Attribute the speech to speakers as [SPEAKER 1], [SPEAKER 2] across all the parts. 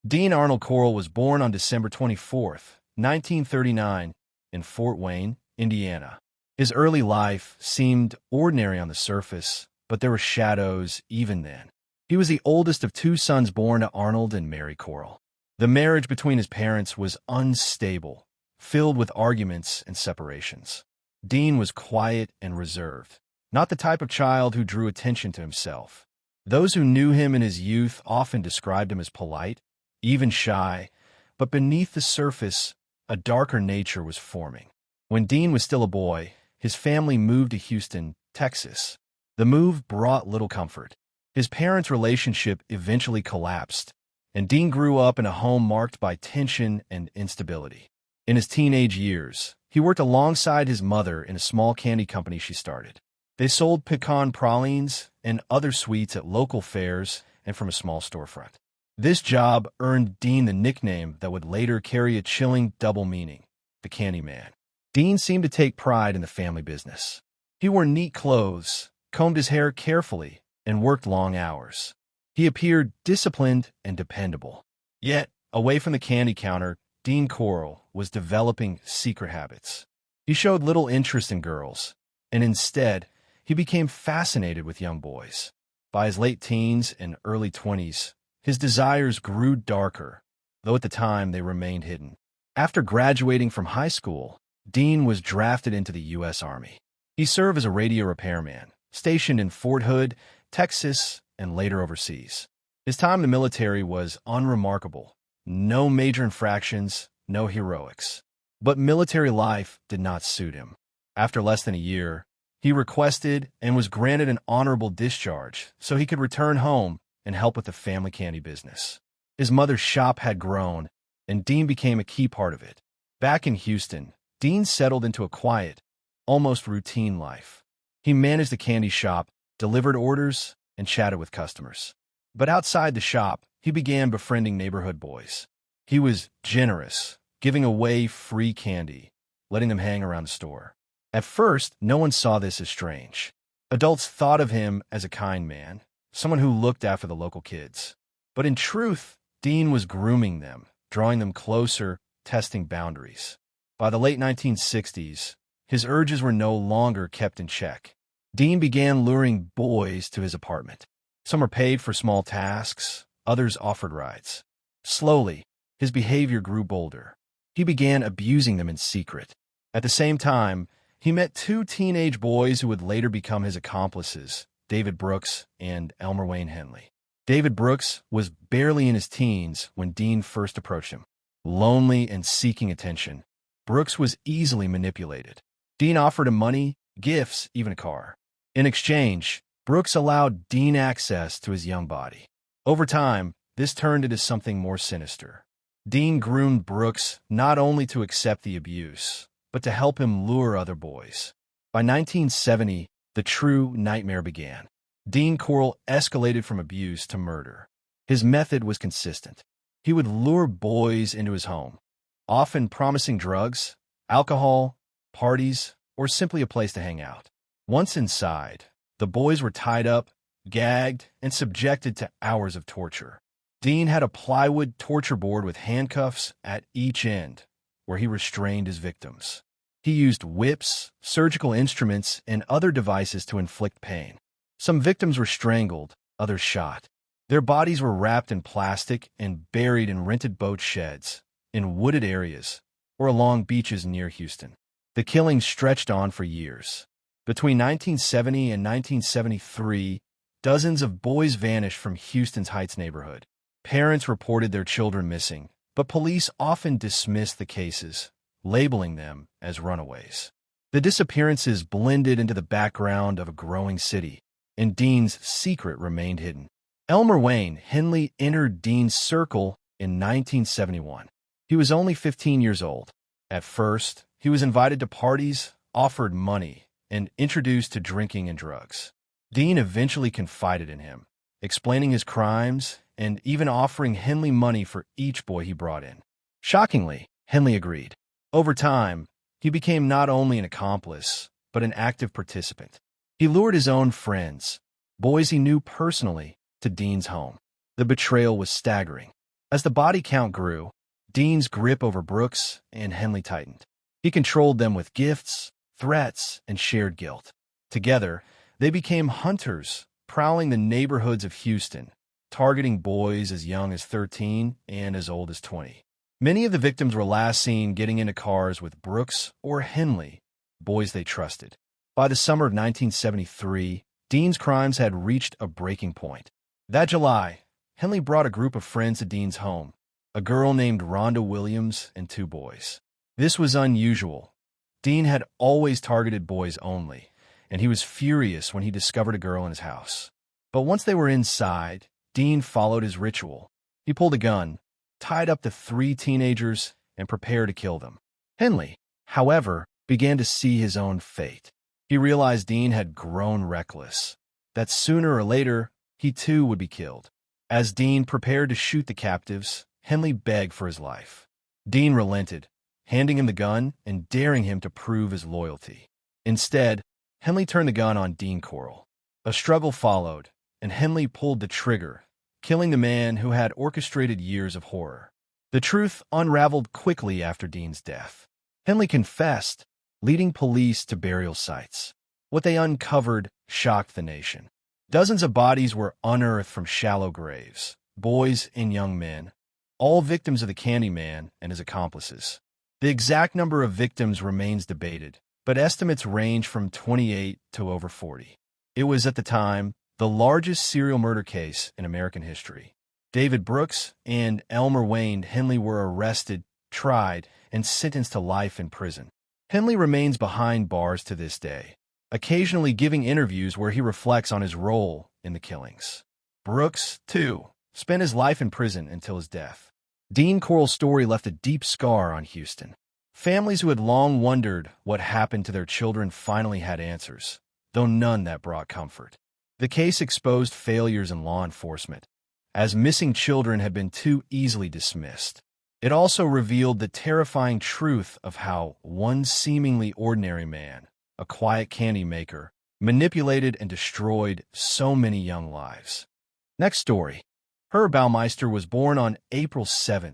[SPEAKER 1] Dean Arnold Corll was born on December 24th, 1939, in Fort Wayne, Indiana. His early life seemed ordinary on the surface, but there were shadows even then. He was the oldest of two sons born to Arnold and Mary Corll. The marriage between his parents was unstable, filled with arguments and separations. Dean was quiet and reserved, not the type of child who drew attention to himself. Those who knew him in his youth often described him as polite, even shy, but beneath the surface, a darker nature was forming. When Dean was still a boy, his family moved to Houston, Texas. The move brought little comfort. His parents' relationship eventually collapsed, and Dean grew up in a home marked by tension and instability. In his teenage years, he worked alongside his mother in a small candy company she started. They sold pecan pralines and other sweets at local fairs and from a small storefront. This job earned Dean the nickname that would later carry a chilling double meaning, the Candy Man. Dean seemed to take pride in the family business. He wore neat clothes, combed his hair carefully, and worked long hours. He appeared disciplined and dependable. Yet, away from the candy counter, Dean Corll was developing secret habits. He showed little interest in girls, and instead, he became fascinated with young boys. By his late teens and early 20s, his desires grew darker, though at the time they remained hidden. After graduating from high school, Dean was drafted into the U.S. Army. He served as a radio repairman, stationed in Fort Hood, Texas, and later overseas. His time in the military was unremarkable. No major infractions, no heroics. But military life did not suit him. After less than a year, he requested and was granted an honorable discharge so he could return home and help with the family candy business. His mother's shop had grown, and Dean became a key part of it. Back in Houston, Dean settled into a quiet, almost routine life. He managed the candy shop, delivered orders, and chatted with customers. But outside the shop, he began befriending neighborhood boys. He was generous, giving away free candy, letting them hang around the store. At first, no one saw this as strange. Adults thought of him as a kind man, someone who looked after the local kids. But in truth, Dean was grooming them, drawing them closer, testing boundaries. By the late 1960s, his urges were no longer kept in check. Dean began luring boys to his apartment. Some were paid for small tasks, others offered rides. Slowly, his behavior grew bolder. He began abusing them in secret. At the same time, he met two teenage boys who would later become his accomplices, David Brooks and Elmer Wayne Henley. David Brooks was barely in his teens when Dean first approached him. Lonely and seeking attention, Brooks was easily manipulated. Dean offered him money, gifts, even a car. In exchange, Brooks allowed Dean access to his young body. Over time, this turned into something more sinister. Dean groomed Brooks not only to accept the abuse, but to help him lure other boys. By 1970, the true nightmare began. Dean Corll escalated from abuse to murder. His method was consistent. He would lure boys into his home, often promising drugs, alcohol, parties, or simply a place to hang out. Once inside, the boys were tied up, gagged, and subjected to hours of torture. Dean had a plywood torture board with handcuffs at each end, where he restrained his victims. He used whips, surgical instruments, and other devices to inflict pain. Some victims were strangled, others shot. Their bodies were wrapped in plastic and buried in rented boat sheds, in wooded areas, or along beaches near Houston. The killings stretched on for years. Between 1970 and 1973, dozens of boys vanished from Houston's Heights neighborhood. Parents reported their children missing, but police often dismissed the cases, labeling them as runaways. The disappearances blended into the background of a growing city, and Dean's secret remained hidden. Elmer Wayne Henley entered Dean's circle in 1971. He was only 15 years old. At first, he was invited to parties, offered money, and introduced to drinking and drugs. Dean eventually confided in him, explaining his crimes and even offering Henley money for each boy he brought in. Shockingly, Henley agreed. Over time, he became not only an accomplice, but an active participant. He lured his own friends, boys he knew personally, to Dean's home. The betrayal was staggering. As the body count grew, Dean's grip over Brooks and Henley tightened. He controlled them with gifts, threats, and shared guilt. Together, they became hunters, prowling the neighborhoods of Houston, targeting boys as young as 13 and as old as 20. Many of the victims were last seen getting into cars with Brooks or Henley, boys they trusted. By the summer of 1973, Dean's crimes had reached a breaking point. That July, Henley brought a group of friends to Dean's home, a girl named Rhonda Williams and 2 boys. This was unusual. Dean had always targeted boys only, and he was furious when he discovered a girl in his house. But once they were inside, Dean followed his ritual. He pulled a gun, tied up the 3 teenagers, and prepared to kill them. Henley, however, began to see his own fate. He realized Dean had grown reckless, that sooner or later, he too would be killed. As Dean prepared to shoot the captives, Henley begged for his life. Dean relented, handing him the gun and daring him to prove his loyalty. Instead, Henley turned the gun on Dean Corll. A struggle followed, and Henley pulled the trigger, killing the man who had orchestrated years of horror. The truth unraveled quickly after Dean's death. Henley confessed, leading police to burial sites. What they uncovered shocked the nation. Dozens of bodies were unearthed from shallow graves, boys and young men, all victims of the Candyman and his accomplices. The exact number of victims remains debated, but estimates range from 28 to over 40. It was, at the time, the largest serial murder case in American history. David Brooks and Elmer Wayne Henley were arrested, tried, and sentenced to life in prison. Henley remains behind bars to this day, occasionally giving interviews where he reflects on his role in the killings. Brooks, too, spent his life in prison until his death. Dean Corll's story left a deep scar on Houston. Families who had long wondered what happened to their children finally had answers, though none that brought comfort. The case exposed failures in law enforcement, as missing children had been too easily dismissed. It also revealed the terrifying truth of how one seemingly ordinary man, a quiet candy maker, manipulated and destroyed so many young lives. Next story. Herb Baumeister was born on April 7,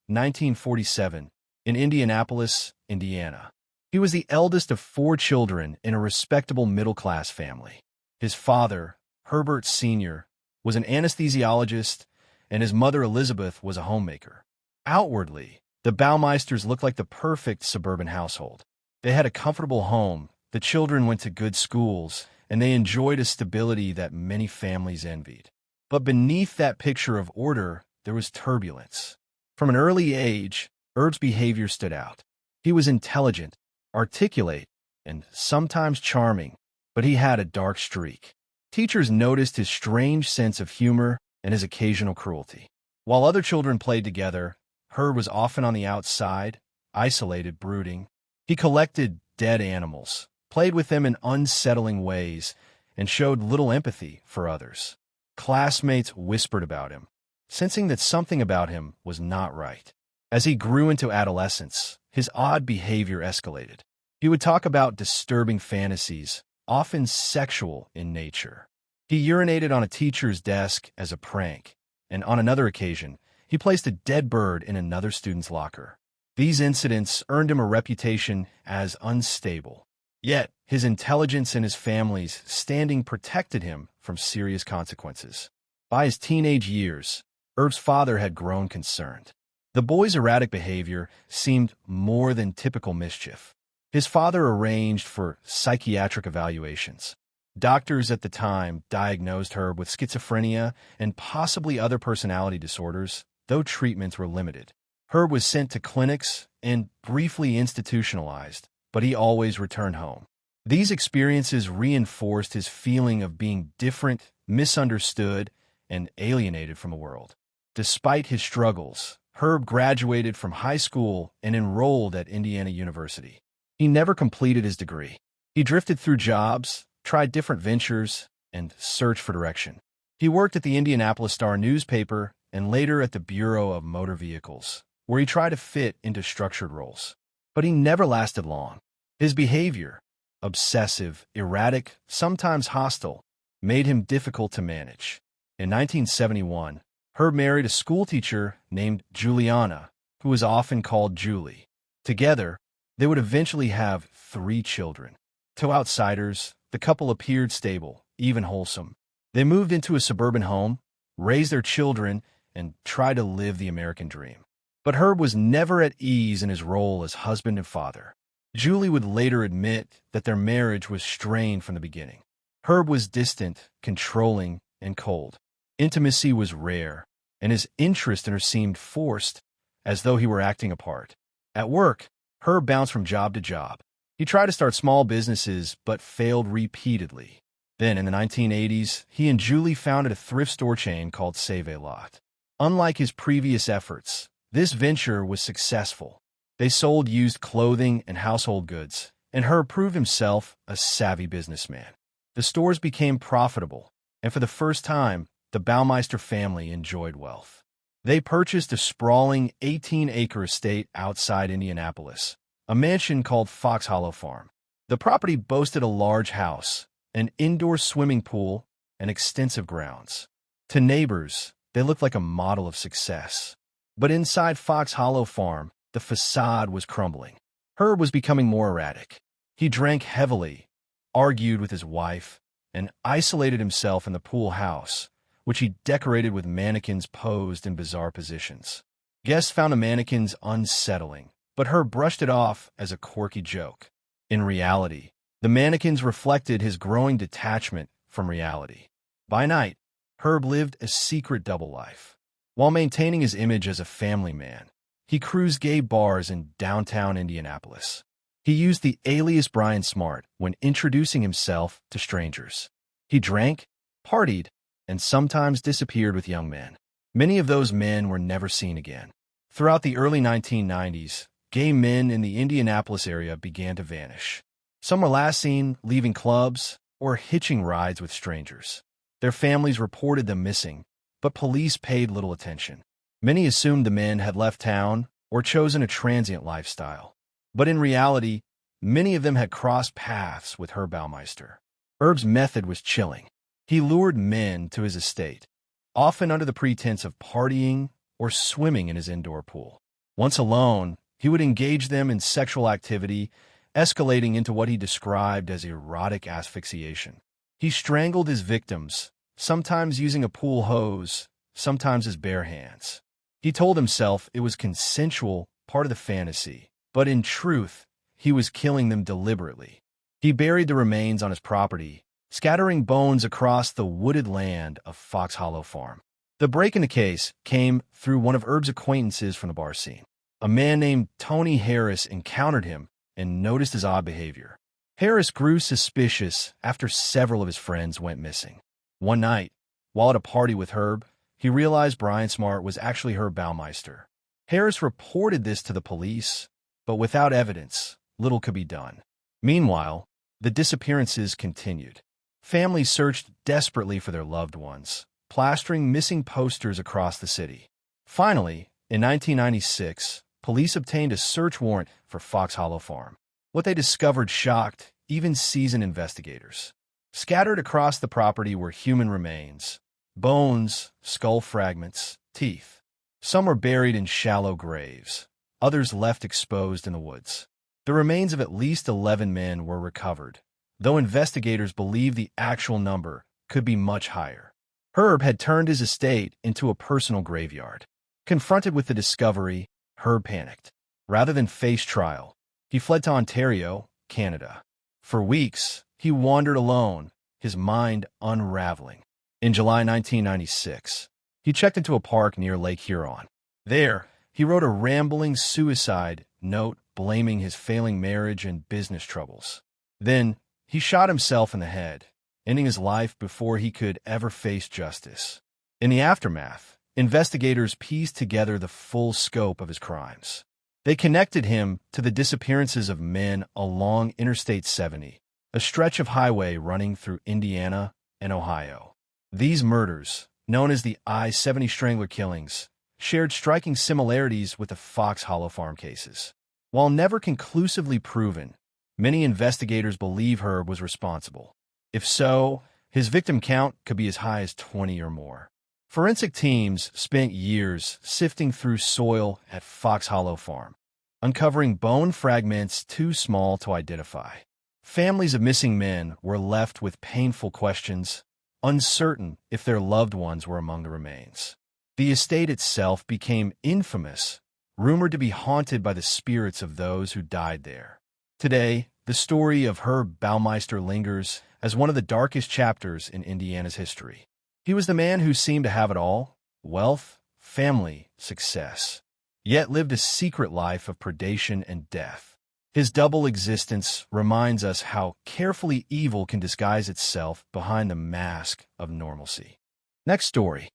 [SPEAKER 1] 1947, in Indianapolis, Indiana. He was the eldest of 4 children in a respectable middle-class family. His father, Herbert Sr., was an anesthesiologist, and his mother, Elizabeth, was a homemaker. Outwardly, the Baumeisters looked like the perfect suburban household. They had a comfortable home, the children went to good schools, and they enjoyed a stability that many families envied. But beneath that picture of order, there was turbulence. From an early age, Herb's behavior stood out. He was intelligent, articulate, and sometimes charming, but he had a dark streak. Teachers noticed his strange sense of humor and his occasional cruelty. While other children played together, Herb was often on the outside, isolated, brooding. He collected dead animals, played with them in unsettling ways, and showed little empathy for others. Classmates whispered about him, sensing that something about him was not right. As he grew into adolescence, his odd behavior escalated. He would talk about disturbing fantasies, often sexual in nature. He urinated on a teacher's desk as a prank, and on another occasion, he placed a dead bird in another student's locker. These incidents earned him a reputation as unstable. Yet, his intelligence and his family's standing protected him from serious consequences. By his teenage years, Herb's father had grown concerned. The boy's erratic behavior seemed more than typical mischief. His father arranged for psychiatric evaluations. Doctors at the time diagnosed Herb with schizophrenia and possibly other personality disorders, though treatments were limited. Herb was sent to clinics and briefly institutionalized, but he always returned home. These experiences reinforced his feeling of being different, misunderstood, and alienated from the world. Despite his struggles, Herb graduated from high school and enrolled at Indiana University. He never completed his degree. He drifted through jobs, tried different ventures, and searched for direction. He worked at the Indianapolis Star newspaper and later at the Bureau of Motor Vehicles, where he tried to fit into structured roles. But he never lasted long. His behavior, obsessive, erratic, sometimes hostile, made him difficult to manage. In 1971, Herb married a schoolteacher named Juliana, who was often called Julie. Together, they would eventually have 3 children. To outsiders, the couple appeared stable, even wholesome. They moved into a suburban home, raised their children, and tried to live the American dream. But Herb was never at ease in his role as husband and father. Julie would later admit that their marriage was strained from the beginning. Herb was distant, controlling, and cold. Intimacy was rare, and his interest in her seemed forced, as though he were acting a part. At work, Herb bounced from job to job. He tried to start small businesses, but failed repeatedly. Then, in the 1980s, he and Julie founded a thrift store chain called Save-A-Lot. Unlike his previous efforts, this venture was successful. They sold used clothing and household goods, and Herb proved himself a savvy businessman. The stores became profitable, and for the first time, the Baumeister family enjoyed wealth. They purchased a sprawling 18-acre estate outside Indianapolis, a mansion called Fox Hollow Farm. The property boasted a large house, an indoor swimming pool, and extensive grounds. To neighbors, they looked like a model of success. But inside Fox Hollow Farm, the facade was crumbling. Herb was becoming more erratic. He drank heavily, argued with his wife, and isolated himself in the pool house, which he decorated with mannequins posed in bizarre positions. Guests found the mannequins unsettling, but Herb brushed it off as a quirky joke. In reality, the mannequins reflected his growing detachment from reality. By night, Herb lived a secret double life. While maintaining his image as a family man, he cruised gay bars in downtown Indianapolis. He used the alias Brian Smart when introducing himself to strangers. He drank, partied, and sometimes disappeared with young men. Many of those men were never seen again. Throughout the early 1990s, gay men in the Indianapolis area began to vanish. Some were last seen leaving clubs or hitching rides with strangers. Their families reported them missing, but police paid little attention. Many assumed the men had left town or chosen a transient lifestyle. But in reality, many of them had crossed paths with Herb Baumeister. Herb's method was chilling. He lured men to his estate, often under the pretense of partying or swimming in his indoor pool. Once alone, he would engage them in sexual activity, escalating into what he described as erotic asphyxiation. He strangled his victims, sometimes using a pool hose, sometimes his bare hands. He told himself it was consensual, part of the fantasy, but in truth, he was killing them deliberately. He buried the remains on his property, scattering bones across the wooded land of Fox Hollow Farm. The break in the case came through one of Herb's acquaintances from the bar scene. A man named Tony Harris encountered him and noticed his odd behavior. Harris grew suspicious after several of his friends went missing. One night, while at a party with Herb, he realized Brian Smart was actually Herb Baumeister. Harris reported this to the police, but without evidence, little could be done. Meanwhile, the disappearances continued. Families searched desperately for their loved ones, plastering missing posters across the city. Finally, in 1996, police obtained a search warrant for Fox Hollow Farm. What they discovered shocked even seasoned investigators. Scattered across the property were human remains, bones, skull fragments, teeth. Some were buried in shallow graves, others left exposed in the woods. The remains of at least 11 men were recovered, though investigators believe the actual number could be much higher. Herb had turned his estate into a personal graveyard. Confronted with the discovery, Herb panicked. Rather than face trial, he fled to Ontario, Canada. For weeks, he wandered alone, his mind unraveling. In July 1996, he checked into a park near Lake Huron. There, he wrote a rambling suicide note blaming his failing marriage and business troubles. Then, he shot himself in the head, ending his life before he could ever face justice. In the aftermath, investigators pieced together the full scope of his crimes. They connected him to the disappearances of men along Interstate 70, a stretch of highway running through Indiana and Ohio. These murders, known as the I-70 Strangler killings, shared striking similarities with the Fox Hollow Farm cases. While never conclusively proven, many investigators believe Herb was responsible. If so, his victim count could be as high as 20 or more. Forensic teams spent years sifting through soil at Fox Hollow Farm, uncovering bone fragments too small to identify. Families of missing men were left with painful questions, uncertain if their loved ones were among the remains. The estate itself became infamous, rumored to be haunted by the spirits of those who died there. Today, the story of Herb Baumeister lingers as one of the darkest chapters in Indiana's history. He was the man who seemed to have it all: wealth, family, success, yet lived a secret life of predation and death. His double existence reminds us how carefully evil can disguise itself behind the mask of normalcy. Next story.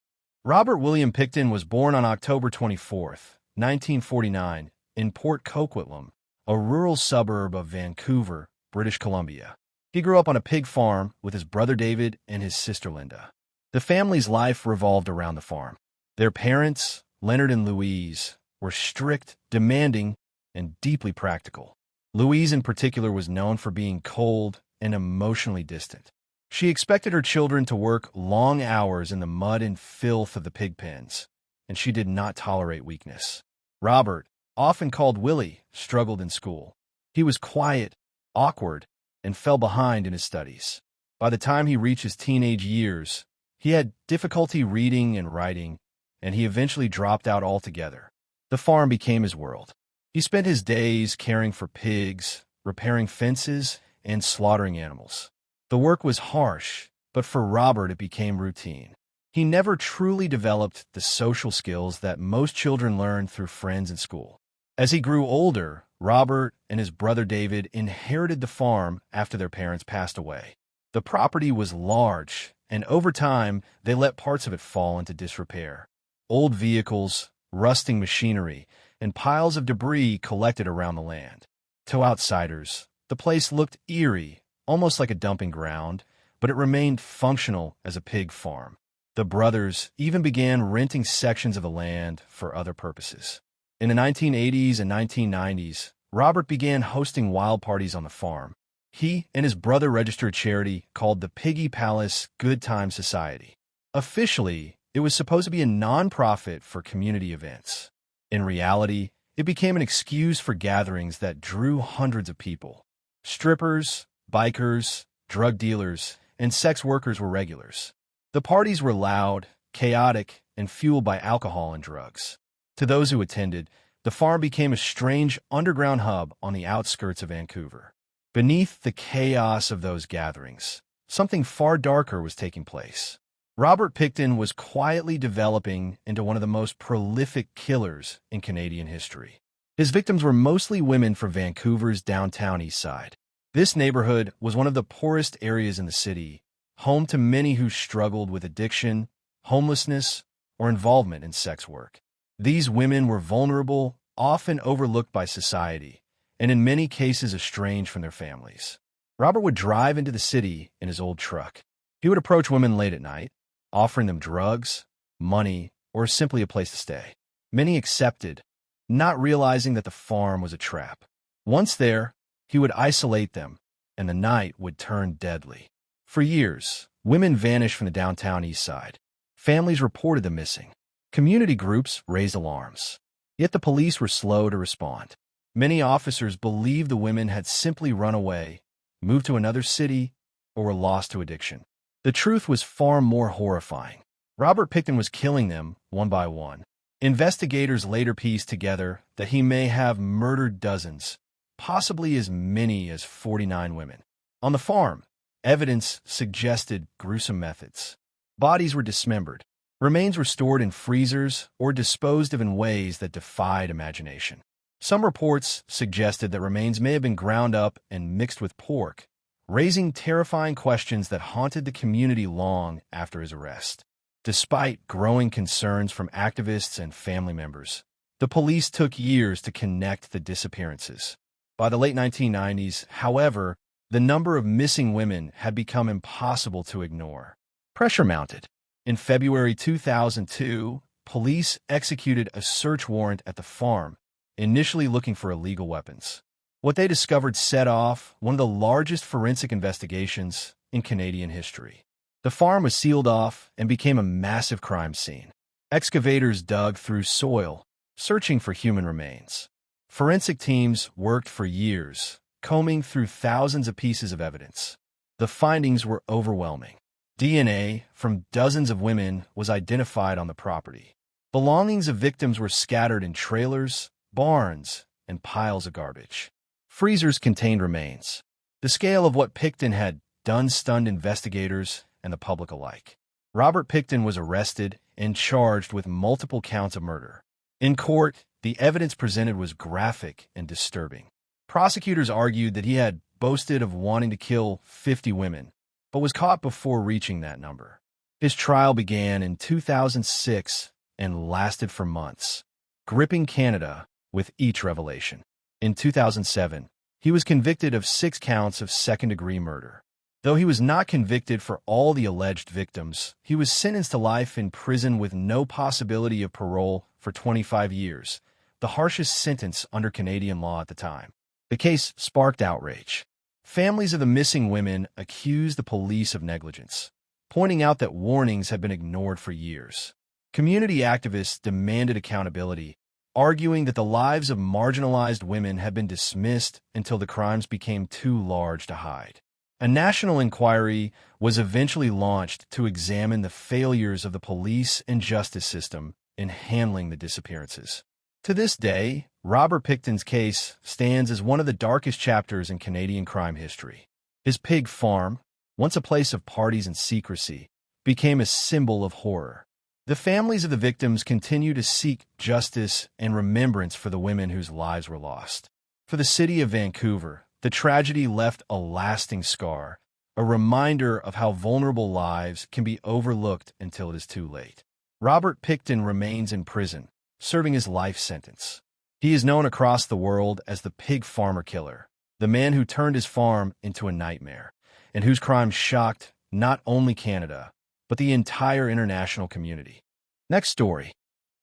[SPEAKER 1] Robert William Pickton was born on October 24, 1949, in Port Coquitlam, a rural suburb of Vancouver, British Columbia. He grew up on a pig farm with his brother David and his sister Linda. The family's life revolved around the farm. Their parents, Leonard and Louise, were strict, demanding, and deeply practical. Louise in particular was known for being cold and emotionally distant. She expected her children to work long hours in the mud and filth of the pig pens, and she did not tolerate weakness. Robert, often called Willie, struggled in school. He was quiet, awkward, and fell behind in his studies. By the time he reached his teenage years, he had difficulty reading and writing, and he eventually dropped out altogether. The farm became his world. He spent his days caring for pigs, repairing fences, and slaughtering animals. The work was harsh, but for Robert it became routine. He never truly developed the social skills that most children learn through friends in school. As he grew older, Robert and his brother David inherited the farm after their parents passed away. The property was large, and over time, they let parts of it fall into disrepair. Old vehicles, rusting machinery, and piles of debris collected around the land. To outsiders, the place looked eerie, almost like a dumping ground, but it remained functional as a pig farm. The brothers even began renting sections of the land for other purposes. In the 1980s and 1990s, Robert began hosting wild parties on the farm. He and his brother registered a charity called the Piggy Palace Good Time Society. Officially, it was supposed to be a non-profit for community events. In reality, it became an excuse for gatherings that drew hundreds of people. Strippers, bikers, drug dealers, and sex workers were regulars. The parties were loud, chaotic, and fueled by alcohol and drugs. To those who attended, the farm became a strange underground hub on the outskirts of Vancouver. Beneath the chaos of those gatherings, something far darker was taking place. Robert Pickton was quietly developing into one of the most prolific killers in Canadian history. His victims were mostly women from Vancouver's downtown east side. This neighborhood was one of the poorest areas in the city, home to many who struggled with addiction, homelessness, or involvement in sex work. These women were vulnerable, often overlooked by society, and in many cases estranged from their families. Robert would drive into the city in his old truck. He would approach women late at night, offering them drugs, money, or simply a place to stay. Many accepted, not realizing that the farm was a trap. Once there, he would isolate them, and the night would turn deadly. For years, women vanished from the downtown east side. Families reported them missing. Community groups raised alarms. Yet the police were slow to respond. Many officers believed the women had simply run away, moved to another city, or were lost to addiction. The truth was far more horrifying. Robert Pickton was killing them one by one. Investigators later pieced together that he may have murdered dozens, possibly as many as 49 women. On the farm, evidence suggested gruesome methods. Bodies were dismembered. Remains were stored in freezers or disposed of in ways that defied imagination. Some reports suggested that remains may have been ground up and mixed with pork, raising terrifying questions that haunted the community long after his arrest. Despite growing concerns from activists and family members, the police took years to connect the disappearances. By the late 1990s, however, the number of missing women had become impossible to ignore. Pressure mounted. In February 2002, police executed a search warrant at the farm, initially looking for illegal weapons. What they discovered set off one of the largest forensic investigations in Canadian history. The farm was sealed off and became a massive crime scene. Excavators dug through soil, searching for human remains. Forensic teams worked for years, combing through thousands of pieces of evidence. The findings were overwhelming. DNA from dozens of women was identified on the property. Belongings of victims were scattered in trailers, barns, and piles of garbage. Freezers contained remains. The scale of what Pickton had done stunned investigators and the public alike. Robert Pickton was arrested and charged with multiple counts of murder. In court, the evidence presented was graphic and disturbing. Prosecutors argued that he had boasted of wanting to kill 50 women, but was caught before reaching that number. His trial began in 2006 and lasted for months, gripping Canada with each revelation. In 2007, he was convicted of 6 counts of second-degree murder. Though he was not convicted for all the alleged victims, he was sentenced to life in prison with no possibility of parole for 25 years, the harshest sentence under Canadian law at the time. The case sparked outrage. Families of the missing women accused the police of negligence, pointing out that warnings had been ignored for years. Community activists demanded accountability, arguing that the lives of marginalized women had been dismissed until the crimes became too large to hide. A national inquiry was eventually launched to examine the failures of the police and justice system in handling the disappearances. To this day, Robert Pickton's case stands as one of the darkest chapters in Canadian crime history. His pig farm, once a place of parties and secrecy, became a symbol of horror. The families of the victims continue to seek justice and remembrance for the women whose lives were lost. For the city of Vancouver, the tragedy left a lasting scar, a reminder of how vulnerable lives can be overlooked until it is too late. Robert Pickton remains in prison, serving his life sentence. He is known across the world as the pig farmer killer, the man who turned his farm into a nightmare, and whose crimes shocked not only Canada, but the entire international community. Next story.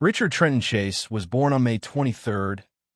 [SPEAKER 1] Richard Trenton Chase was born on May 23,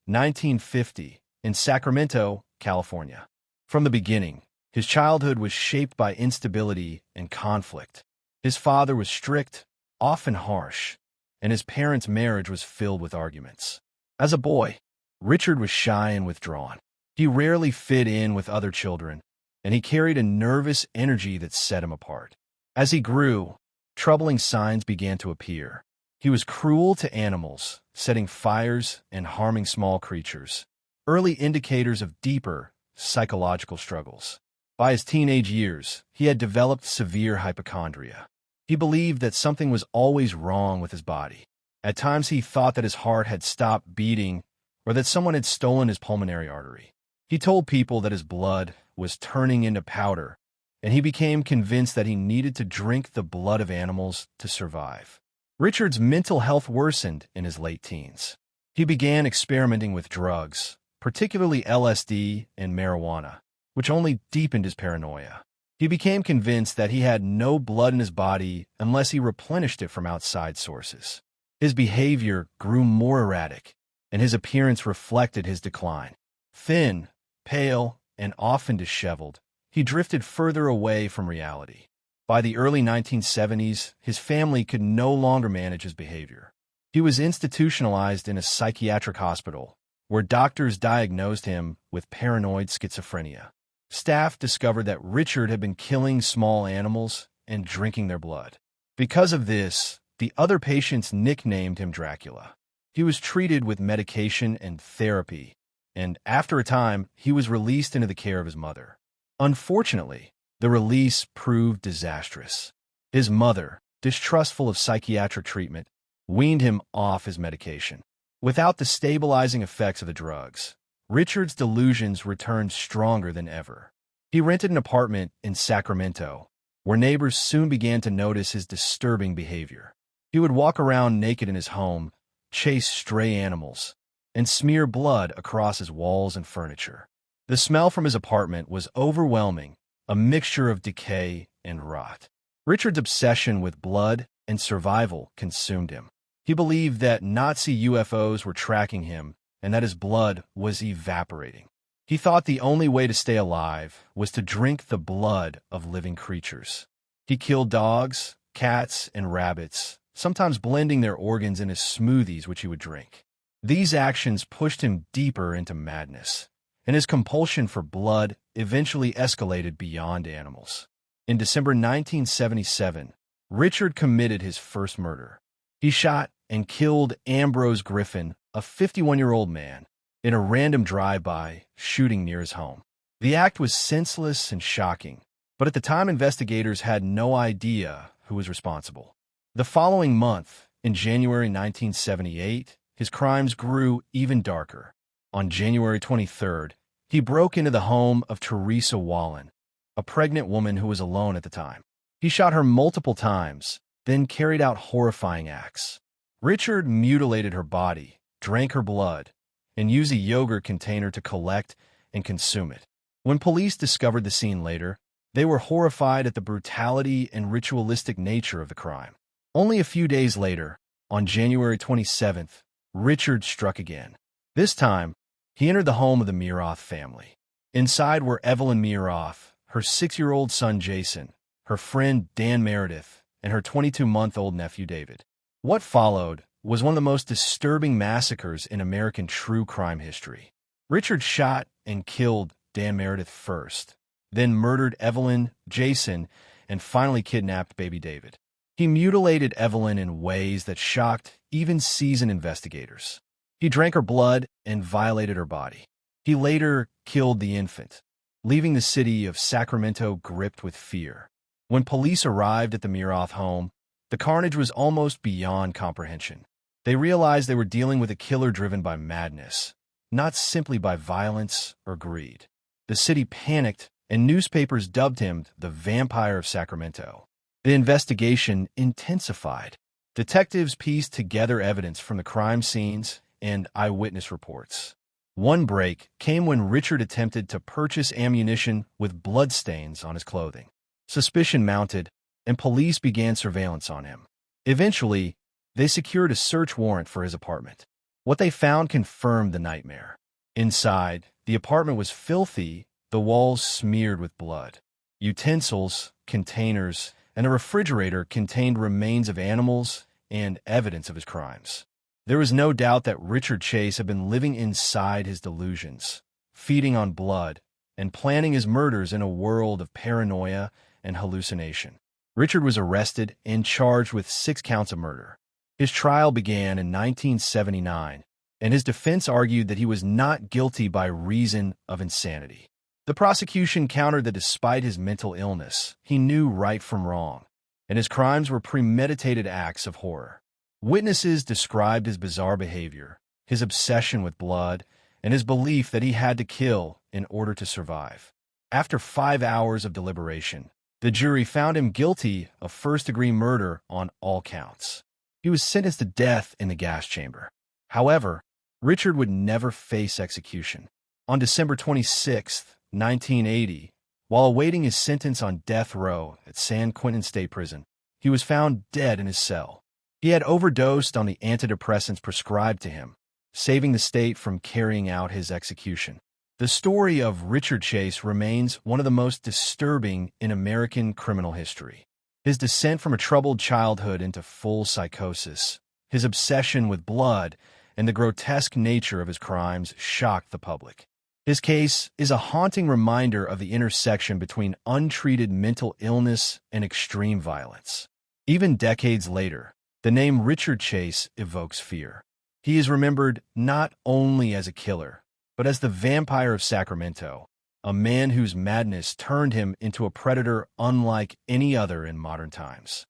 [SPEAKER 1] 1950, in Sacramento, California. From the beginning, his childhood was shaped by instability and conflict. His father was strict, often harsh, and his parents' marriage was filled with arguments. As a boy, Richard was shy and withdrawn. He rarely fit in with other children, and he carried a nervous energy that set him apart. As he grew, troubling signs began to appear. He was cruel to animals, setting fires and harming small creatures, early indicators of deeper psychological struggles. By his teenage years, he had developed severe hypochondria. He believed that something was always wrong with his body. At times he thought that his heart had stopped beating or that someone had stolen his pulmonary artery. He told people that his blood was turning into powder, and he became convinced that he needed to drink the blood of animals to survive. Richard's mental health worsened in his late teens. He began experimenting with drugs, particularly LSD and marijuana, which only deepened his paranoia. He became convinced that he had no blood in his body unless he replenished it from outside sources. His behavior grew more erratic, and his appearance reflected his decline. Thin, pale, and often disheveled, he drifted further away from reality. By the early 1970s, his family could no longer manage his behavior. He was institutionalized in a psychiatric hospital, where doctors diagnosed him with paranoid schizophrenia. Staff discovered that Richard had been killing small animals and drinking their blood. Because of this, the other patients nicknamed him Dracula. He was treated with medication and therapy, and after a time, he was released into the care of his mother. Unfortunately, the release proved disastrous. His mother, distrustful of psychiatric treatment, weaned him off his medication. Without the stabilizing effects of the drugs, Richard's delusions returned stronger than ever. He rented an apartment in Sacramento, where neighbors soon began to notice his disturbing behavior. He would walk around naked in his home, chase stray animals, and smear blood across his walls and furniture. The smell from his apartment was overwhelming, a mixture of decay and rot. Richard's obsession with blood and survival consumed him. He believed that Nazi UFOs were tracking him and that his blood was evaporating. He thought the only way to stay alive was to drink the blood of living creatures. He killed dogs, cats, and rabbits, sometimes blending their organs into smoothies which he would drink. These actions pushed him deeper into madness, and his compulsion for blood eventually escalated beyond animals. In December 1977, Richard committed his first murder. He shot and killed Ambrose Griffin, a 51-year-old man, in a random drive-by shooting near his home. The act was senseless and shocking, but at the time investigators had no idea who was responsible. The following month, in January 1978, his crimes grew even darker. On January 23rd, he broke into the home of Teresa Wallen, a pregnant woman who was alone at the time. He shot her multiple times, then carried out horrifying acts. Richard mutilated her body, drank her blood, and used a yogurt container to collect and consume it. When police discovered the scene later, they were horrified at the brutality and ritualistic nature of the crime. Only a few days later, on January 27th, Richard struck again. This time, he entered the home of the Miroth family. Inside were Evelyn Miroth, her 6-year-old son Jason, her friend Dan Meredith, and her 22-month-old nephew David. What followed was one of the most disturbing massacres in American true crime history. Richard shot and killed Dan Meredith first, then murdered Evelyn, Jason, and finally kidnapped baby David. He mutilated Evelyn in ways that shocked even seasoned investigators. He drank her blood and violated her body. He later killed the infant, leaving the city of Sacramento gripped with fear. When police arrived at the Miroth home, the carnage was almost beyond comprehension. They realized they were dealing with a killer driven by madness, not simply by violence or greed. The city panicked, and newspapers dubbed him the Vampire of Sacramento. The investigation intensified. Detectives pieced together evidence from the crime scenes and eyewitness reports. One break came when Richard attempted to purchase ammunition with bloodstains on his clothing. Suspicion mounted, and police began surveillance on him. Eventually, they secured a search warrant for his apartment. What they found confirmed the nightmare. Inside, the apartment was filthy, the walls smeared with blood. Utensils, containers, and a refrigerator contained remains of animals and evidence of his crimes. There was no doubt that Richard Chase had been living inside his delusions, feeding on blood, and planning his murders in a world of paranoia and hallucination. Richard was arrested and charged with 6 counts of murder. His trial began in 1979, and his defense argued that he was not guilty by reason of insanity. The prosecution countered that despite his mental illness, he knew right from wrong, and his crimes were premeditated acts of horror. Witnesses described his bizarre behavior, his obsession with blood, and his belief that he had to kill in order to survive. After 5 hours of deliberation, the jury found him guilty of first-degree murder on all counts. He was sentenced to death in the gas chamber. However, Richard would never face execution. On December 26, 1980, while awaiting his sentence on death row at San Quentin State Prison, he was found dead in his cell. He had overdosed on the antidepressants prescribed to him, saving the state from carrying out his execution. The story of Richard Chase remains one of the most disturbing in American criminal history. His descent from a troubled childhood into full psychosis, his obsession with blood, and the grotesque nature of his crimes shocked the public. His case is a haunting reminder of the intersection between untreated mental illness and extreme violence. Even decades later, the name Richard Chase evokes fear. He is remembered not only as a killer, but as the Vampire of Sacramento, a man whose madness turned him into a predator unlike any other in modern times.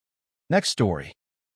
[SPEAKER 1] Next story.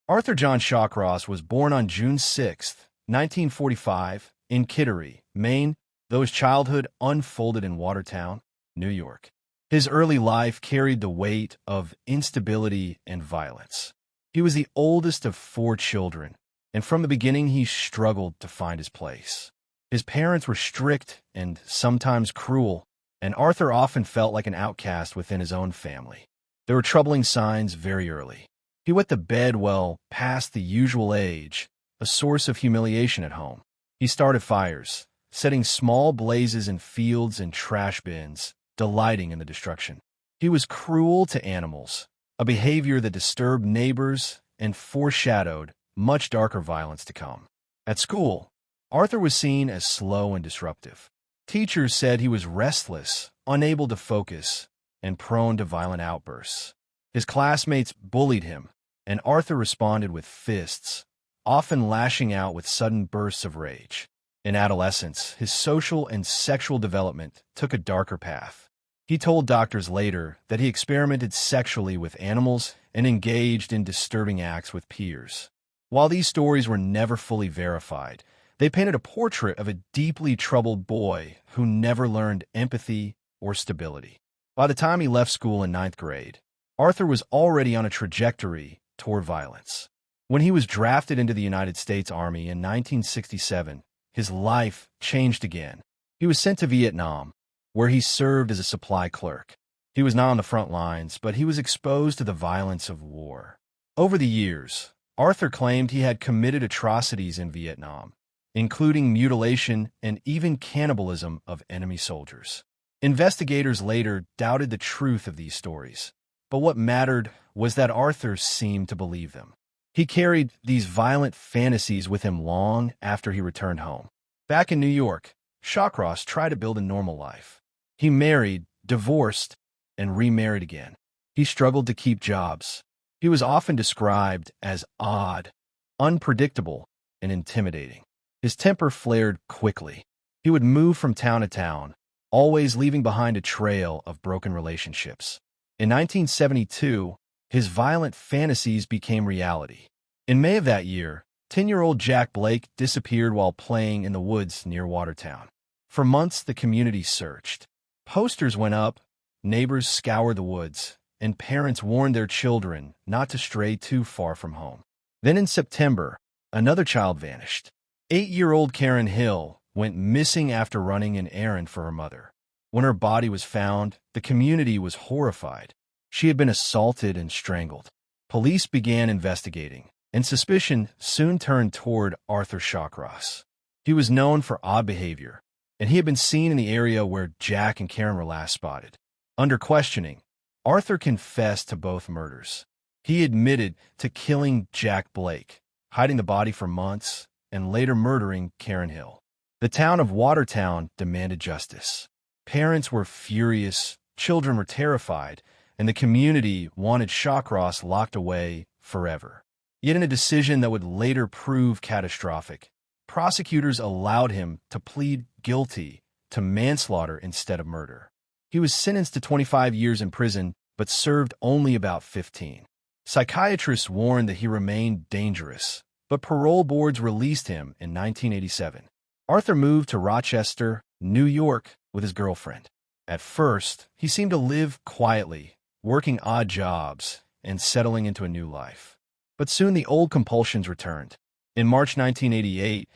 [SPEAKER 1] Arthur John Shawcross was born on June 6, 1945, in Kittery, Maine, though his childhood unfolded in Watertown, New York. His early life carried the weight of instability and violence. He was the oldest of 4 children, and from the beginning he struggled to find his place. His parents were strict and sometimes cruel, and Arthur often felt like an outcast within his own family. There were troubling signs very early. He wet the bed well past the usual age, a source of humiliation at home. He started fires, setting small blazes in fields and trash bins, delighting in the destruction. He was cruel to animals, a behavior that disturbed neighbors and foreshadowed much darker violence to come. At school, Arthur was seen as slow and disruptive. Teachers said he was restless, unable to focus, and prone to violent outbursts. His classmates bullied him, and Arthur responded with fists, often lashing out with sudden bursts of rage. In adolescence, his social and sexual development took a darker path. He told doctors later that he experimented sexually with animals and engaged in disturbing acts with peers. While these stories were never fully verified, they painted a portrait of a deeply troubled boy who never learned empathy or stability. By the time he left school in ninth grade, Arthur was already on a trajectory toward violence. When he was drafted into the United States Army in 1967, his life changed again. He was sent to Vietnam, where he served as a supply clerk. He was not on the front lines, but he was exposed to the violence of war. Over the years, Arthur claimed he had committed atrocities in Vietnam, including mutilation and even cannibalism of enemy soldiers. Investigators later doubted the truth of these stories, but what mattered was that Arthur seemed to believe them. He carried these violent fantasies with him long after he returned home. Back in New York, Shawcross tried to build a normal life. He married, divorced, and remarried again. He struggled to keep jobs. He was often described as odd, unpredictable, and intimidating. His temper flared quickly. He would move from town to town, always leaving behind a trail of broken relationships. In 1972, his violent fantasies became reality. In May of that year, 10-year-old Jack Blake disappeared while playing in the woods near Watertown. For months, the community searched. Posters went up, neighbors scoured the woods, and parents warned their children not to stray too far from home. Then in September, another child vanished. 8-year-old Karen Hill went missing after running an errand for her mother. When her body was found, the community was horrified. She had been assaulted and strangled. Police began investigating, and suspicion soon turned toward Arthur Shawcross. He was known for odd behavior, and he had been seen in the area where Jack and Karen were last spotted. Under questioning, Arthur confessed to both murders. He admitted to killing Jack Blake, hiding the body for months, and later murdering Karen Hill. The town of Watertown demanded justice. Parents were furious, children were terrified, and the community wanted Shawcross locked away forever. Yet in a decision that would later prove catastrophic, prosecutors allowed him to plead guilty to manslaughter instead of murder. He was sentenced to 25 years in prison, but served only about 15. Psychiatrists warned that he remained dangerous, but parole boards released him in 1987. Arthur moved to Rochester, New York, with his girlfriend. At first, he seemed to live quietly, working odd jobs, and settling into a new life. But soon the old compulsions returned. In March 1988,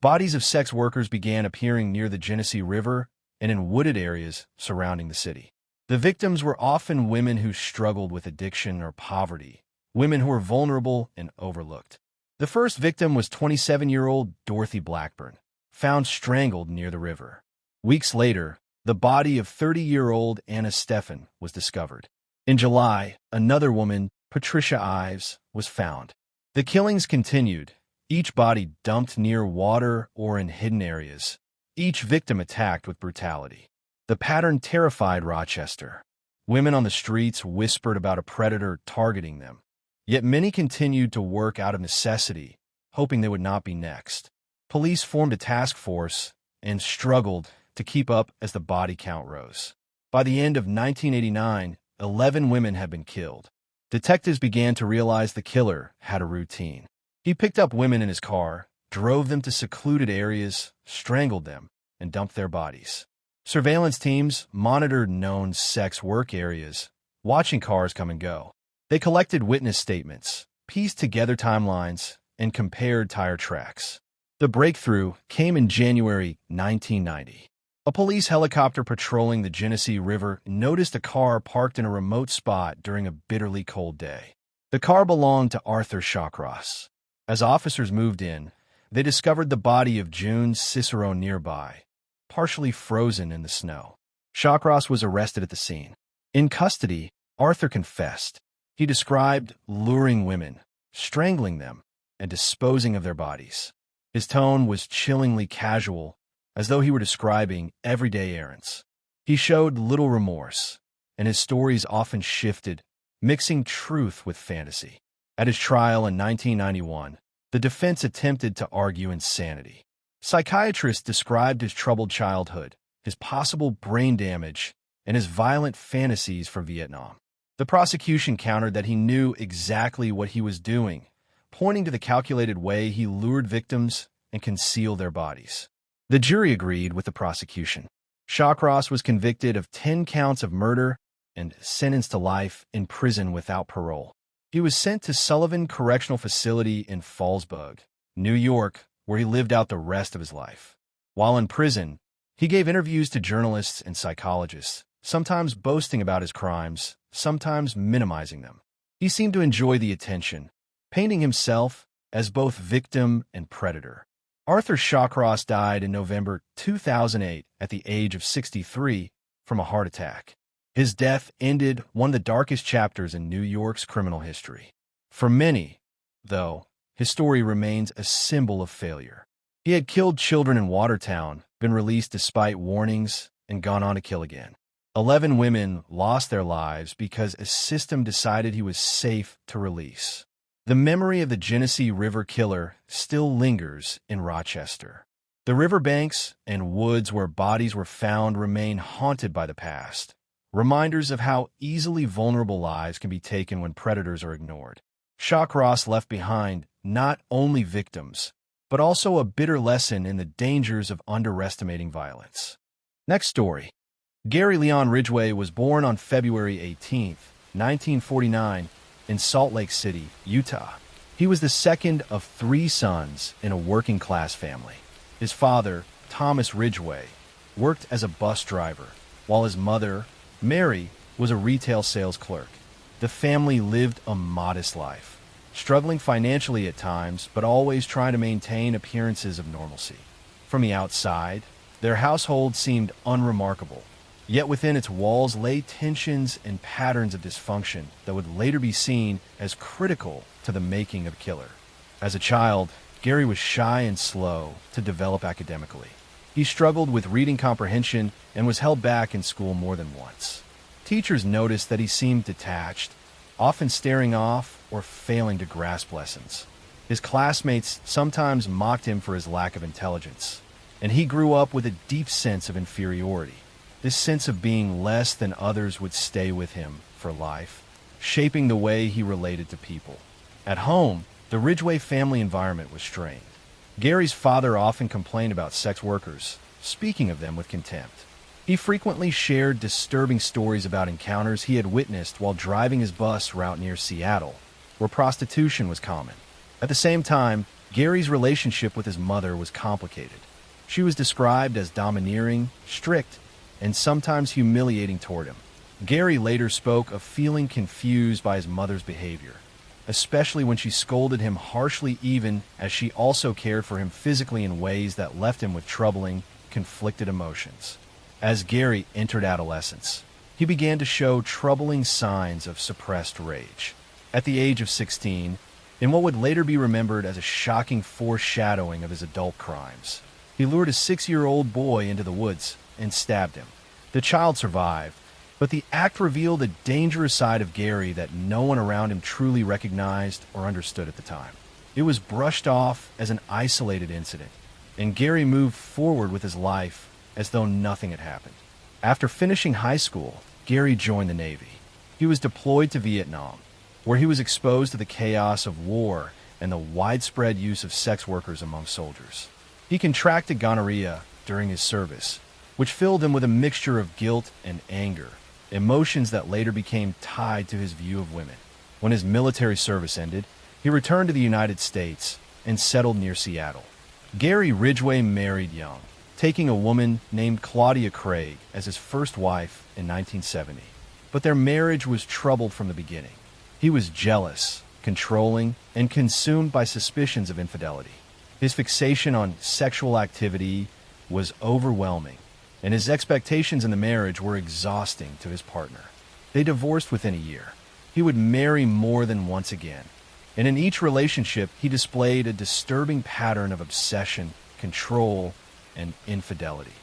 [SPEAKER 1] bodies of sex workers began appearing near the Genesee River and in wooded areas surrounding the city. The victims were often women who struggled with addiction or poverty, women who were vulnerable and overlooked. The first victim was 27-year-old Dorothy Blackburn, found strangled near the river. Weeks later, the body of 30-year-old Anna Stephan was discovered. In July, another woman, Patricia Ives, was found. The killings continued, each body dumped near water or in hidden areas, each victim attacked with brutality. The pattern terrified Rochester. Women on the streets whispered about a predator targeting them. Yet many continued to work out of necessity, hoping they would not be next. Police formed a task force and struggled to keep up as the body count rose. By the end of 1989, 11 women had been killed. Detectives began to realize the killer had a routine. He picked up women in his car, drove them to secluded areas, strangled them, and dumped their bodies. Surveillance teams monitored known sex work areas, watching cars come and go. They collected witness statements, pieced together timelines, and compared tire tracks. The breakthrough came in January 1990. A police helicopter patrolling the Genesee River noticed a car parked in a remote spot during a bitterly cold day. The car belonged to Arthur Shawcross. As officers moved in, they discovered the body of June Cicero nearby, partially frozen in the snow. Shawcross was arrested at the scene. In custody, Arthur confessed. He described luring women, strangling them, and disposing of their bodies. His tone was chillingly casual, as though he were describing everyday errands. He showed little remorse, and his stories often shifted, mixing truth with fantasy. At his trial in 1991, the defense attempted to argue insanity. Psychiatrists described his troubled childhood, his possible brain damage, and his violent fantasies for Vietnam. The prosecution countered that he knew exactly what he was doing, pointing to the calculated way he lured victims and concealed their bodies. The jury agreed with the prosecution. Shawcross was convicted of 10 counts of murder and sentenced to life in prison without parole. He was sent to Sullivan Correctional Facility in Fallsburg, New York, where he lived out the rest of his life. While in prison, he gave interviews to journalists and psychologists, sometimes boasting about his crimes, sometimes minimizing them. He seemed to enjoy the attention, painting himself as both victim and predator. Arthur Shawcross died in November 2008 at the age of 63 from a heart attack. His death ended one of the darkest chapters in New York's criminal history. For many, though, his story remains a symbol of failure. He had killed children in Watertown, been released despite warnings, and gone on to kill again. 11 women lost their lives because a system decided he was safe to release. The memory of the Genesee River killer still lingers in Rochester. The riverbanks and woods where bodies were found remain haunted by the past, reminders of how easily vulnerable lives can be taken when predators are ignored. Shawcross left behind not only victims, but also a bitter lesson in the dangers of underestimating violence. Next story. Gary Leon Ridgway was born on February 18, 1949, in Salt Lake City, Utah. He was the second of 3 sons in a working-class family. His father, Thomas Ridgway, worked as a bus driver, while his mother, Mary, was a retail sales clerk. The family lived a modest life, struggling financially at times, but always trying to maintain appearances of normalcy. From the outside, their household seemed unremarkable, yet within its walls lay tensions and patterns of dysfunction that would later be seen as critical to the making of a killer. As a child, Gary was shy and slow to develop academically. He struggled with reading comprehension and was held back in school more than once. Teachers noticed that he seemed detached, often staring off or failing to grasp lessons. His classmates sometimes mocked him for his lack of intelligence, and he grew up with a deep sense of inferiority. This sense of being less than others would stay with him for life, shaping the way he related to people. At home, the Ridgway family environment was strained. Gary's father often complained about sex workers, speaking of them with contempt. He frequently shared disturbing stories about encounters he had witnessed while driving his bus route near Seattle, where prostitution was common. At the same time, Gary's relationship with his mother was complicated. She was described as domineering, strict, and sometimes humiliating toward him. Gary later spoke of feeling confused by his mother's behavior, especially when she scolded him harshly, even as she also cared for him physically in ways that left him with troubling, conflicted emotions. As Gary entered adolescence, he began to show troubling signs of suppressed rage. At the age of 16, in what would later be remembered as a shocking foreshadowing of his adult crimes, he lured a 6-year-old boy into the woods and stabbed him. The child survived, but the act revealed a dangerous side of Gary that no one around him truly recognized or understood at the time. It was brushed off as an isolated incident, and Gary moved forward with his life as though nothing had happened. After finishing high school, Gary joined the Navy. He was deployed to Vietnam, where he was exposed to the chaos of war and the widespread use of sex workers among soldiers. He contracted gonorrhea during his service, which filled him with a mixture of guilt and anger, emotions that later became tied to his view of women. When his military service ended, he returned to the United States and settled near Seattle. Gary Ridgway married young, taking a woman named Claudia Craig as his first wife in 1970. But their marriage was troubled from the beginning. He was jealous, controlling, and consumed by suspicions of infidelity. His fixation on sexual activity was overwhelming, and his expectations in the marriage were exhausting to his partner. They divorced within a year. He would marry more than once again, and in each relationship he displayed a disturbing pattern of obsession, control, and infidelity.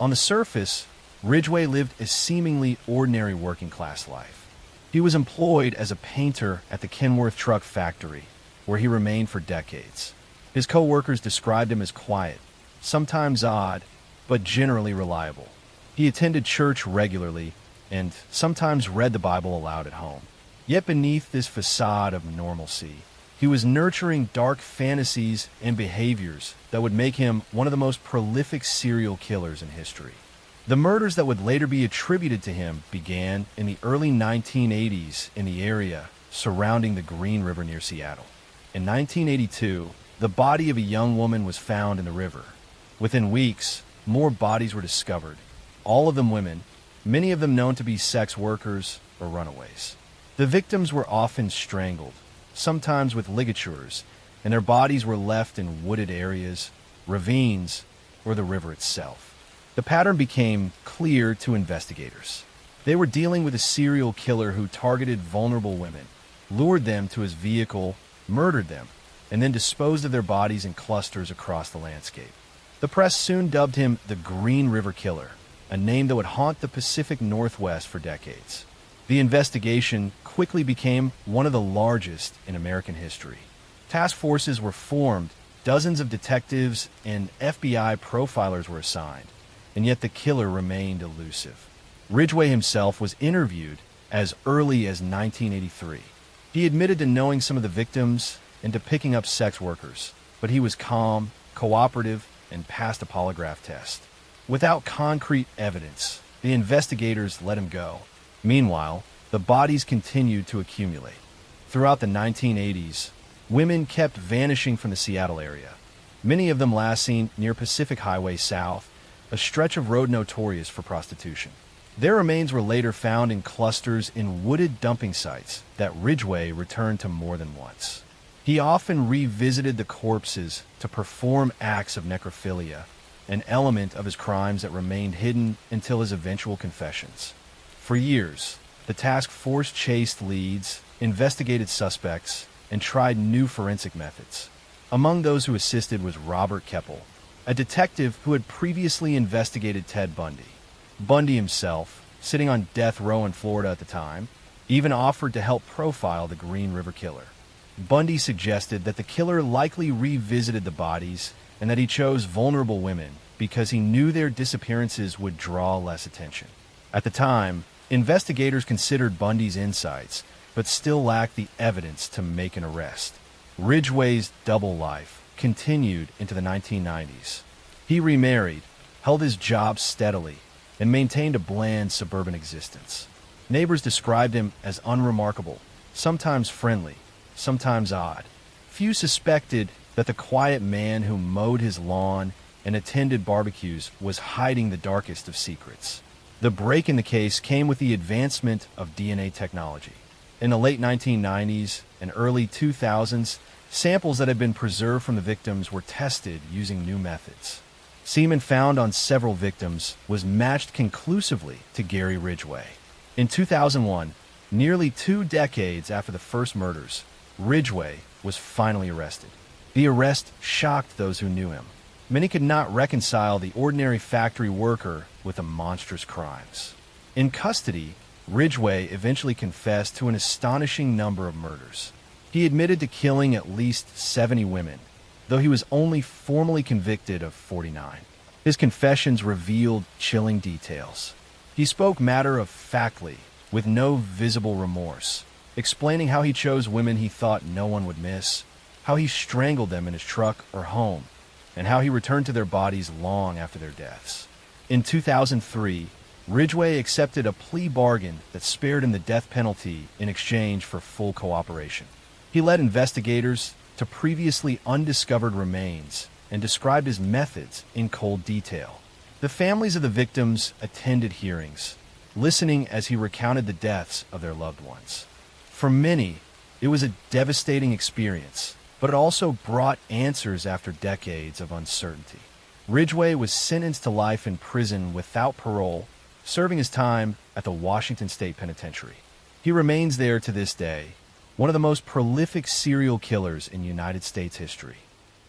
[SPEAKER 1] On the surface, Ridgway lived a seemingly ordinary working-class life. He was employed as a painter at the Kenworth Truck Factory, where he remained for decades. His co-workers described him as quiet, sometimes odd, but generally reliable. He attended church regularly and sometimes read the Bible aloud at home. Yet beneath this facade of normalcy, he was nurturing dark fantasies and behaviors that would make him one of the most prolific serial killers in history. The murders that would later be attributed to him began in the early 1980s in the area surrounding the Green River near Seattle. In 1982, the body of a young woman was found in the river. Within weeks, more bodies were discovered, all of them women, many of them known to be sex workers or runaways. The victims were often strangled, sometimes with ligatures, and their bodies were left in wooded areas, ravines, or the river itself. The pattern became clear to investigators. They were dealing with a serial killer who targeted vulnerable women, lured them to his vehicle, murdered them, and then disposed of their bodies in clusters across the landscape. The press soon dubbed him the Green River Killer, a name that would haunt the Pacific Northwest for decades. The investigation quickly became one of the largest in American history. Task forces were formed, dozens of detectives and FBI profilers were assigned, and yet the killer remained elusive. Ridgway himself was interviewed as early as 1983. He admitted to knowing some of the victims and to picking up sex workers, but he was calm, cooperative, and passed a polygraph test. Without concrete evidence, the investigators let him go. Meanwhile, the bodies continued to accumulate. Throughout the 1980s, women kept vanishing from the Seattle area, many of them last seen near Pacific Highway South, a stretch of road notorious for prostitution. Their remains were later found in clusters in wooded dumping sites that Ridgway returned to more than once. He often revisited the corpses to perform acts of necrophilia, an element of his crimes that remained hidden until his eventual confessions. For years, the task force chased leads, investigated suspects, and tried new forensic methods. Among those who assisted was Robert Keppel, a detective who had previously investigated Ted Bundy. Bundy himself, sitting on death row in Florida at the time, even offered to help profile the Green River Killer. Bundy suggested that the killer likely revisited the bodies and that he chose vulnerable women because he knew their disappearances would draw less attention. At the time, investigators considered Bundy's insights, but still lacked the evidence to make an arrest. Ridgway's double life continued into the 1990s. He remarried, held his job steadily, and maintained a bland suburban existence. Neighbors described him as unremarkable, sometimes friendly, sometimes odd. Few suspected that the quiet man who mowed his lawn and attended barbecues was hiding the darkest of secrets. The break in the case came with the advancement of DNA technology. In the late 1990s and early 2000s, samples that had been preserved from the victims were tested using new methods. Semen found on several victims was matched conclusively to Gary Ridgway. In 2001, nearly 2 decades after the first murders, Ridgway was finally arrested. The arrest shocked those who knew him. Many could not reconcile the ordinary factory worker with the monstrous crimes. In custody, Ridgway eventually confessed to an astonishing number of murders. He admitted to killing at least 70 women, though he was only formally convicted of 49. His confessions revealed chilling details. He spoke matter-of-factly, with no visible remorse, explaining how he chose women he thought no one would miss, how he strangled them in his truck or home, and how he returned to their bodies long after their deaths. In 2003, Ridgway accepted a plea bargain that spared him the death penalty in exchange for full cooperation. He led investigators to previously undiscovered remains and described his methods in cold detail. The families of the victims attended hearings, listening as he recounted the deaths of their loved ones. For many, it was a devastating experience, but it also brought answers after decades of uncertainty. Ridgway was sentenced to life in prison without parole, serving his time at the Washington State Penitentiary. He remains there to this day, one of the most prolific serial killers in United States history.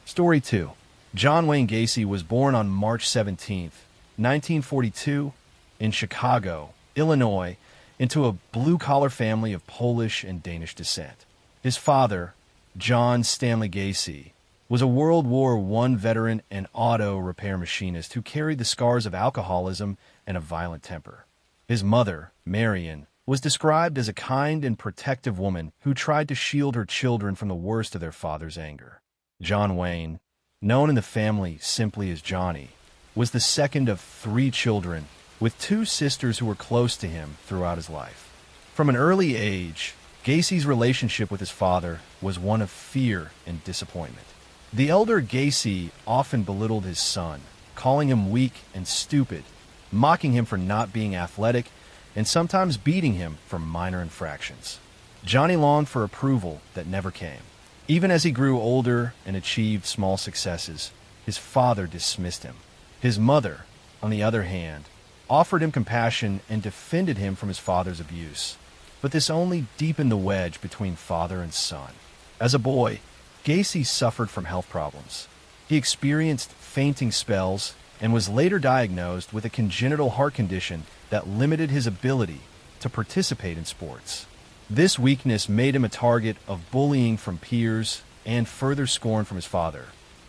[SPEAKER 1] Story 2. John Wayne Gacy was born on March 17, 1942, in Chicago, Illinois, into a blue-collar family of Polish and Danish descent. His father, John Stanley Gacy, was a World War I veteran and auto repair machinist who carried the scars of alcoholism and a violent temper. His mother, Marion, was described as a kind and protective woman who tried to shield her children from the worst of their father's anger. John Wayne, known in the family simply as Johnny, was the second of 3 children, with 2 sisters who were close to him throughout his life. From an early age, Gacy's relationship with his father was one of fear and disappointment. The elder Gacy often belittled his son, calling him weak and stupid, mocking him for not being athletic, and sometimes beating him for minor infractions. Johnny longed for approval that never came. Even as he grew older and achieved small successes, his father dismissed him. His mother, on the other hand, offered him compassion and defended him from his father's abuse. But this only deepened the wedge between father and son. As a boy, Gacy suffered from health problems. He experienced fainting spells and was later diagnosed with a congenital heart condition that limited his ability to participate in sports. This weakness made him a target of bullying from peers and further scorn from his father,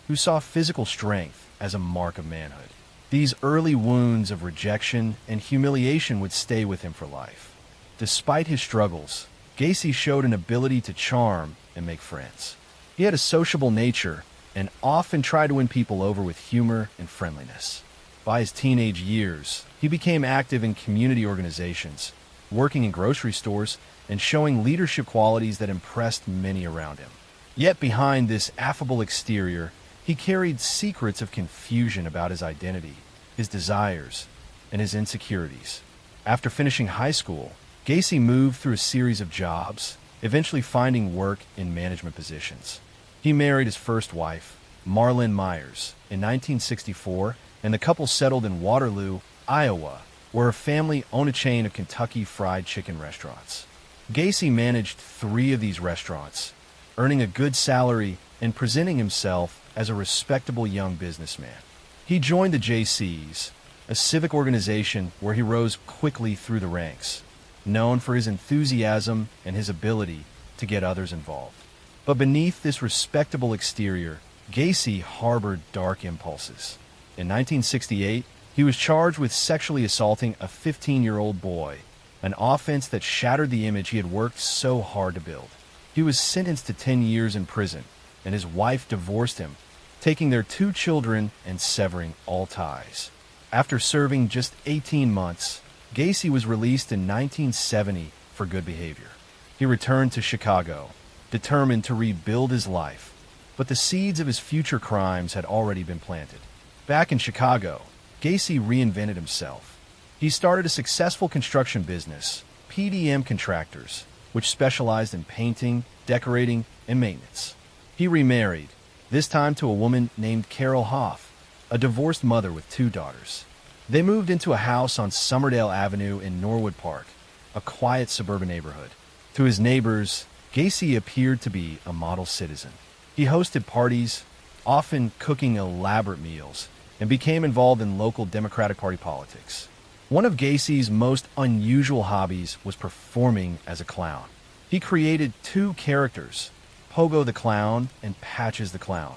[SPEAKER 1] who saw physical strength as a mark of manhood. These early wounds of rejection and humiliation would stay with him for life. Despite his struggles, Gacy showed an ability to charm and make friends. He had a sociable nature and often tried to win people over with humor and friendliness. By his teenage years, he became active in community organizations, working in grocery stores, and showing leadership qualities that impressed many around him. Yet behind this affable exterior, he carried secrets of confusion about his identity, his desires, and his insecurities. After finishing high school, Gacy moved through a series of jobs, eventually finding work in management positions. He married his first wife, Marlyn Myers, in 1964, and the couple settled in Waterloo, Iowa, where her family owned a chain of Kentucky Fried Chicken restaurants. Gacy managed 3 of these restaurants, earning a good salary and presenting himself as a respectable young businessman. He joined the JCs, a civic organization where he rose quickly through the ranks, known for his enthusiasm and his ability to get others involved. But beneath this respectable exterior, Gacy harbored dark impulses. In 1968, he was charged with sexually assaulting a 15-year-old boy, an offense that shattered the image he had worked so hard to build. He was sentenced to 10 years in prison, and his wife divorced him, taking their 2 children and severing all ties. After serving just 18 months, Gacy was released in 1970 for good behavior. He returned to Chicago, determined to rebuild his life, but the seeds of his future crimes had already been planted. Back in Chicago, Gacy reinvented himself. He started a successful construction business, PDM Contractors, which specialized in painting, decorating, and maintenance. He remarried, this time to a woman named Carol Hoff, a divorced mother with 2 daughters. They moved into a house on Somerdale Avenue in Norwood Park, a quiet suburban neighborhood. To his neighbors, Gacy appeared to be a model citizen. He hosted parties, often cooking elaborate meals, and became involved in local Democratic Party politics. One of Gacy's most unusual hobbies was performing as a clown. He created 2 characters, Pogo the Clown and Patches the Clown,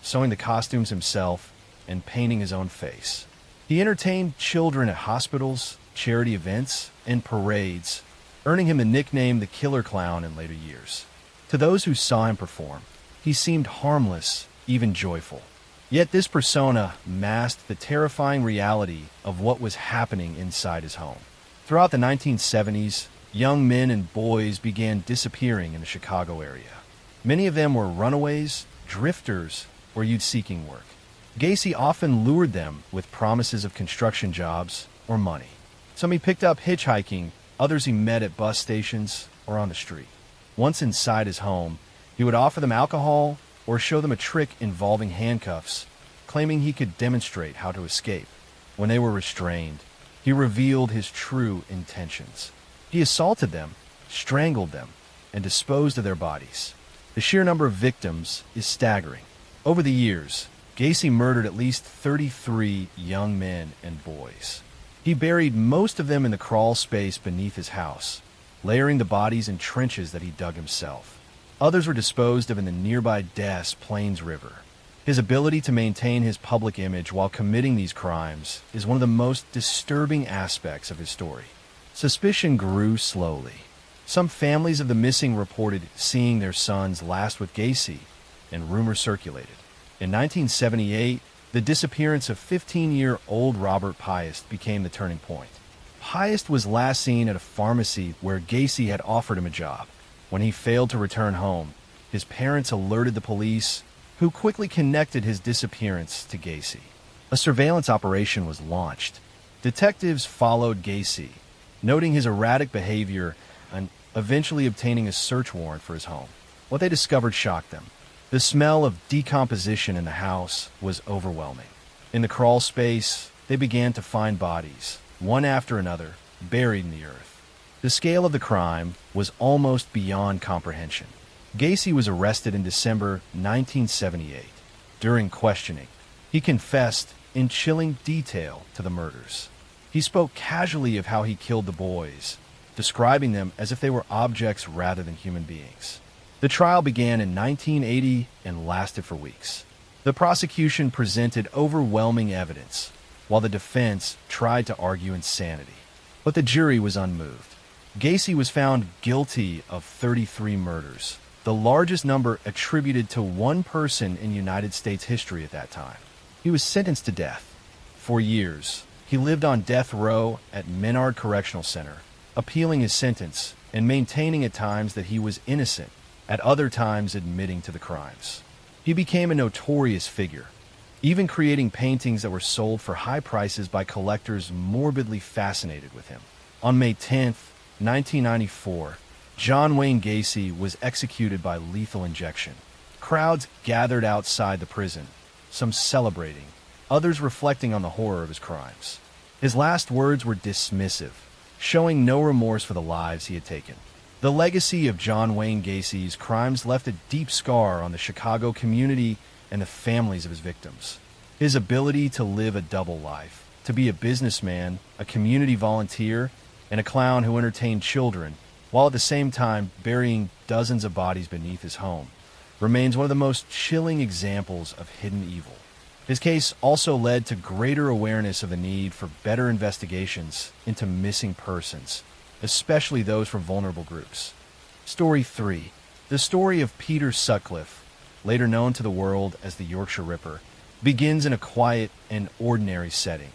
[SPEAKER 1] sewing the costumes himself and painting his own face. He entertained children at hospitals, charity events, and parades, earning him the nickname the Killer Clown in later years. To those who saw him perform, he seemed harmless, even joyful. Yet this persona masked the terrifying reality of what was happening inside his home. Throughout the 1970s, young men and boys began disappearing in the Chicago area. Many of them were runaways, drifters, or youth-seeking work. Gacy often lured them with promises of construction jobs or money. Some he picked up hitchhiking, others he met at bus stations or on the street. Once inside his home, he would offer them alcohol or show them a trick involving handcuffs, claiming he could demonstrate how to escape. When they were restrained, he revealed his true intentions. He assaulted them, strangled them, and disposed of their bodies. The sheer number of victims is staggering. Over the years, Gacy murdered at least 33 young men and boys. He buried most of them in the crawl space beneath his house, layering the bodies in trenches that he dug himself. Others were disposed of in the nearby Des Plaines River. His ability to maintain his public image while committing these crimes is one of the most disturbing aspects of his story. Suspicion grew slowly. Some families of the missing reported seeing their sons last with Gacy, and rumors circulated. In 1978, the disappearance of 15-year-old Robert Piest became the turning point. Piest was last seen at a pharmacy where Gacy had offered him a job. When he failed to return home, his parents alerted the police, who quickly connected his disappearance to Gacy. A surveillance operation was launched. Detectives followed Gacy, noting his erratic behavior and eventually obtaining a search warrant for his home. What they discovered shocked them. The smell of decomposition in the house was overwhelming. In the crawl space, they began to find bodies, one after another, buried in the earth. The scale of the crime was almost beyond comprehension. Gacy was arrested in December 1978. During questioning, he confessed in chilling detail to the murders. He spoke casually of how he killed the boys, describing them as if they were objects rather than human beings. The trial began in 1980 and lasted for weeks. The prosecution presented overwhelming evidence, while the defense tried to argue insanity. But the jury was unmoved. Gacy was found guilty of 33 murders, the largest number attributed to one person in United States history at that time. He was sentenced to death. For years, he lived on death row at Menard Correctional Center, appealing his sentence and maintaining at times that he was innocent, at other times admitting to the crimes. He became a notorious figure, even creating paintings that were sold for high prices by collectors morbidly fascinated with him. On May 10th, 1994, John Wayne Gacy was executed by lethal injection. Crowds gathered outside the prison, some celebrating, others reflecting on the horror of his crimes. His last words were dismissive, showing no remorse for the lives he had taken. The legacy of John Wayne Gacy's crimes left a deep scar on the Chicago community and the families of his victims. His ability to live a double life, to be a businessman, a community volunteer, and a clown who entertained children, while at the same time burying dozens of bodies beneath his home, remains one of the most chilling examples of hidden evil. His case also led to greater awareness of the need for better investigations into missing persons, especially those from vulnerable groups. Story 3. The story of Peter Sutcliffe, later known to the world as the Yorkshire Ripper, begins in a quiet and ordinary setting,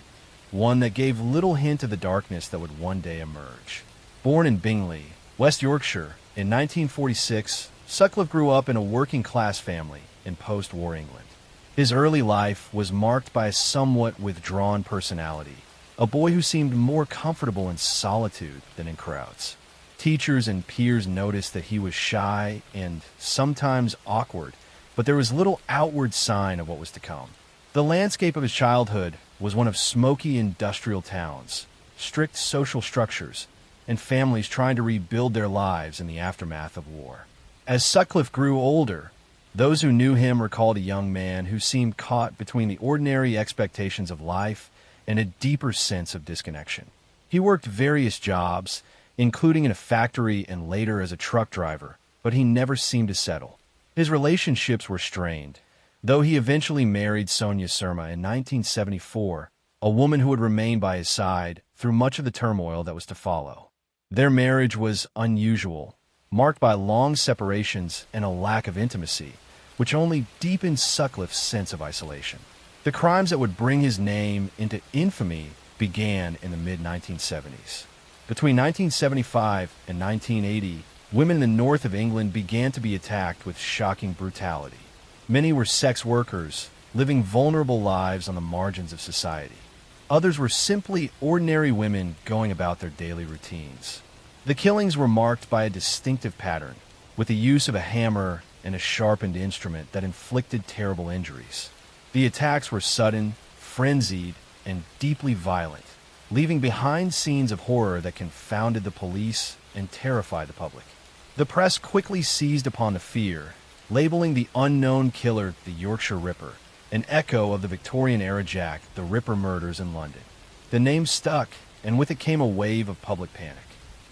[SPEAKER 1] one that gave little hint of the darkness that would one day emerge. Born in Bingley, West Yorkshire, in 1946, Sutcliffe grew up in a working-class family in post-war England. His early life was marked by a somewhat withdrawn personality, a boy who seemed more comfortable in solitude than in crowds. Teachers and peers noticed that he was shy and sometimes awkward, but there was little outward sign of what was to come. The landscape of his childhood was one of smoky industrial towns, strict social structures, and families trying to rebuild their lives in the aftermath of war. As Sutcliffe grew older, those who knew him recalled a young man who seemed caught between the ordinary expectations of life and a deeper sense of disconnection. He worked various jobs, including in a factory and later as a truck driver, but he never seemed to settle. His relationships were strained, though he eventually married Sonia Surma in 1974, a woman who would remain by his side through much of the turmoil that was to follow. Their marriage was unusual, marked by long separations and a lack of intimacy, which only deepened Sutcliffe's sense of isolation. The crimes that would bring his name into infamy began in the mid-1970s. Between 1975 and 1980, women in the north of England began to be attacked with shocking brutality. Many were sex workers, living vulnerable lives on the margins of society. Others were simply ordinary women going about their daily routines. The killings were marked by a distinctive pattern, with the use of a hammer and a sharpened instrument that inflicted terrible injuries. The attacks were sudden, frenzied, and deeply violent, leaving behind scenes of horror that confounded the police and terrified the public. The press quickly seized upon the fear, labeling the unknown killer the Yorkshire Ripper, an echo of the Victorian-era Jack the Ripper murders in London. The name stuck, and with it came a wave of public panic.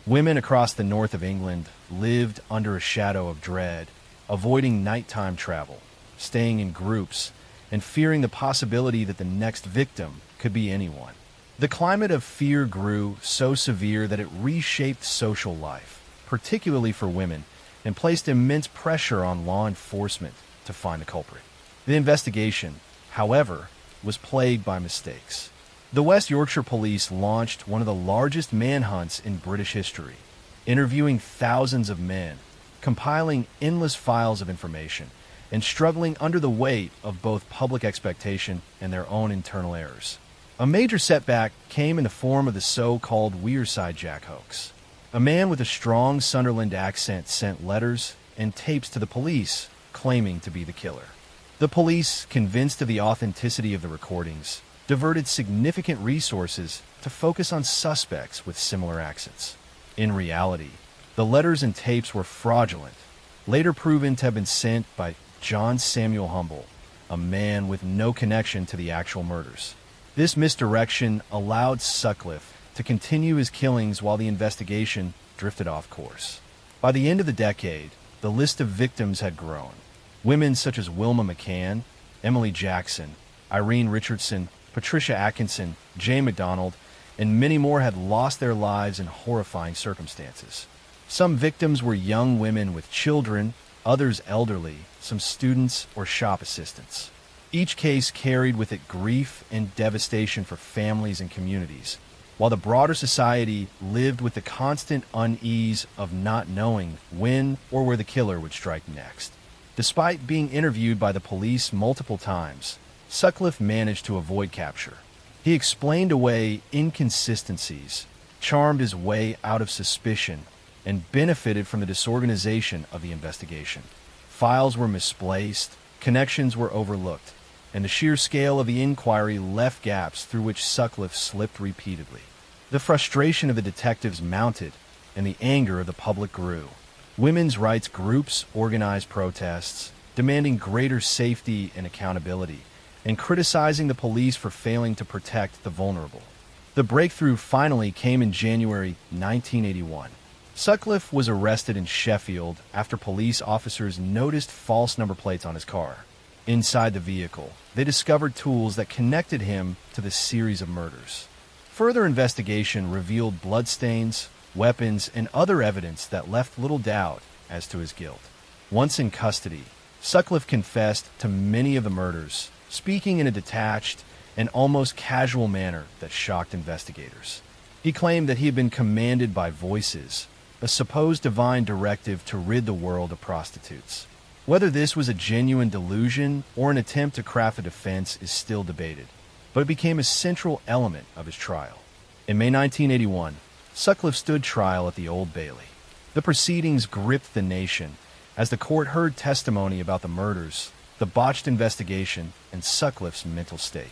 [SPEAKER 1] Women across the north of England lived under a shadow of dread, avoiding nighttime travel, staying in groups, and fearing the possibility that the next victim could be anyone. The climate of fear grew so severe that it reshaped social life, particularly for women, and placed immense pressure on law enforcement to find the culprit. The investigation, however, was plagued by mistakes. The West Yorkshire Police launched one of the largest manhunts in British history, interviewing thousands of men, compiling endless files of information, and struggling under the weight of both public expectation and their own internal errors. A major setback came in the form of the so-called Wearside Jack hoax. A man with a strong Sunderland accent sent letters and tapes to the police claiming to be the killer. The police, convinced of the authenticity of the recordings, diverted significant resources to focus on suspects with similar accents. In reality, the letters and tapes were fraudulent, later proven to have been sent by John Samuel Humble, a man with no connection to the actual murders. This misdirection allowed Sutcliffe to continue his killings while the investigation drifted off course. By the end of the decade, the list of victims had grown. Women such as Wilma McCann, Emily Jackson, Irene Richardson, Patricia Atkinson, Jane MacDonald, and many more had lost their lives in horrifying circumstances. Some victims were young women with children, others elderly, some students or shop assistants. Each case carried with it grief and devastation for families and communities, while the broader society lived with the constant unease of not knowing when or where the killer would strike next. Despite being interviewed by the police multiple times, Sutcliffe managed to avoid capture. He explained away inconsistencies, charmed his way out of suspicion, and benefited from the disorganization of the investigation. Files were misplaced, connections were overlooked, and the sheer scale of the inquiry left gaps through which Sutcliffe slipped repeatedly. The frustration of the detectives mounted, and the anger of the public grew. Women's rights groups organized protests, demanding greater safety and accountability, and criticizing the police for failing to protect the vulnerable. The breakthrough finally came in January 1981. Sutcliffe was arrested in Sheffield after police officers noticed false number plates on his car. Inside the vehicle, they discovered tools that connected him to the series of murders. Further investigation revealed bloodstains, weapons, and other evidence that left little doubt as to his guilt. Once in custody, Sutcliffe confessed to many of the murders, speaking in a detached and almost casual manner that shocked investigators. He claimed that he had been commanded by voices, a supposed divine directive to rid the world of prostitutes. Whether this was a genuine delusion or an attempt to craft a defense is still debated, but it became a central element of his trial. In May 1981, Sutcliffe stood trial at the Old Bailey. The proceedings gripped the nation as the court heard testimony about the murders, the botched investigation, and Sutcliffe's mental state.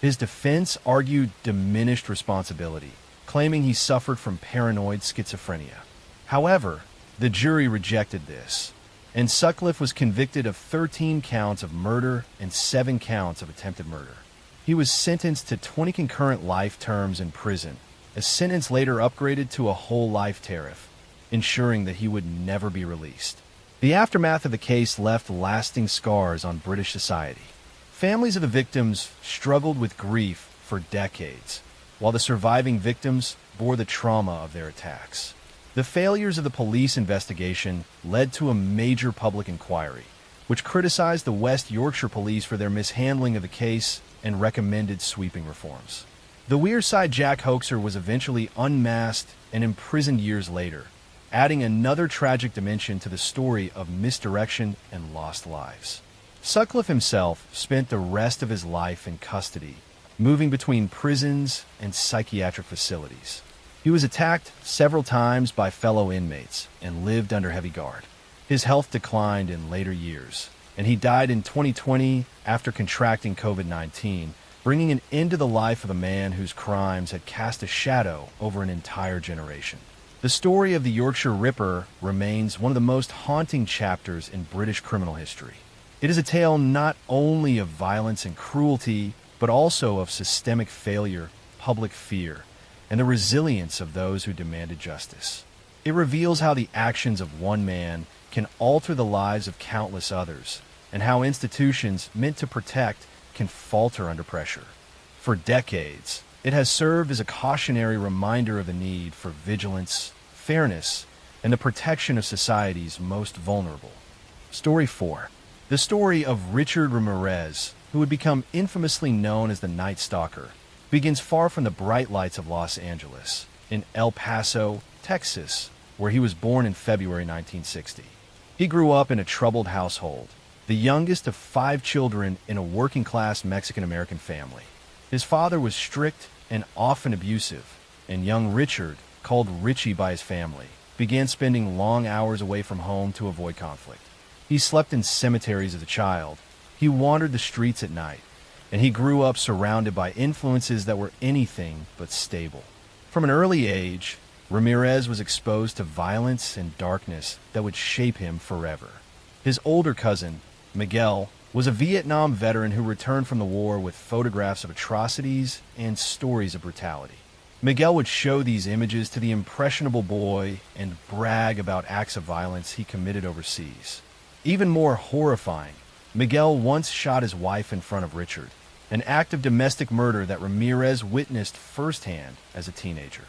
[SPEAKER 1] His defense argued diminished responsibility, claiming he suffered from paranoid schizophrenia. However, the jury rejected this, and Sutcliffe was convicted of 13 counts of murder and 7 counts of attempted murder. He was sentenced to 20 concurrent life terms in prison, a sentence later upgraded to a whole life tariff, ensuring that he would never be released. The aftermath of the case left lasting scars on British society. Families of the victims struggled with grief for decades, while the surviving victims bore the trauma of their attacks. The failures of the police investigation led to a major public inquiry, which criticized the West Yorkshire Police for their mishandling of the case and recommended sweeping reforms. The Wearside Jack hoaxer was eventually unmasked and imprisoned years later, adding another tragic dimension to the story of misdirection and lost lives. Sutcliffe himself spent the rest of his life in custody, moving between prisons and psychiatric facilities. He was attacked several times by fellow inmates and lived under heavy guard. His health declined in later years, and he died in 2020 after contracting COVID-19, bringing an end to the life of a man whose crimes had cast a shadow over an entire generation. The story of the Yorkshire Ripper remains one of the most haunting chapters in British criminal history. It is a tale not only of violence and cruelty, but also of systemic failure, public fear, and the resilience of those who demanded justice. It reveals how the actions of one man can alter the lives of countless others, and how institutions meant to protect can falter under pressure. For decades, it has served as a cautionary reminder of the need for vigilance, fairness, and the protection of society's most vulnerable. Story 4. The story of Richard Ramirez, who would become infamously known as the Night Stalker, begins far from the bright lights of Los Angeles, in El Paso, Texas, where he was born in February 1960. He grew up in a troubled household, the youngest of 5 children in a working-class Mexican-American family. His father was strict and often abusive, and young Richard, called Richie by his family, began spending long hours away from home to avoid conflict. He slept in cemeteries as a child, he wandered the streets at night, and he grew up surrounded by influences that were anything but stable. From an early age, Ramirez was exposed to violence and darkness that would shape him forever. His older cousin, Miguel, was a Vietnam veteran who returned from the war with photographs of atrocities and stories of brutality. Miguel would show these images to the impressionable boy and brag about acts of violence he committed overseas. Even more horrifying, Miguel once shot his wife in front of Richard, an act of domestic murder that Ramirez witnessed firsthand as a teenager.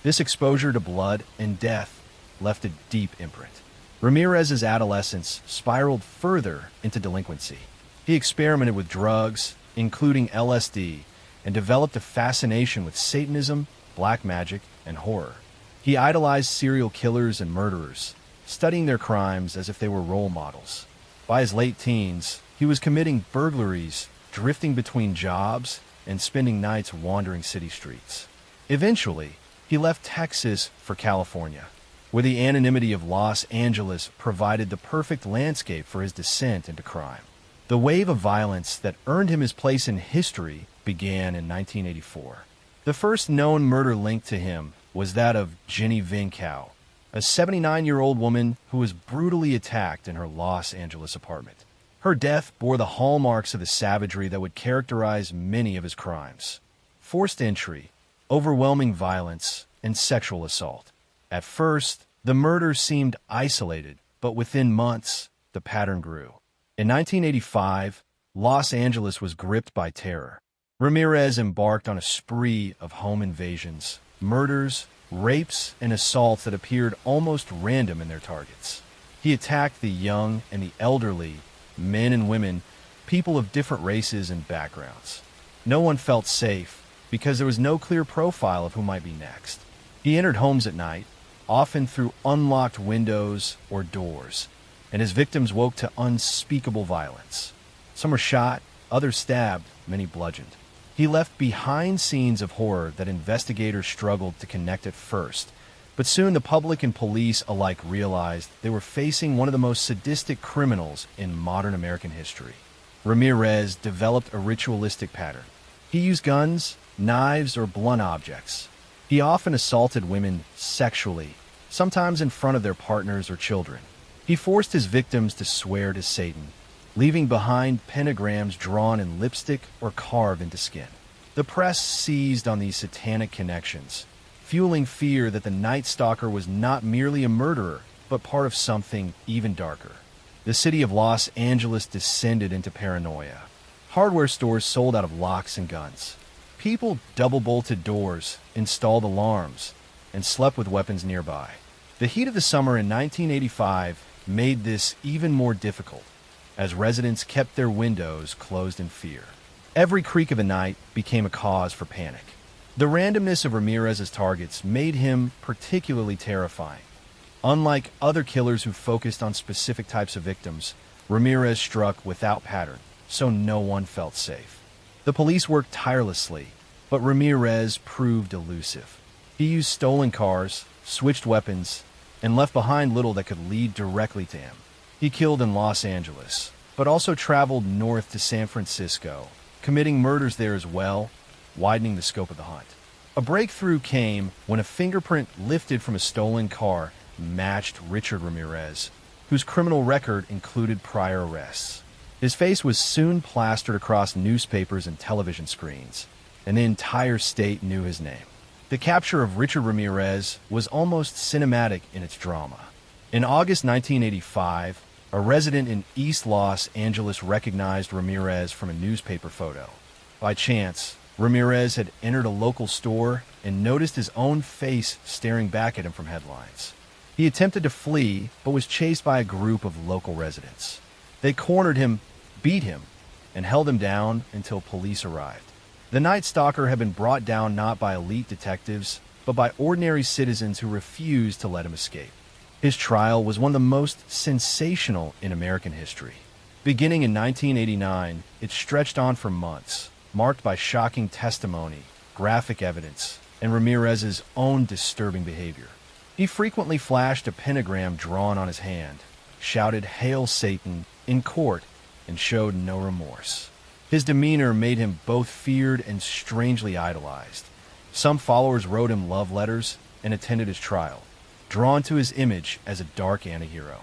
[SPEAKER 1] This exposure to blood and death left a deep imprint. Ramirez's adolescence spiraled further into delinquency. He experimented with drugs, including LSD, and developed a fascination with Satanism, black magic, and horror. He idolized serial killers and murderers, studying their crimes as if they were role models. By his late teens, he was committing burglaries, drifting between jobs, and spending nights wandering city streets. Eventually, he left Texas for California, where the anonymity of Los Angeles provided the perfect landscape for his descent into crime. The wave of violence that earned him his place in history began in 1984. The first known murder linked to him was that of Jenny Vincow, a 79-year-old woman who was brutally attacked in her Los Angeles apartment. Her death bore the hallmarks of the savagery that would characterize many of his crimes: forced entry, overwhelming violence, and sexual assault. At first, the murder seemed isolated, but within months, the pattern grew. In 1985, Los Angeles was gripped by terror. Ramirez embarked on a spree of home invasions, murders, rapes, and assaults that appeared almost random in their targets. He attacked the young and the elderly, men and women, people of different races and backgrounds. No one felt safe because there was no clear profile of who might be next. He entered homes at night, often through unlocked windows or doors, and his victims woke to unspeakable violence. Some were shot, others stabbed, many bludgeoned. He left behind scenes of horror that investigators struggled to connect at first, but soon the public and police alike realized they were facing one of the most sadistic criminals in modern American history. Ramirez developed a ritualistic pattern. He used guns, knives, or blunt objects. He often assaulted women sexually, sometimes in front of their partners or children. He forced his victims to swear to Satan, leaving behind pentagrams drawn in lipstick or carved into skin. The press seized on these satanic connections, fueling fear that the Night Stalker was not merely a murderer, but part of something even darker. The city of Los Angeles descended into paranoia. Hardware stores sold out of locks and guns. People double-bolted doors, installed alarms, and slept with weapons nearby. The heat of the summer in 1985 made this even more difficult, as residents kept their windows closed in fear. Every creak of the night became a cause for panic. The randomness of Ramirez's targets made him particularly terrifying. Unlike other killers who focused on specific types of victims, Ramirez struck without pattern, so no one felt safe. The police worked tirelessly, but Ramirez proved elusive. He used stolen cars, switched weapons, and left behind little that could lead directly to him. He killed in Los Angeles, but also traveled north to San Francisco, committing murders there as well, widening the scope of the hunt. A breakthrough came when a fingerprint lifted from a stolen car matched Richard Ramirez, whose criminal record included prior arrests. His face was soon plastered across newspapers and television screens, and the entire state knew his name. The capture of Richard Ramirez was almost cinematic in its drama. In August 1985, a resident in East Los Angeles recognized Ramirez from a newspaper photo. By chance, Ramirez had entered a local store and noticed his own face staring back at him from headlines. He attempted to flee, but was chased by a group of local residents. They cornered him, beat him, and held him down until police arrived. The Night Stalker had been brought down not by elite detectives, but by ordinary citizens who refused to let him escape. His trial was one of the most sensational in American history. Beginning in 1989, it stretched on for months, marked by shocking testimony, graphic evidence, and Ramirez's own disturbing behavior. He frequently flashed a pentagram drawn on his hand, shouted "Hail Satan" in court, and showed no remorse. His demeanor made him both feared and strangely idolized. Some followers wrote him love letters and attended his trial, drawn to his image as a dark antihero.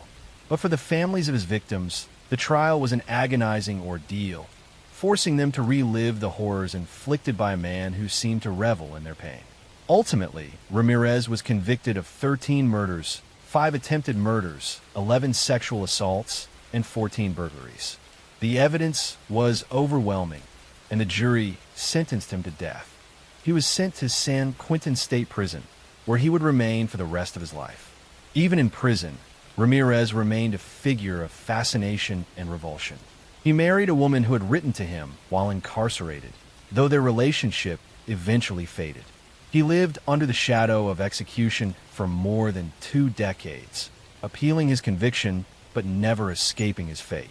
[SPEAKER 1] But for the families of his victims, the trial was an agonizing ordeal, forcing them to relive the horrors inflicted by a man who seemed to revel in their pain. Ultimately, Ramirez was convicted of 13 murders, 5 attempted murders, 11 sexual assaults, and 14 burglaries. The evidence was overwhelming, and the jury sentenced him to death. He was sent to San Quentin State Prison, where he would remain for the rest of his life. Even in prison, Ramirez remained a figure of fascination and revulsion. He married a woman who had written to him while incarcerated, though their relationship eventually faded. He lived under the shadow of execution for more than 2 decades, appealing his conviction but never escaping his fate.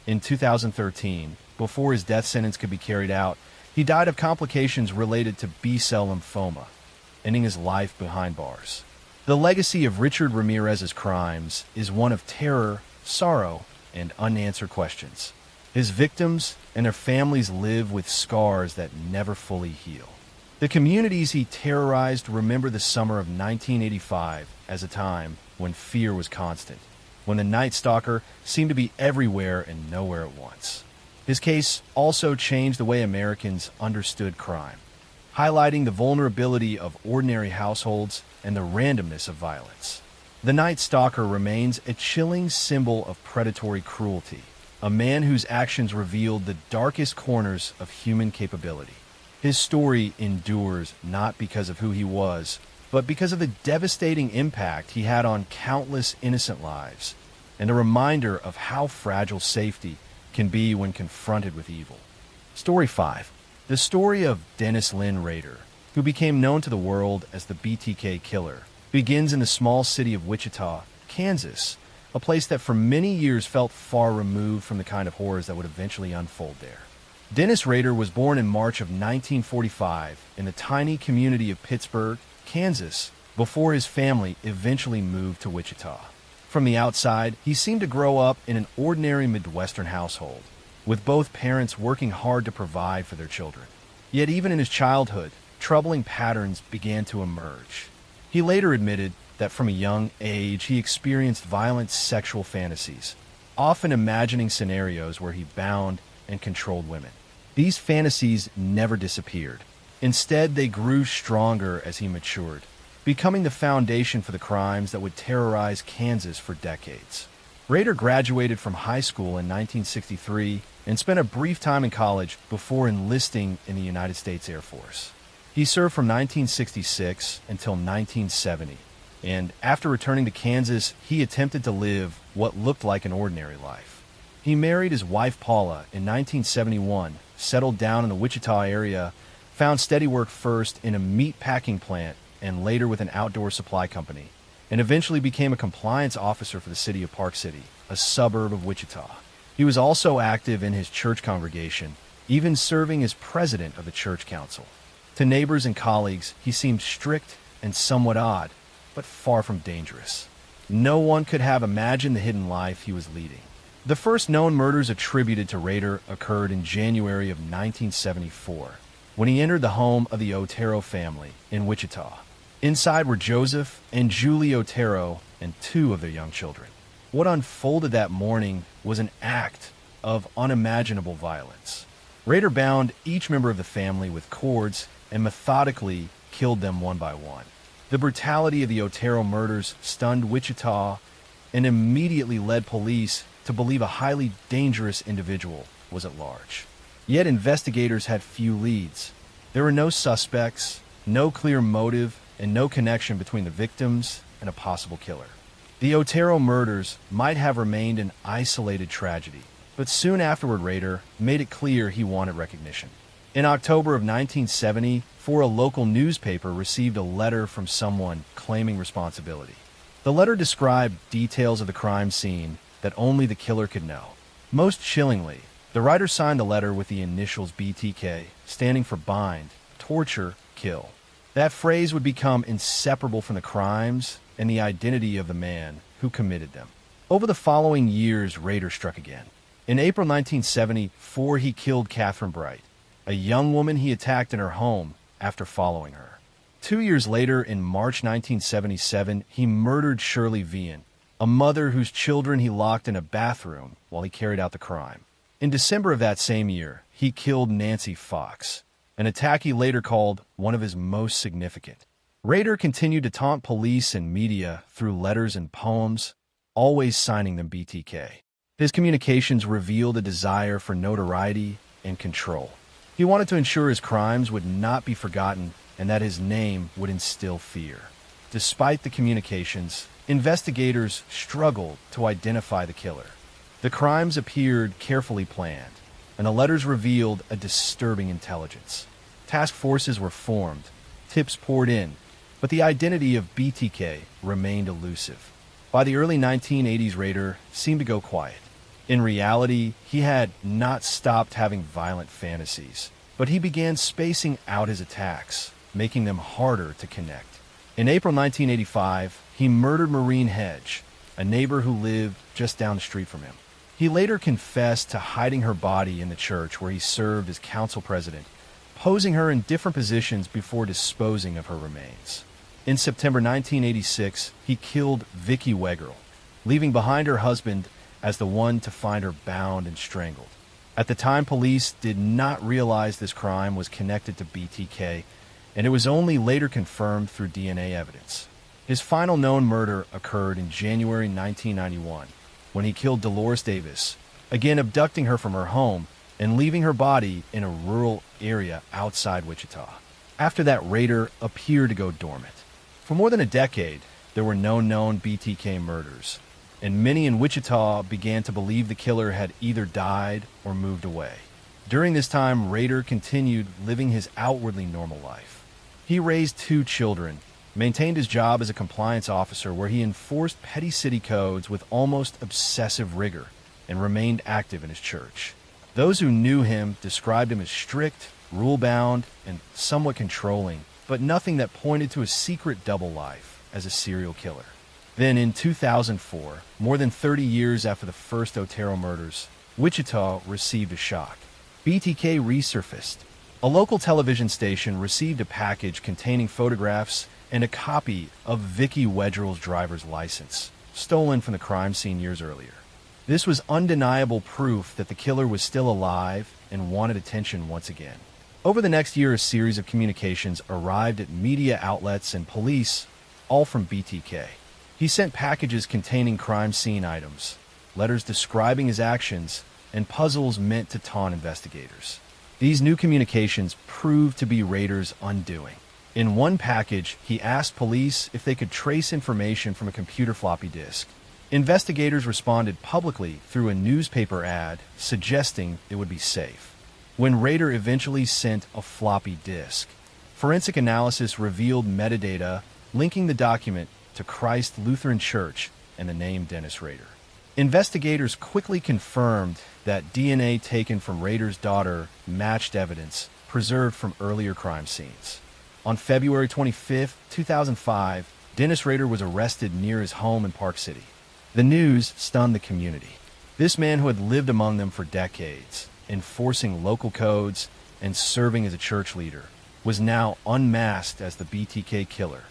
[SPEAKER 1] In 2013, before his death sentence could be carried out, he died of complications related to B-cell lymphoma, ending his life behind bars. The legacy of Richard Ramirez's crimes is one of terror, sorrow, and unanswered questions. His victims and their families live with scars that never fully heal. The communities he terrorized remember the summer of 1985 as a time when fear was constant, when the Night Stalker seemed to be everywhere and nowhere at once. His case also changed the way Americans understood crime, highlighting the vulnerability of ordinary households and the randomness of violence. The Night Stalker remains a chilling symbol of predatory cruelty, a man whose actions revealed the darkest corners of human capability. His story endures not because of who he was, but because of the devastating impact he had on countless innocent lives, and a reminder of how fragile safety can be when confronted with evil. Story 5. The story of Dennis Lynn Rader, who became known to the world as the BTK Killer, begins in the small city of Wichita, Kansas, a place that for many years felt far removed from the kind of horrors that would eventually unfold there. Dennis Rader was born in March of 1945 in the tiny community of Pittsburgh, Kansas, before his family eventually moved to Wichita. From the outside, he seemed to grow up in an ordinary Midwestern household, with both parents working hard to provide for their children. Yet even in his childhood, troubling patterns began to emerge. He later admitted that from a young age he experienced violent sexual fantasies, often imagining scenarios where he bound and controlled women. These fantasies never disappeared. Instead, they grew stronger as he matured, becoming the foundation for the crimes that would terrorize Kansas for decades. Rader graduated from high school in 1963 and spent a brief time in college before enlisting in the United States Air Force. He served from 1966 until 1970, and after returning to Kansas, he attempted to live what looked like an ordinary life. He married his wife Paula in 1971, settled down in the Wichita area, found steady work first in a meat packing plant and later with an outdoor supply company, and eventually became a compliance officer for the city of Park City, a suburb of Wichita. He was also active in his church congregation, even serving as president of the church council. To neighbors and colleagues, he seemed strict and somewhat odd, but far from dangerous. No one could have imagined the hidden life he was leading. The first known murders attributed to Rader occurred in January of 1974, when he entered the home of the Otero family in Wichita. Inside were Joseph and Julie Otero and two of their young children. What unfolded that morning was an act of unimaginable violence. Rader bound each member of the family with cords and methodically killed them one by one. The brutality of the Otero murders stunned Wichita and immediately led police to believe a highly dangerous individual was at large. Yet investigators had few leads. There were no suspects, no clear motive, and no connection between the victims and a possible killer. The Otero murders might have remained an isolated tragedy, but soon afterward Rader made it clear he wanted recognition. In October of 1970, a local newspaper received a letter from someone claiming responsibility. The letter described details of the crime scene that only the killer could know. Most chillingly, the writer signed the letter with the initials BTK, standing for bind, torture, kill. That phrase would become inseparable from the crimes and the identity of the man who committed them. Over the following years, Rader struck again. In April 1974, he killed Catherine Bright, a young woman he attacked in her home after following her. 2 years later, in March 1977, he murdered Shirley Vian, a mother whose children he locked in a bathroom while he carried out the crime. In December of that same year, he killed Nancy Fox, an attack he later called one of his most significant. Rader continued to taunt police and media through letters and poems, always signing them BTK. His communications revealed a desire for notoriety and control. He wanted to ensure his crimes would not be forgotten and that his name would instill fear. Despite the communications, investigators struggled to identify the killer. The crimes appeared carefully planned, and the letters revealed a disturbing intelligence. Task forces were formed, tips poured in, but the identity of BTK remained elusive. By the early 1980s, Rader seemed to go quiet. In reality, he had not stopped having violent fantasies, but he began spacing out his attacks, making them harder to connect. In April 1985, he murdered Maureen Hedge, a neighbor who lived just down the street from him. He later confessed to hiding her body in the church where he served as council president, posing her in different positions before disposing of her remains. In September 1986, he killed Vicki Wegerle, leaving behind her husband as the one to find her bound and strangled. At the time, police did not realize this crime was connected to BTK, and it was only later confirmed through DNA evidence. His final known murder occurred in January 1991, when he killed Dolores Davis, again abducting her from her home and leaving her body in a rural area outside Wichita. After that, Rader appeared to go dormant. For more than a decade, there were no known BTK murders, and many in Wichita began to believe the killer had either died or moved away. During this time, Rader continued living his outwardly normal life. He raised 2 children, maintained his job as a compliance officer where he enforced petty city codes with almost obsessive rigor, and remained active in his church. Those who knew him described him as strict, rule-bound, and somewhat controlling, but nothing that pointed to a secret double life as a serial killer. Then in 2004, more than 30 years after the first Otero murders, Wichita received a shock. BTK resurfaced. A local television station received a package containing photographs and a copy of Vicki Wegerle's driver's license, stolen from the crime scene years earlier. This was undeniable proof that the killer was still alive and wanted attention once again. Over the next year, a series of communications arrived at media outlets and police, all from BTK. He sent packages containing crime scene items, letters describing his actions, and puzzles meant to taunt investigators. These new communications proved to be Rader's undoing. In one package, he asked police if they could trace information from a computer floppy disk. Investigators responded publicly through a newspaper ad suggesting it would be safe. When Rader eventually sent a floppy disk, forensic analysis revealed metadata linking the document to Christ Lutheran Church and the name Dennis Rader. Investigators quickly confirmed that DNA taken from Rader's daughter matched evidence preserved from earlier crime scenes. On February 25, 2005, Dennis Rader was arrested near his home in Park City. The news stunned the community. This man who had lived among them for decades, enforcing local codes, and serving as a church leader, was now unmasked as the BTK killer.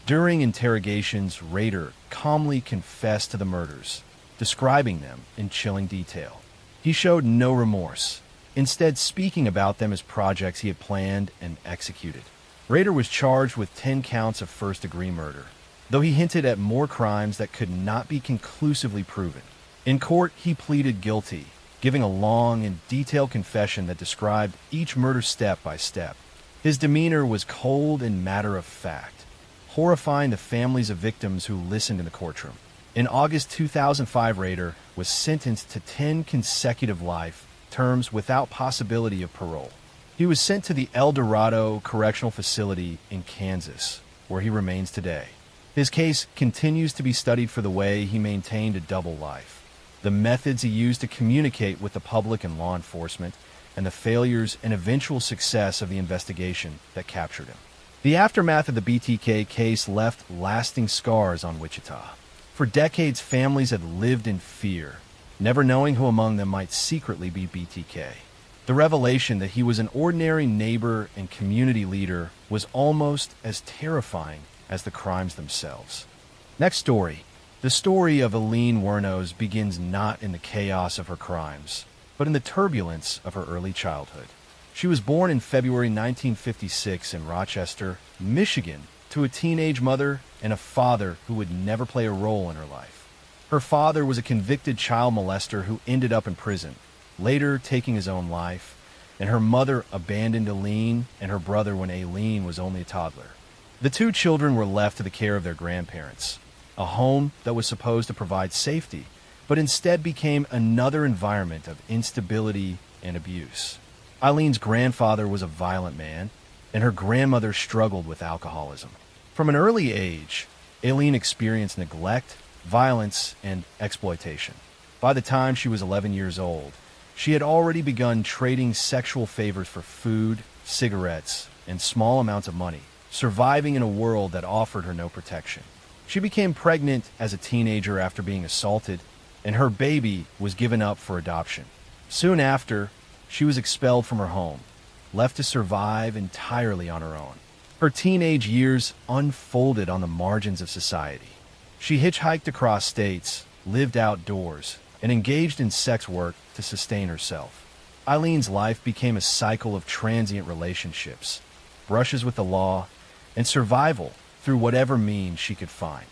[SPEAKER 1] During interrogations, Rader calmly confessed to the murders, describing them in chilling detail. He showed no remorse, instead speaking about them as projects he had planned and executed. Rader was charged with 10 counts of first-degree murder, though he hinted at more crimes that could not be conclusively proven. In court, he pleaded guilty, giving a long and detailed confession that described each murder step by step. His demeanor was cold and matter-of-fact, horrifying the families of victims who listened in the courtroom. In August 2005, Rader was sentenced to 10 consecutive life terms without possibility of parole. He was sent to the El Dorado Correctional Facility in Kansas, where he remains today. His case continues to be studied for the way he maintained a double life, the methods he used to communicate with the public and law enforcement, and the failures and eventual success of the investigation that captured him. The aftermath of the BTK case left lasting scars on Wichita. For decades, families had lived in fear, never knowing who among them might secretly be BTK. The revelation that he was an ordinary neighbor and community leader was almost as terrifying as the crimes themselves. Next story. The story of Eileen Wuornos begins not in the chaos of her crimes, but in the turbulence of her early childhood. She was born in February 1956 in Rochester, Michigan, to a teenage mother and a father who would never play a role in her life. Her father was a convicted child molester who ended up in prison, later taking his own life, and her mother abandoned Eileen and her brother when Eileen was only a toddler. The two children were left to the care of their grandparents, a home that was supposed to provide safety, but instead became another environment of instability and abuse. Eileen's grandfather was a violent man, and her grandmother struggled with alcoholism. From an early age, Eileen experienced neglect, violence, and exploitation. By the time she was 11 years old, she had already begun trading sexual favors for food, cigarettes, and small amounts of money, surviving in a world that offered her no protection. She became pregnant as a teenager after being assaulted, and her baby was given up for adoption. Soon after, she was expelled from her home, left to survive entirely on her own. Her teenage years unfolded on the margins of society. She hitchhiked across states, lived outdoors, and engaged in sex work to sustain herself. Eileen's life became a cycle of transient relationships, brushes with the law, and survival through whatever means she could find.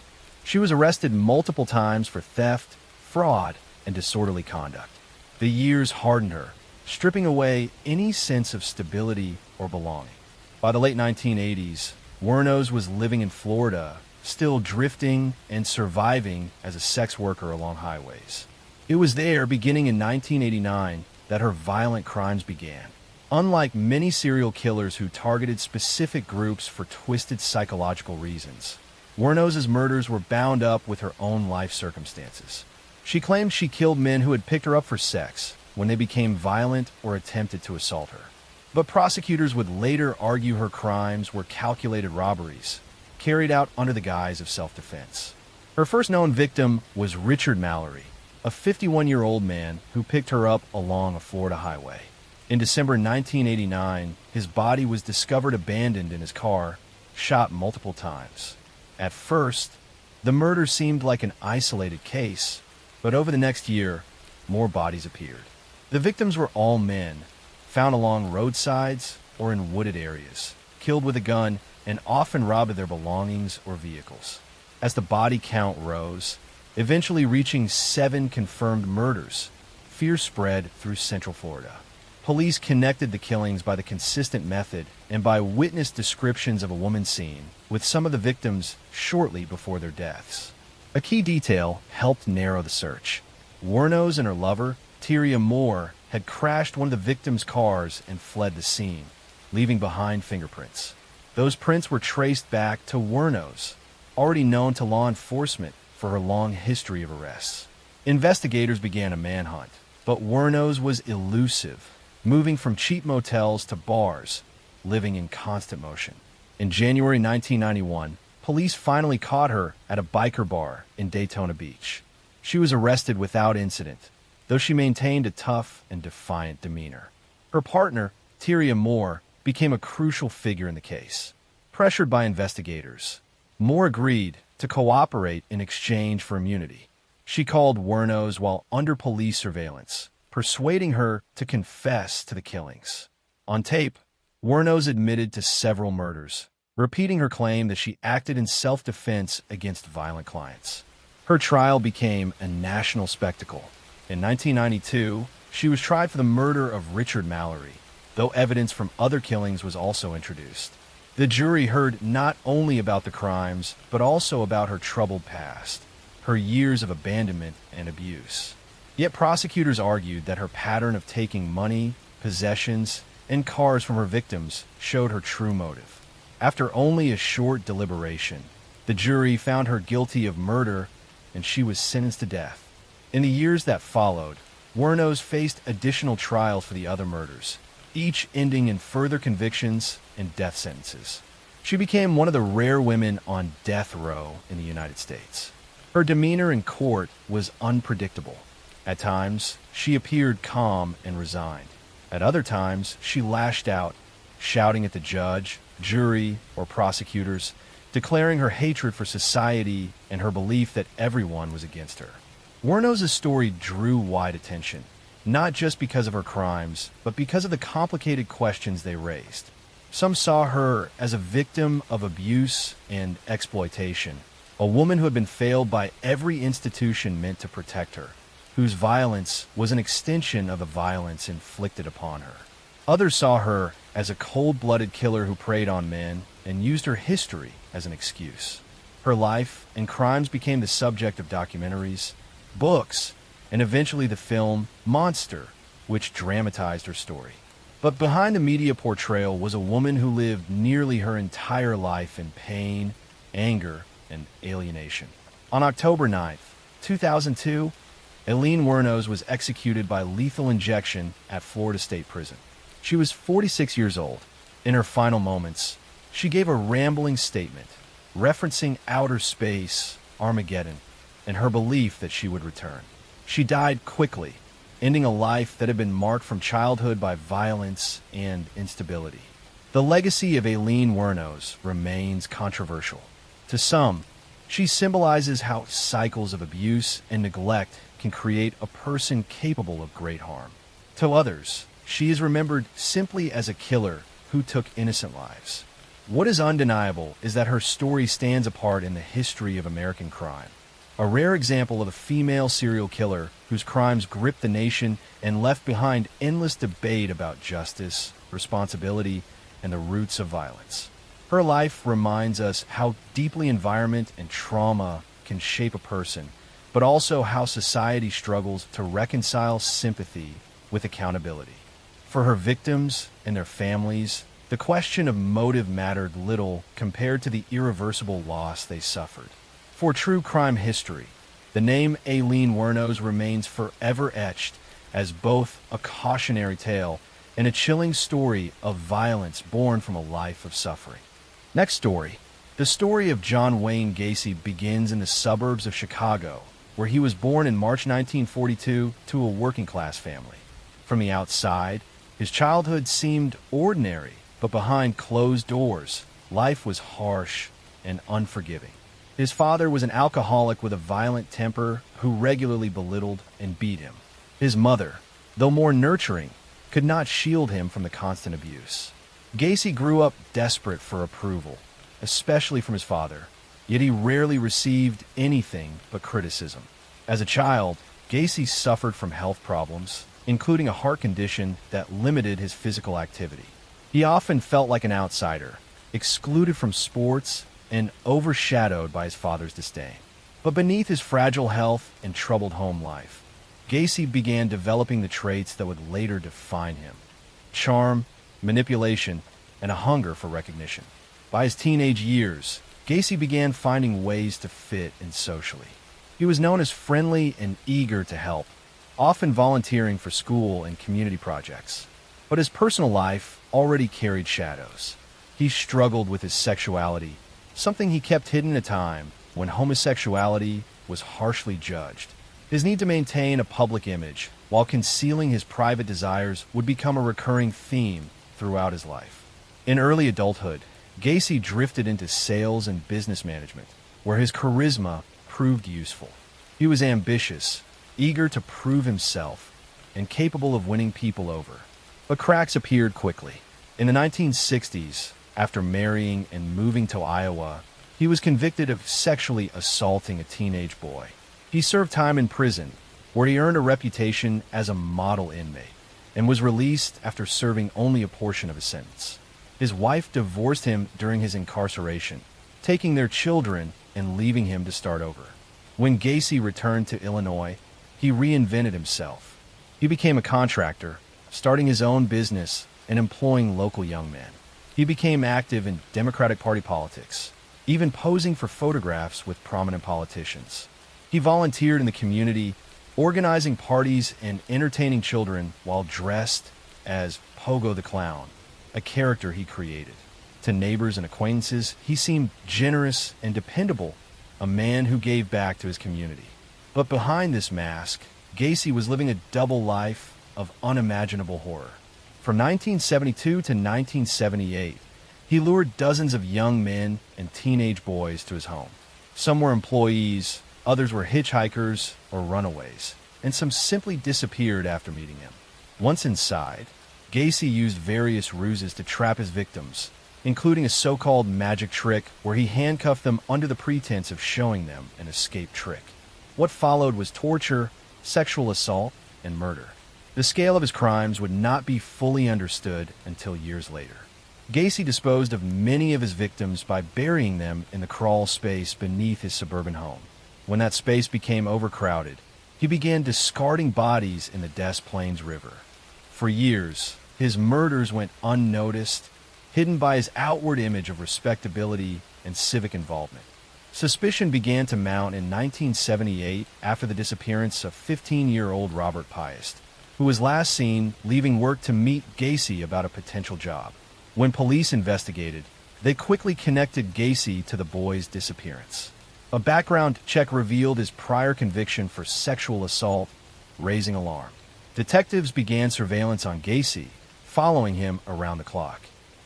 [SPEAKER 1] She was arrested multiple times for theft, fraud, and disorderly conduct. The years hardened her, stripping away any sense of stability or belonging. By the late 1980s, Wuornos was living in Florida, still drifting and surviving as a sex worker along highways. It was there, beginning in 1989, that her violent crimes began. Unlike many serial killers who targeted specific groups for twisted psychological reasons, Wuornos' murders were bound up with her own life circumstances. She claimed she killed men who had picked her up for sex when they became violent or attempted to assault her. But prosecutors would later argue her crimes were calculated robberies, carried out under the guise of self-defense. Her first known victim was Richard Mallory, a 51-year-old man who picked her up along a Florida highway. In December 1989, his body was discovered abandoned in his car, shot multiple times. At first, the murder seemed like an isolated case, but over the next year, more bodies appeared. The victims were all men, found along roadsides or in wooded areas, killed with a gun, and often robbed of their belongings or vehicles. As the body count rose, eventually reaching 7 confirmed murders, fear spread through Central Florida. Police connected the killings by the consistent method and by witness descriptions of a woman seen with some of the victims shortly before their deaths. A key detail helped narrow the search. Wuornos and her lover, Tyria Moore, had crashed one of the victims' cars and fled the scene, leaving behind fingerprints. Those prints were traced back to Wuornos, already known to law enforcement for her long history of arrests. Investigators began a manhunt, but Wuornos was elusive, moving from cheap motels to bars, living in constant motion. In January 1991, police finally caught her at a biker bar in Daytona Beach. She was arrested without incident, though she maintained a tough and defiant demeanor. Her partner, Tyria Moore, became a crucial figure in the case. Pressured by investigators, Moore agreed to cooperate in exchange for immunity. She called Wuornos while under police surveillance, persuading her to confess to the killings. On tape, Wuornos admitted to several murders, repeating her claim that she acted in self-defense against violent clients. Her trial became a national spectacle. In 1992, she was tried for the murder of Richard Mallory, though evidence from other killings was also introduced. The jury heard not only about the crimes, but also about her troubled past, her years of abandonment and abuse. Yet prosecutors argued that her pattern of taking money, possessions, and cars from her victims showed her true motive. After only a short deliberation, the jury found her guilty of murder and she was sentenced to death. In the years that followed, Wuornos faced additional trials for the other murders, each ending in further convictions and death sentences. She became one of the rare women on death row in the United States. Her demeanor in court was unpredictable. At times, she appeared calm and resigned. At other times, she lashed out, shouting at the judge, jury, or prosecutors, declaring her hatred for society and her belief that everyone was against her. Wuornos' story drew wide attention, not just because of her crimes, but because of the complicated questions they raised. Some saw her as a victim of abuse and exploitation, a woman who had been failed by every institution meant to protect her, whose violence was an extension of the violence inflicted upon her. Others saw her as a cold-blooded killer who preyed on men and used her history as an excuse. Her life and crimes became the subject of documentaries, books, and eventually the film Monster, which dramatized her story. But behind the media portrayal was a woman who lived nearly her entire life in pain, anger, and alienation. On October 9th, 2002, Aileen Wuornos was executed by lethal injection at Florida State Prison. She was 46 years old. In her final moments, she gave a rambling statement, referencing outer space, Armageddon, and her belief that she would return. She died quickly, ending a life that had been marked from childhood by violence and instability. The legacy of Aileen Wuornos remains controversial. To some, she symbolizes how cycles of abuse and neglect can create a person capable of great harm. To others, she is remembered simply as a killer who took innocent lives. What is undeniable is that her story stands apart in the history of American crime. A rare example of a female serial killer whose crimes gripped the nation and left behind endless debate about justice, responsibility, and the roots of violence. Her life reminds us how deeply environment and trauma can shape a person, but also how society struggles to reconcile sympathy with accountability. For her victims and their families, the question of motive mattered little compared to the irreversible loss they suffered. For true crime history, the name Aileen Wuornos remains forever etched as both a cautionary tale and a chilling story of violence born from a life of suffering. Next story. The story of John Wayne Gacy begins in the suburbs of Chicago, where he was born in March 1942 to a working-class family. From the outside, his childhood seemed ordinary, but behind closed doors, life was harsh and unforgiving. His father was an alcoholic with a violent temper who regularly belittled and beat him. His mother, though more nurturing, could not shield him from the constant abuse. Gacy grew up desperate for approval, especially from his father, yet he rarely received anything but criticism. As a child, Gacy suffered from health problems, including a heart condition that limited his physical activity. He often felt like an outsider, excluded from sports, and overshadowed by his father's disdain. But beneath his fragile health and troubled home life, Gacy began developing the traits that would later define him: charm, manipulation, and a hunger for recognition. By his teenage years, Gacy began finding ways to fit in socially. He was known as friendly and eager to help, often volunteering for school and community projects. But his personal life already carried shadows. He struggled with his sexuality, something he kept hidden at a time when homosexuality was harshly judged. His need to maintain a public image while concealing his private desires would become a recurring theme throughout his life. In early adulthood, Gacy drifted into sales and business management, where his charisma proved useful. He was ambitious, eager to prove himself, and capable of winning people over. But cracks appeared quickly. In the 1960s, after marrying and moving to Iowa, he was convicted of sexually assaulting a teenage boy. He served time in prison, where he earned a reputation as a model inmate, and was released after serving only a portion of his sentence. His wife divorced him during his incarceration, taking their children and leaving him to start over. When Gacy returned to Illinois, he reinvented himself. He became a contractor, starting his own business and employing local young men. He became active in Democratic Party politics, even posing for photographs with prominent politicians. He volunteered in the community, organizing parties and entertaining children while dressed as Pogo the Clown, a character he created. To neighbors and acquaintances, he seemed generous and dependable, a man who gave back to his community. But behind this mask, Gacy was living a double life of unimaginable horror. From 1972 to 1978, he lured dozens of young men and teenage boys to his home. Some were employees, others were hitchhikers or runaways, and some simply disappeared after meeting him. Once inside, Gacy used various ruses to trap his victims, including a so-called magic trick where he handcuffed them under the pretense of showing them an escape trick. What followed was torture, sexual assault, and murder. The scale of his crimes would not be fully understood until years later. Gacy disposed of many of his victims by burying them in the crawl space beneath his suburban home. When that space became overcrowded, he began discarding bodies in the Des Plaines River. For years, his murders went unnoticed, hidden by his outward image of respectability and civic involvement. Suspicion began to mount in 1978 after the disappearance of 15-year-old Robert Piest, who was last seen leaving work to meet Gacy about a potential job. When police investigated, they quickly connected Gacy to the boy's disappearance. A background check revealed his prior conviction for sexual assault, raising alarm. Detectives began surveillance on Gacy, following him around the clock.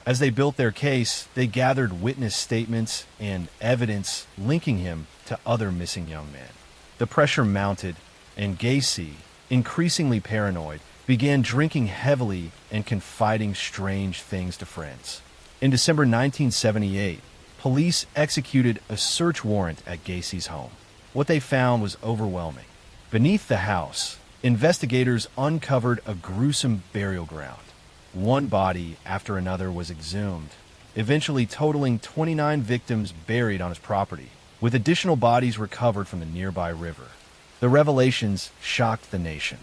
[SPEAKER 1] As they built their case, they gathered witness statements and evidence linking him to other missing young men. The pressure mounted, and Gacy, increasingly paranoid, began drinking heavily and confiding strange things to friends. In December 1978, police executed a search warrant at Gacy's home. What they found was overwhelming. Beneath the house, investigators uncovered a gruesome burial ground. One body after another was exhumed, eventually totaling 29 victims buried on his property, with additional bodies recovered from the nearby river. The revelations shocked the nation.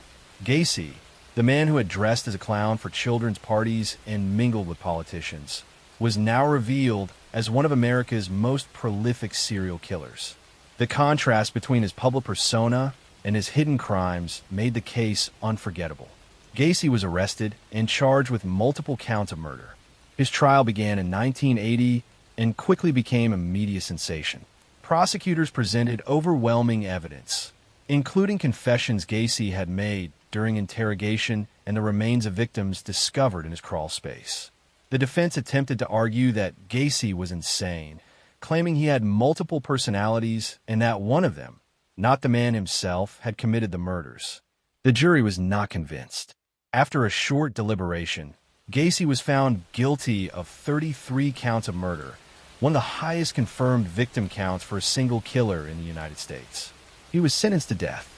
[SPEAKER 1] Gacy, the man who had dressed as a clown for children's parties and mingled with politicians, was now revealed as one of America's most prolific serial killers. The contrast between his public persona and his hidden crimes made the case unforgettable. Gacy was arrested and charged with multiple counts of murder. His trial began in 1980 and quickly became a media sensation. Prosecutors presented overwhelming evidence, including confessions Gacy had made during interrogation and the remains of victims discovered in his crawl space. The defense attempted to argue that Gacy was insane, claiming he had multiple personalities and that one of them, not the man himself, had committed the murders. The jury was not convinced. After a short deliberation, Gacy was found guilty of 33 counts of murder, one of the highest confirmed victim counts for a single killer in the United States. He was sentenced to death.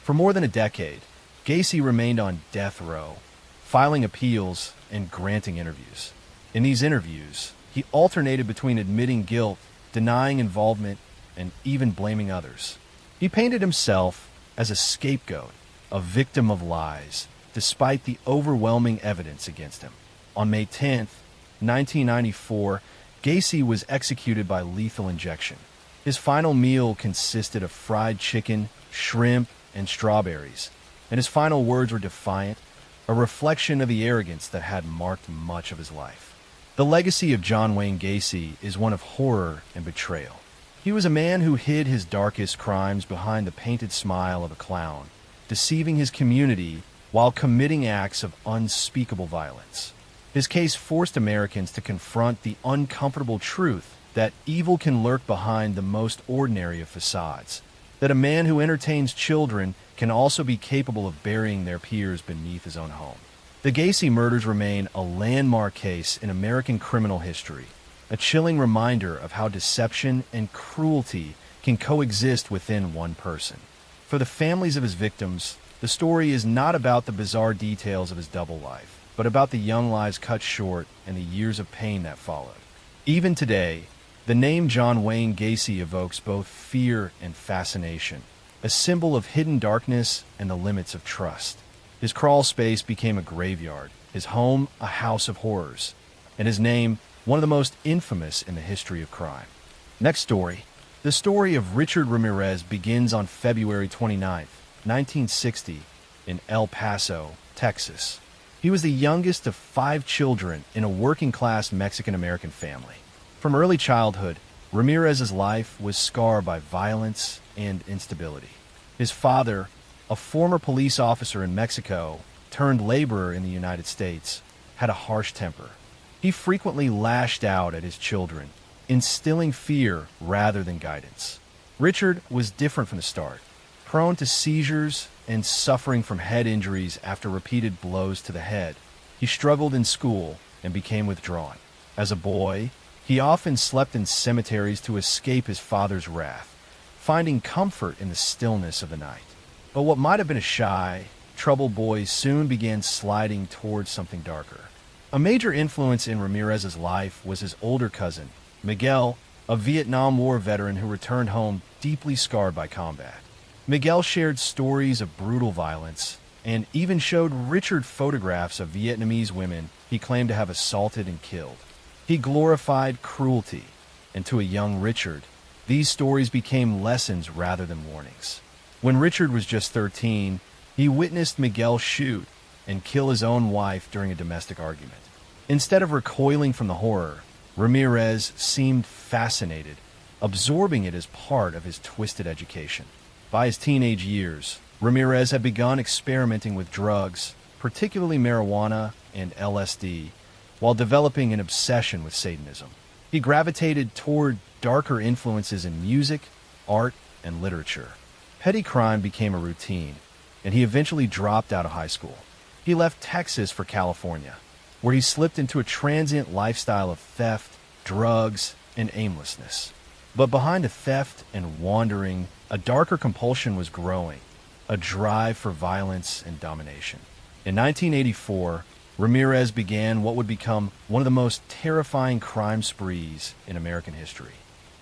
[SPEAKER 1] For more than a decade, Gacy remained on death row, filing appeals and granting interviews. In these interviews, he alternated between admitting guilt, denying involvement, and even blaming others. He painted himself as a scapegoat, a victim of lies, despite the overwhelming evidence against him. On May 10, 1994, Gacy was executed by lethal injection. His final meal consisted of fried chicken, shrimp, and strawberries, and his final words were defiant, a reflection of the arrogance that had marked much of his life. The legacy of John Wayne Gacy is one of horror and betrayal. He was a man who hid his darkest crimes behind the painted smile of a clown, deceiving his community while committing acts of unspeakable violence. His case forced Americans to confront the uncomfortable truth that evil can lurk behind the most ordinary of facades, that a man who entertains children can also be capable of burying their peers beneath his own home. The Gacy murders remain a landmark case in American criminal history, a chilling reminder of how deception and cruelty can coexist within one person. For the families of his victims, the story is not about the bizarre details of his double life, but about the young lives cut short and the years of pain that followed. Even today, the name John Wayne Gacy evokes both fear and fascination, a symbol of hidden darkness and the limits of trust. His crawl space became a graveyard, his home a house of horrors, and his name one of the most infamous in the history of crime. Next story. The story of Richard Ramirez begins on February 29, 1960, in El Paso, Texas. He was the youngest of 5 children in a working-class Mexican-American family. From early childhood, Ramirez's life was scarred by violence and instability. His father, a former police officer in Mexico turned laborer in the United States, had a harsh temper. He frequently lashed out at his children, instilling fear rather than guidance. Richard was different from the start, prone to seizures and suffering from head injuries after repeated blows to the head. He struggled in school and became withdrawn. As a boy, he often slept in cemeteries to escape his father's wrath, finding comfort in the stillness of the night. But what might have been a shy, troubled boy soon began sliding towards something darker. A major influence in Ramirez's life was his older cousin, Miguel, a Vietnam War veteran who returned home deeply scarred by combat. Miguel shared stories of brutal violence and even showed Richard photographs of Vietnamese women he claimed to have assaulted and killed. He glorified cruelty, and to a young Richard, these stories became lessons rather than warnings. When Richard was just 13, he witnessed Miguel shoot and kill his own wife during a domestic argument. Instead of recoiling from the horror, Ramirez seemed fascinated, absorbing it as part of his twisted education. By his teenage years, Ramirez had begun experimenting with drugs, particularly marijuana and LSD, while developing an obsession with Satanism. He gravitated toward darker influences in music, art, and literature. Petty crime became a routine, and he eventually dropped out of high school. He left Texas for California, where he slipped into a transient lifestyle of theft, drugs, and aimlessness. But behind the theft and wandering, a darker compulsion was growing, a drive for violence and domination. In 1984, Ramirez began what would become one of the most terrifying crime sprees in American history.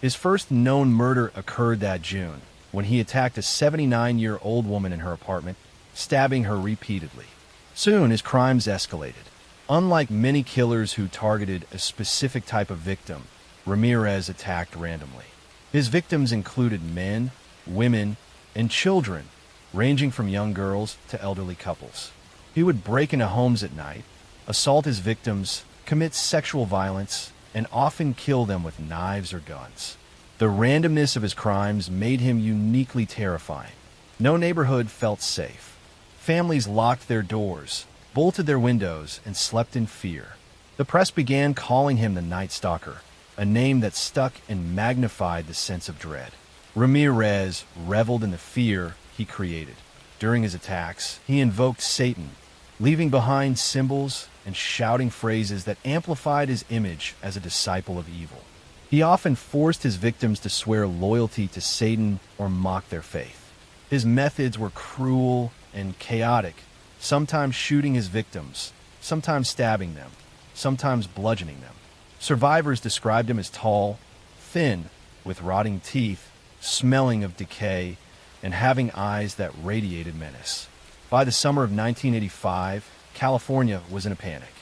[SPEAKER 1] His first known murder occurred that June, when he attacked a 79-year-old woman in her apartment, stabbing her repeatedly. Soon, his crimes escalated. Unlike many killers who targeted a specific type of victim, Ramirez attacked randomly. His victims included men, women, and children, ranging from young girls to elderly couples. He would break into homes at night, assault his victims, commit sexual violence, and often kill them with knives or guns. The randomness of his crimes made him uniquely terrifying. No neighborhood felt safe. Families locked their doors, bolted their windows, and slept in fear. The press began calling him the Night Stalker, a name that stuck and magnified the sense of dread. Ramirez reveled in the fear he created. During his attacks, he invoked Satan, leaving behind symbols and shouting phrases that amplified his image as a disciple of evil. He often forced his victims to swear loyalty to Satan or mock their faith. His methods were cruel and chaotic, sometimes shooting his victims, sometimes stabbing them, sometimes bludgeoning them. Survivors described him as tall, thin, with rotting teeth, smelling of decay, and having eyes that radiated menace. By the summer of 1985, California was in a panic.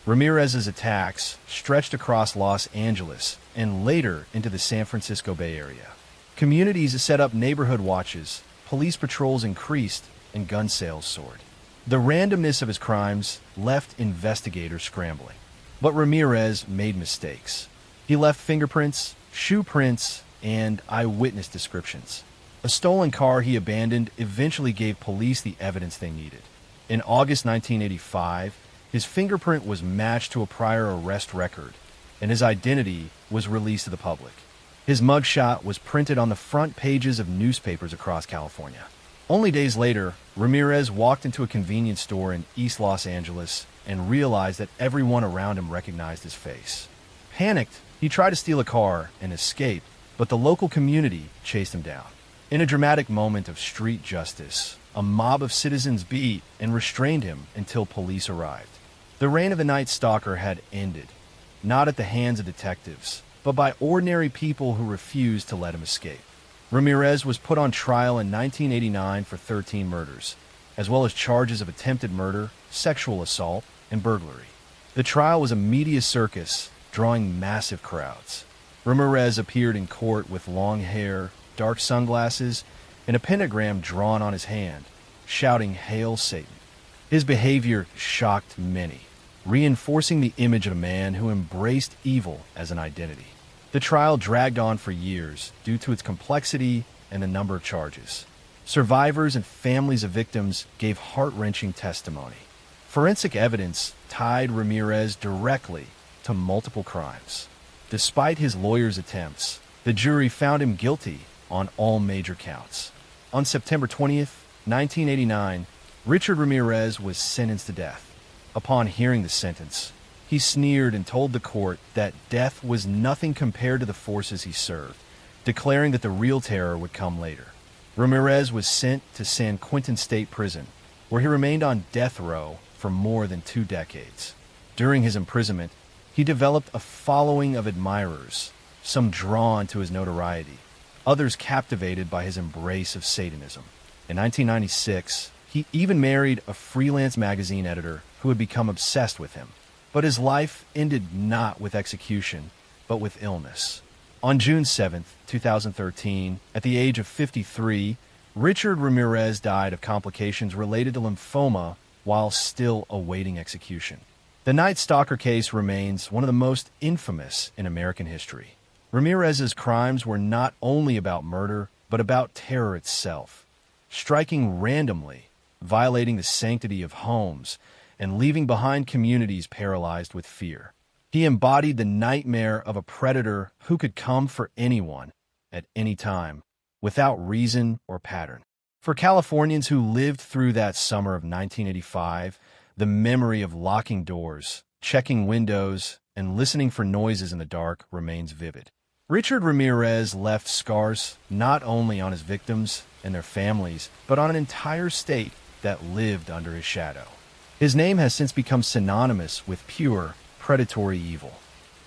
[SPEAKER 1] Ramirez's attacks stretched across Los Angeles and later into the San Francisco Bay Area. Communities set up neighborhood watches, police patrols increased, and gun sales soared. The randomness of his crimes left investigators scrambling. But Ramirez made mistakes. He left fingerprints, shoe prints, and eyewitness descriptions. A stolen car he abandoned eventually gave police the evidence they needed. In August 1985, His fingerprint was matched to a prior arrest record, and his identity was released to the public. His mugshot was printed on the front pages of newspapers across California. Only days later, Ramirez walked into a convenience store in East Los Angeles and realized that everyone around him recognized his face. Panicked, he tried to steal a car and escape, but the local community chased him down. In a dramatic moment of street justice, a mob of citizens beat and restrained him until police arrived. The reign of the Night Stalker had ended, not at the hands of detectives, but by ordinary people who refused to let him escape. Ramirez was put on trial in 1989 for 13 murders, as well as charges of attempted murder, sexual assault, and burglary. The trial was a media circus, drawing massive crowds. Ramirez appeared in court with long hair, dark sunglasses, and a pentagram drawn on his hand, shouting, "Hail Satan." His behavior shocked many, reinforcing the image of a man who embraced evil as an identity. The trial dragged on for years due to its complexity and the number of charges. Survivors and families of victims gave heart-wrenching testimony. Forensic evidence tied Ramirez directly to multiple crimes. Despite his lawyer's attempts, the jury found him guilty on all major counts. On September 20th, 1989, Richard Ramirez was sentenced to death. Upon hearing the sentence, he sneered and told the court that death was nothing compared to the forces he served, declaring that the real terror would come later. Ramirez was sent to San Quentin State Prison, where he remained on death row for more than 2 decades. During his imprisonment, he developed a following of admirers, some drawn to his notoriety, others captivated by his embrace of Satanism. In 1996, he even married a freelance magazine editor who had become obsessed with him. But his life ended not with execution, but with illness. On June 7, 2013, at the age of 53, Richard Ramirez died of complications related to lymphoma while still awaiting execution. The Night Stalker case remains one of the most infamous in American history. Ramirez's crimes were not only about murder, but about terror itself, striking randomly, violating the sanctity of homes, and leaving behind communities paralyzed with fear. He embodied the nightmare of a predator who could come for anyone, at any time, without reason or pattern. For Californians who lived through that summer of 1985, the memory of locking doors, checking windows, and listening for noises in the dark remains vivid. Richard Ramirez left scars not only on his victims and their families, but on an entire state that lived under his shadow. His name has since become synonymous with pure, predatory evil.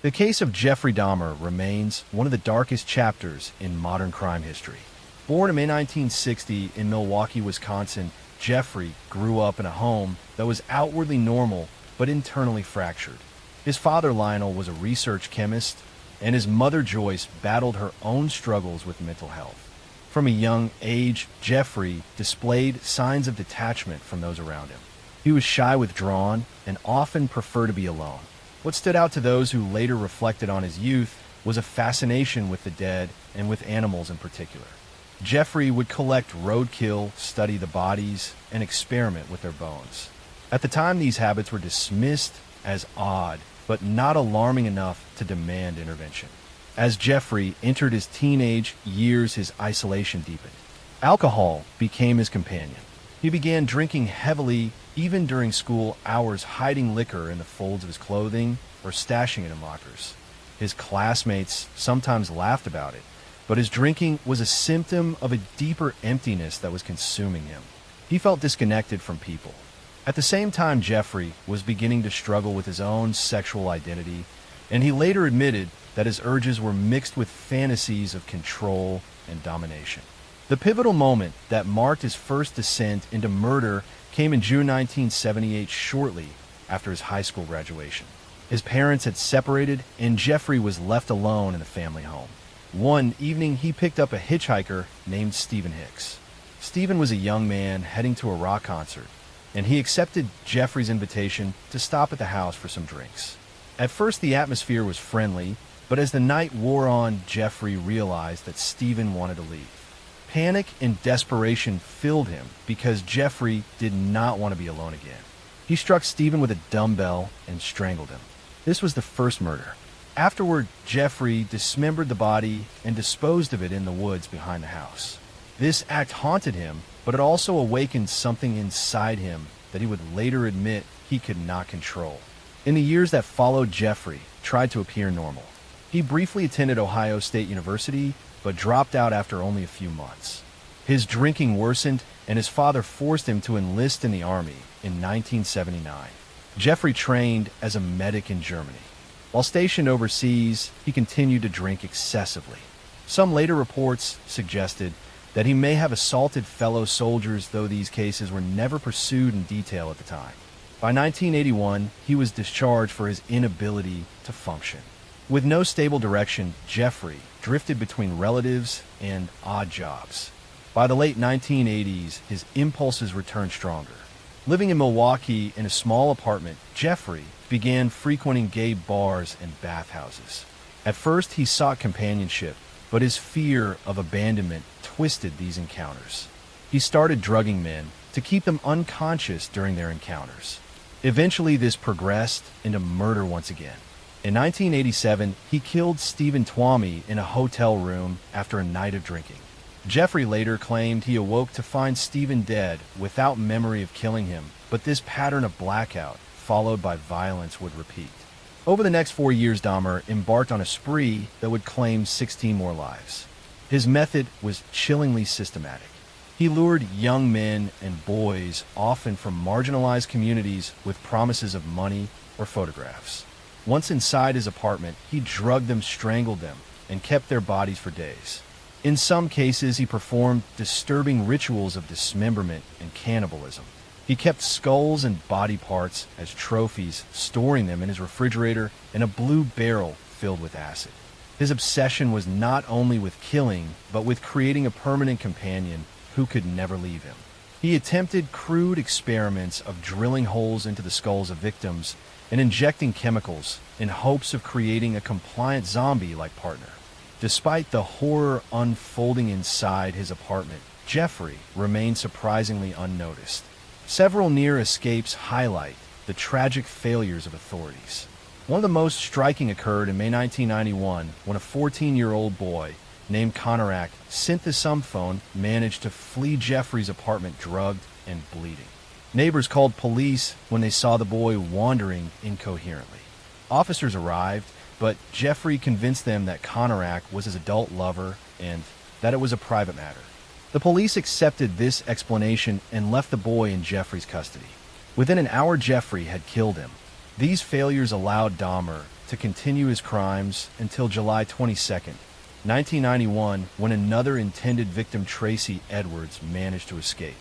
[SPEAKER 1] The case of Jeffrey Dahmer remains one of the darkest chapters in modern crime history. Born in May 1960 in Milwaukee, Wisconsin, Jeffrey grew up in a home that was outwardly normal but internally fractured. His father, Lionel, was a research chemist, and his mother, Joyce, battled her own struggles with mental health. From a young age, Jeffrey displayed signs of detachment from those around him. He was shy, withdrawn, and often preferred to be alone. What stood out to those who later reflected on his youth was a fascination with the dead and with animals in particular. Jeffrey would collect roadkill, study the bodies, and experiment with their bones. At the time, these habits were dismissed as odd, but not alarming enough to demand intervention. As Jeffrey entered his teenage years, his isolation deepened. Alcohol became his companion. He began drinking heavily, even during school hours, hiding liquor in the folds of his clothing or stashing it in lockers. His classmates sometimes laughed about it, but his drinking was a symptom of a deeper emptiness that was consuming him. He felt disconnected from people. At the same time, Jeffrey was beginning to struggle with his own sexual identity, and he later admitted that his urges were mixed with fantasies of control and domination. The pivotal moment that marked his first descent into murder came in June 1978, shortly after his high school graduation. His parents had separated, and Jeffrey was left alone in the family home. One evening, he picked up a hitchhiker named Stephen Hicks. Stephen was a young man heading to a rock concert, and he accepted Jeffrey's invitation to stop at the house for some drinks. At first, the atmosphere was friendly, but as the night wore on, Jeffrey realized that Stephen wanted to leave. Panic and desperation filled him because Jeffrey did not want to be alone again. He struck Stephen with a dumbbell and strangled him. This was the first murder. Afterward, Jeffrey dismembered the body and disposed of it in the woods behind the house. This act haunted him, but it also awakened something inside him that he would later admit he could not control. In the years that followed, Jeffrey tried to appear normal. He briefly attended Ohio State University, but dropped out after only a few months. His drinking worsened, and his father forced him to enlist in the Army in 1979. Jeffrey trained as a medic in Germany. While stationed overseas, he continued to drink excessively. Some later reports suggested that he may have assaulted fellow soldiers, though these cases were never pursued in detail at the time. By 1981, he was discharged for his inability to function. With no stable direction, Jeffrey drifted between relatives and odd jobs. By the late 1980s, his impulses returned stronger. Living in Milwaukee in a small apartment, Jeffrey began frequenting gay bars and bathhouses. At first, he sought companionship, but his fear of abandonment twisted these encounters. He started drugging men to keep them unconscious during their encounters. Eventually, this progressed into murder once again. In 1987, he killed Stephen Twomey in a hotel room after a night of drinking. Jeffrey later claimed he awoke to find Stephen dead without memory of killing him, but this pattern of blackout, followed by violence, would repeat. Over the next 4 years, Dahmer embarked on a spree that would claim 16 more lives. His method was chillingly systematic. He lured young men and boys, often from marginalized communities, with promises of money or photographs. Once inside his apartment, he drugged them, strangled them, and kept their bodies for days. In some cases, he performed disturbing rituals of dismemberment and cannibalism. He kept skulls and body parts as trophies, storing them in his refrigerator in a blue barrel filled with acid. His obsession was not only with killing, but with creating a permanent companion who could never leave him. He attempted crude experiments of drilling holes into the skulls of victims and injecting chemicals in hopes of creating a compliant zombie-like partner. Despite the horror unfolding inside his apartment, Jeffrey remained surprisingly unnoticed. Several near escapes highlight the tragic failures of authorities. One of the most striking occurred in May 1991 when a 14-year-old boy named Conorak, Synthesum phone, managed to flee Jeffrey's apartment drugged and bleeding. Neighbors called police when they saw the boy wandering incoherently. Officers arrived, but Jeffrey convinced them that Conorak was his adult lover and that it was a private matter. The police accepted this explanation and left the boy in Jeffrey's custody. Within an hour, Jeffrey had killed him. These failures allowed Dahmer to continue his crimes until July 22nd, 1991, when another intended victim, Tracy Edwards, managed to escape.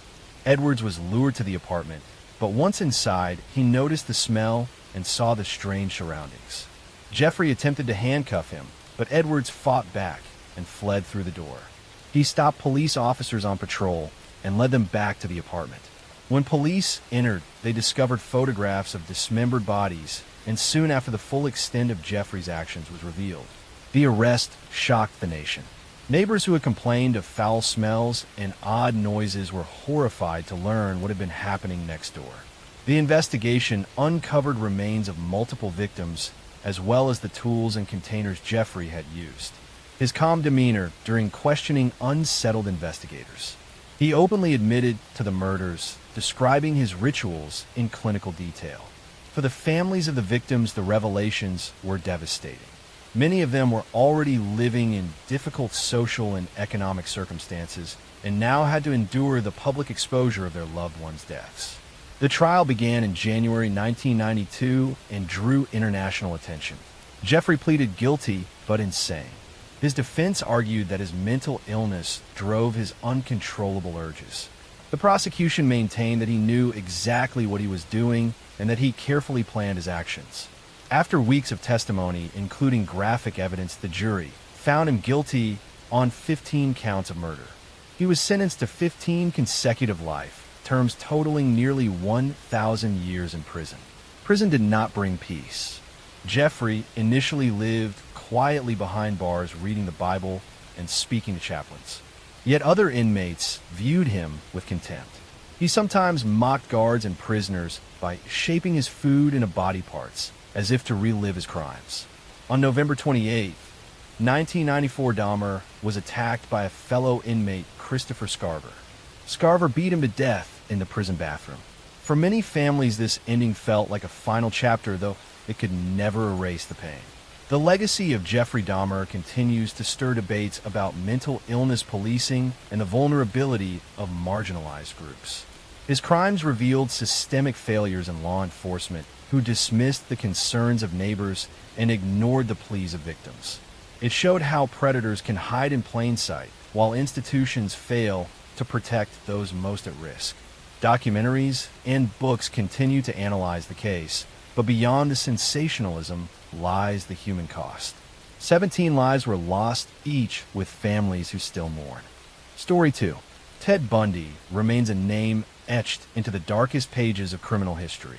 [SPEAKER 1] Edwards was lured to the apartment, but once inside, he noticed the smell and saw the strange surroundings. Jeffrey attempted to handcuff him, but Edwards fought back and fled through the door. He stopped police officers on patrol and led them back to the apartment. When police entered, they discovered photographs of dismembered bodies, and soon after, the full extent of Jeffrey's actions was revealed. The arrest shocked the nation. Neighbors who had complained of foul smells and odd noises were horrified to learn what had been happening next door. The investigation uncovered remains of multiple victims, as well as the tools and containers Jeffrey had used. His calm demeanor during questioning unsettled investigators. He openly admitted to the murders, describing his rituals in clinical detail. For the families of the victims, the revelations were devastating. Many of them were already living in difficult social and economic circumstances and now had to endure the public exposure of their loved ones' deaths. The trial began in January 1992 and drew international attention. Jeffrey pleaded guilty but insane. His defense argued that his mental illness drove his uncontrollable urges. The prosecution maintained that he knew exactly what he was doing and that he carefully planned his actions. After weeks of testimony, including graphic evidence, the jury found him guilty on 15 counts of murder. He was sentenced to 15 consecutive life terms totaling nearly 1,000 years in prison. Prison did not bring peace. Jeffrey initially lived quietly behind bars, reading the Bible and speaking to chaplains. Yet other inmates viewed him with contempt. He sometimes mocked guards and prisoners by shaping his food into body parts, as if to relive his crimes. On November 28, 1994, Dahmer was attacked by a fellow inmate, Christopher Scarver. Scarver beat him to death in the prison bathroom. For many families, this ending felt like a final chapter, though it could never erase the pain. The legacy of Jeffrey Dahmer continues to stir debates about mental illness policing and the vulnerability of marginalized groups. His crimes revealed systemic failures in law enforcement, who dismissed the concerns of neighbors and ignored the pleas of victims. It showed how predators can hide in plain sight, while institutions fail to protect those most at risk. Documentaries and books continue to analyze the case, but beyond the sensationalism lies the human cost. 17 lives were lost, each with families who still mourn. Story 2. Ted Bundy remains a name etched into the darkest pages of criminal history.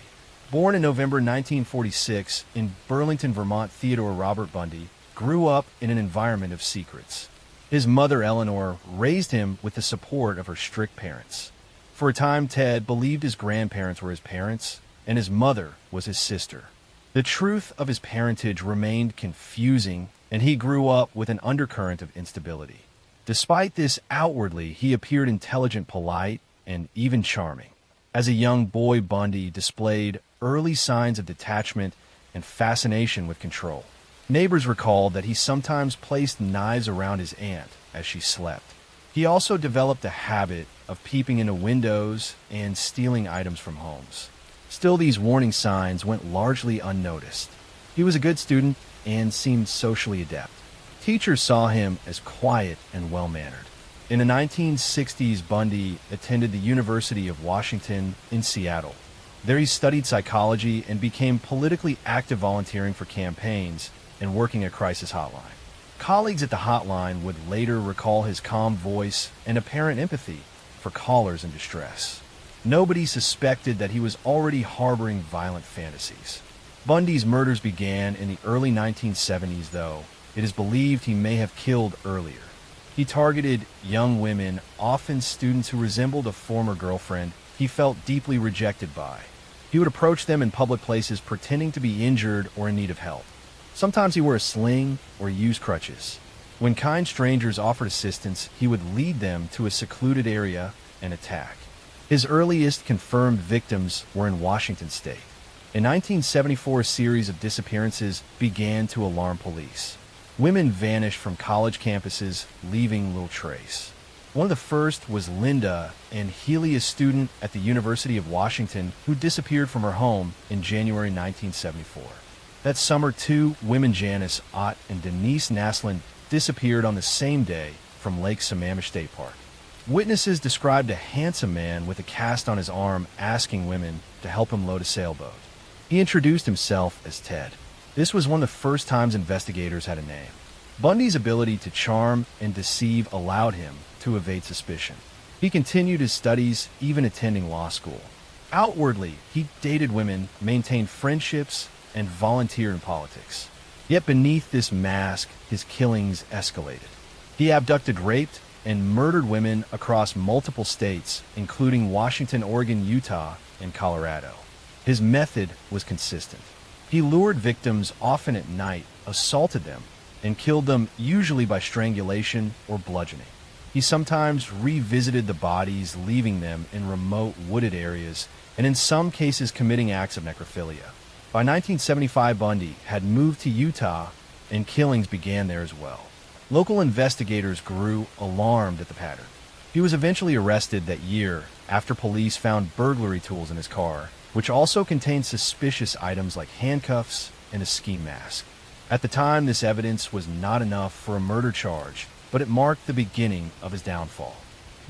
[SPEAKER 1] Born in November 1946 in Burlington, Vermont, Theodore Robert Bundy grew up in an environment of secrets. His mother, Eleanor, raised him with the support of her strict parents. For a time, Ted believed his grandparents were his parents, and his mother was his sister. The truth of his parentage remained confusing, and he grew up with an undercurrent of instability. Despite this, outwardly, he appeared intelligent, polite, and even charming. As a young boy, Bundy displayed early signs of detachment and fascination with control. Neighbors recalled that he sometimes placed knives around his aunt as she slept. He also developed a habit of peeping into windows and stealing items from homes. Still, these warning signs went largely unnoticed. He was a good student and seemed socially adept. Teachers saw him as quiet and well-mannered. In the 1960s, Bundy attended the University of Washington in Seattle. There he studied psychology and became politically active, volunteering for campaigns and working a crisis hotline. Colleagues at the hotline would later recall his calm voice and apparent empathy for callers in distress. Nobody suspected that he was already harboring violent fantasies. Bundy's murders began in the early 1970s, though it is believed he may have killed earlier. He targeted young women, often students who resembled a former girlfriend he felt deeply rejected by. He would approach them in public places pretending to be injured or in need of help. Sometimes he wore a sling or used crutches. When kind strangers offered assistance, he would lead them to a secluded area and attack. His earliest confirmed victims were in Washington state. In 1974, a series of disappearances began to alarm police. Women vanished from college campuses, leaving little trace. One of the first was Linda, an Healy student at the University of Washington who disappeared from her home in January 1974. That summer, 2 women, Janice Ott and Denise Naslund, disappeared on the same day from Lake Sammamish State Park. Witnesses described a handsome man with a cast on his arm asking women to help him load a sailboat. He introduced himself as Ted. This was one of the first times investigators had a name. Bundy's ability to charm and deceive allowed him to evade suspicion. He continued his studies, even attending law school. Outwardly, he dated women, maintained friendships, and volunteered in politics. Yet beneath this mask, his killings escalated. He abducted, raped, and murdered women across multiple states, including Washington, Oregon, Utah, and Colorado. His method was consistent. He lured victims, often at night, assaulted them, and killed them, usually by strangulation or bludgeoning. He sometimes revisited the bodies, leaving them in remote wooded areas, and in some cases committing acts of necrophilia. By 1975, Bundy had moved to Utah, and killings began there as well. Local investigators grew alarmed at the pattern. He was eventually arrested that year after police found burglary tools in his car, which also contained suspicious items like handcuffs and a ski mask. At the time, this evidence was not enough for a murder charge, but it marked the beginning of his downfall.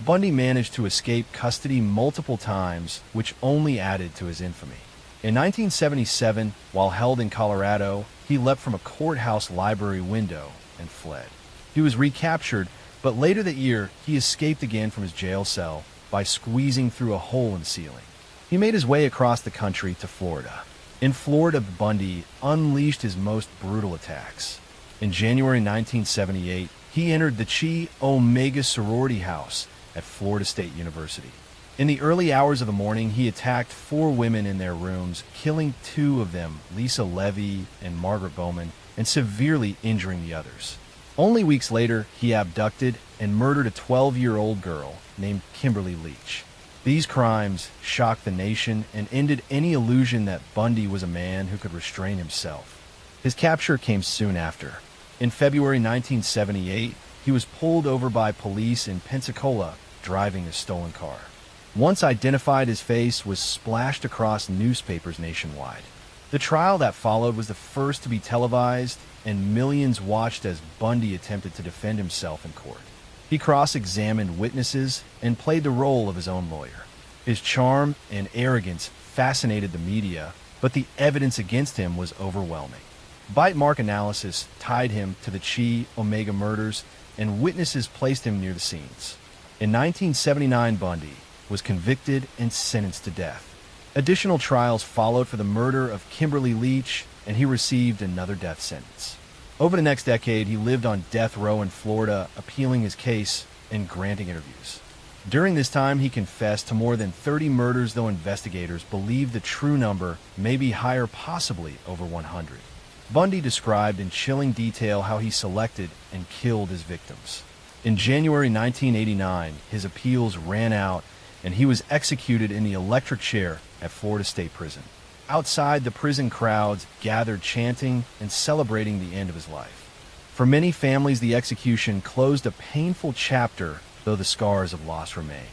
[SPEAKER 1] Bundy managed to escape custody multiple times, which only added to his infamy. In 1977, while held in Colorado, he leapt from a courthouse library window and fled. He was recaptured, but later that year, he escaped again from his jail cell by squeezing through a hole in the ceiling. He made his way across the country to Florida. In Florida, Bundy unleashed his most brutal attacks. In January 1978, he entered the Chi Omega sorority house at Florida State University. In the early hours of the morning, he attacked 4 women in their rooms, killing 2 of them, Lisa Levy and Margaret Bowman, and severely injuring the others. Only weeks later, he abducted and murdered a 12-year-old girl named Kimberly Leach. These crimes shocked the nation and ended any illusion that Bundy was a man who could restrain himself. His capture came soon after. In February 1978, he was pulled over by police in Pensacola driving a stolen car. Once identified, his face was splashed across newspapers nationwide. The trial that followed was the first to be televised, and millions watched as Bundy attempted to defend himself in court. He cross-examined witnesses and played the role of his own lawyer. His charm and arrogance fascinated the media, but the evidence against him was overwhelming. Bite mark analysis tied him to the Chi Omega murders, and witnesses placed him near the scenes. In 1979, Bundy was convicted and sentenced to death. Additional trials followed for the murder of Kimberly Leach, and he received another death sentence. Over the next decade, he lived on death row in Florida, appealing his case and granting interviews. During this time, he confessed to more than 30 murders, though investigators believe the true number may be higher, possibly over 100. Bundy described in chilling detail how he selected and killed his victims. In January 1989, his appeals ran out, and he was executed in the electric chair at Florida State Prison. Outside, the prison crowds gathered, chanting and celebrating the end of his life. For many families, the execution closed a painful chapter, though the scars of loss remained.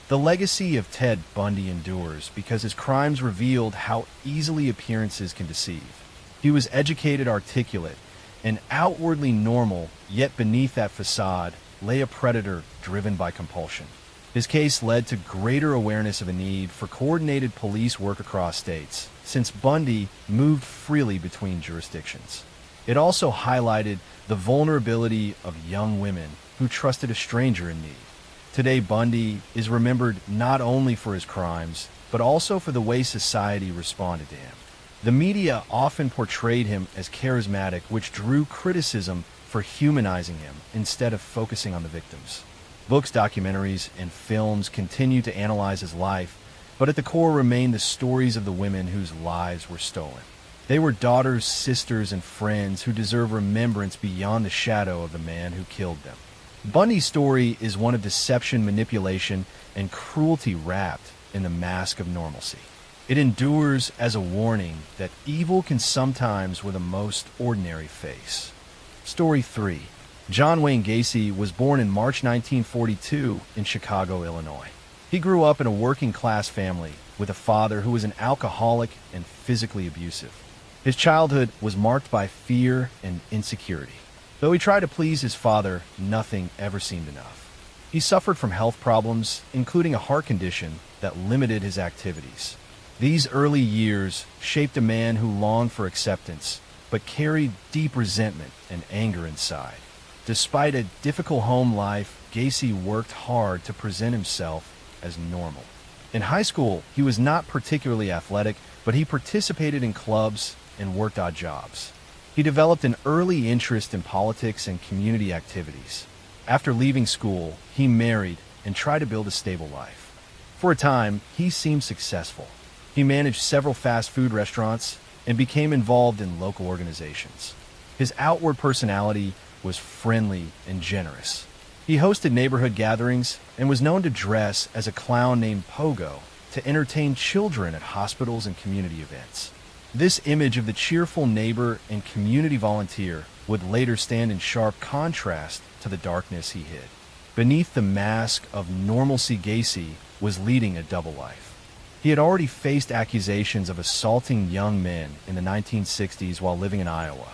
[SPEAKER 1] The legacy of Ted Bundy endures because his crimes revealed how easily appearances can deceive. He was educated, articulate, and outwardly normal, yet beneath that facade lay a predator driven by compulsion. His case led to greater awareness of a need for coordinated police work across states, since Bundy moved freely between jurisdictions. It also highlighted the vulnerability of young women who trusted a stranger in need. Today, Bundy is remembered not only for his crimes, but also for the way society responded to him. The media often portrayed him as charismatic, which drew criticism for humanizing him instead of focusing on the victims. Books, documentaries, and films continue to analyze his life, but at the core remain the stories of the women whose lives were stolen. They were daughters, sisters, and friends who deserve remembrance beyond the shadow of the man who killed them. Bundy's story is one of deception, manipulation, and cruelty wrapped in the mask of normalcy. It endures as a warning that evil can sometimes wear the most ordinary face. Story 3. John Wayne Gacy was born in March 1942 in Chicago, Illinois. He grew up in a working-class family with a father who was an alcoholic and physically abusive. His childhood was marked by fear and insecurity. Though he tried to please his father, nothing ever seemed enough. He suffered from health problems, including a heart condition that limited his activities. These early years shaped a man who longed for acceptance, but carried deep resentment and anger inside. Despite a difficult home life, Gacy worked hard to present himself as normal. In high school, he was not particularly athletic, but he participated in clubs and worked odd jobs. He developed an early interest in politics and community activities. After leaving school, he married and tried to build a stable life. For a time, he seemed successful. He managed several fast food restaurants and became involved in local organizations. His outward personality was friendly and generous. He hosted neighborhood gatherings and was known to dress as a clown named Pogo to entertain children at hospitals and community events. This image of the cheerful neighbor and community volunteer would later stand in sharp contrast to the darkness he hid. Beneath the mask of normalcy, Gacy was leading a double life. He had already faced accusations of assaulting young men in the 1960s while living in Iowa.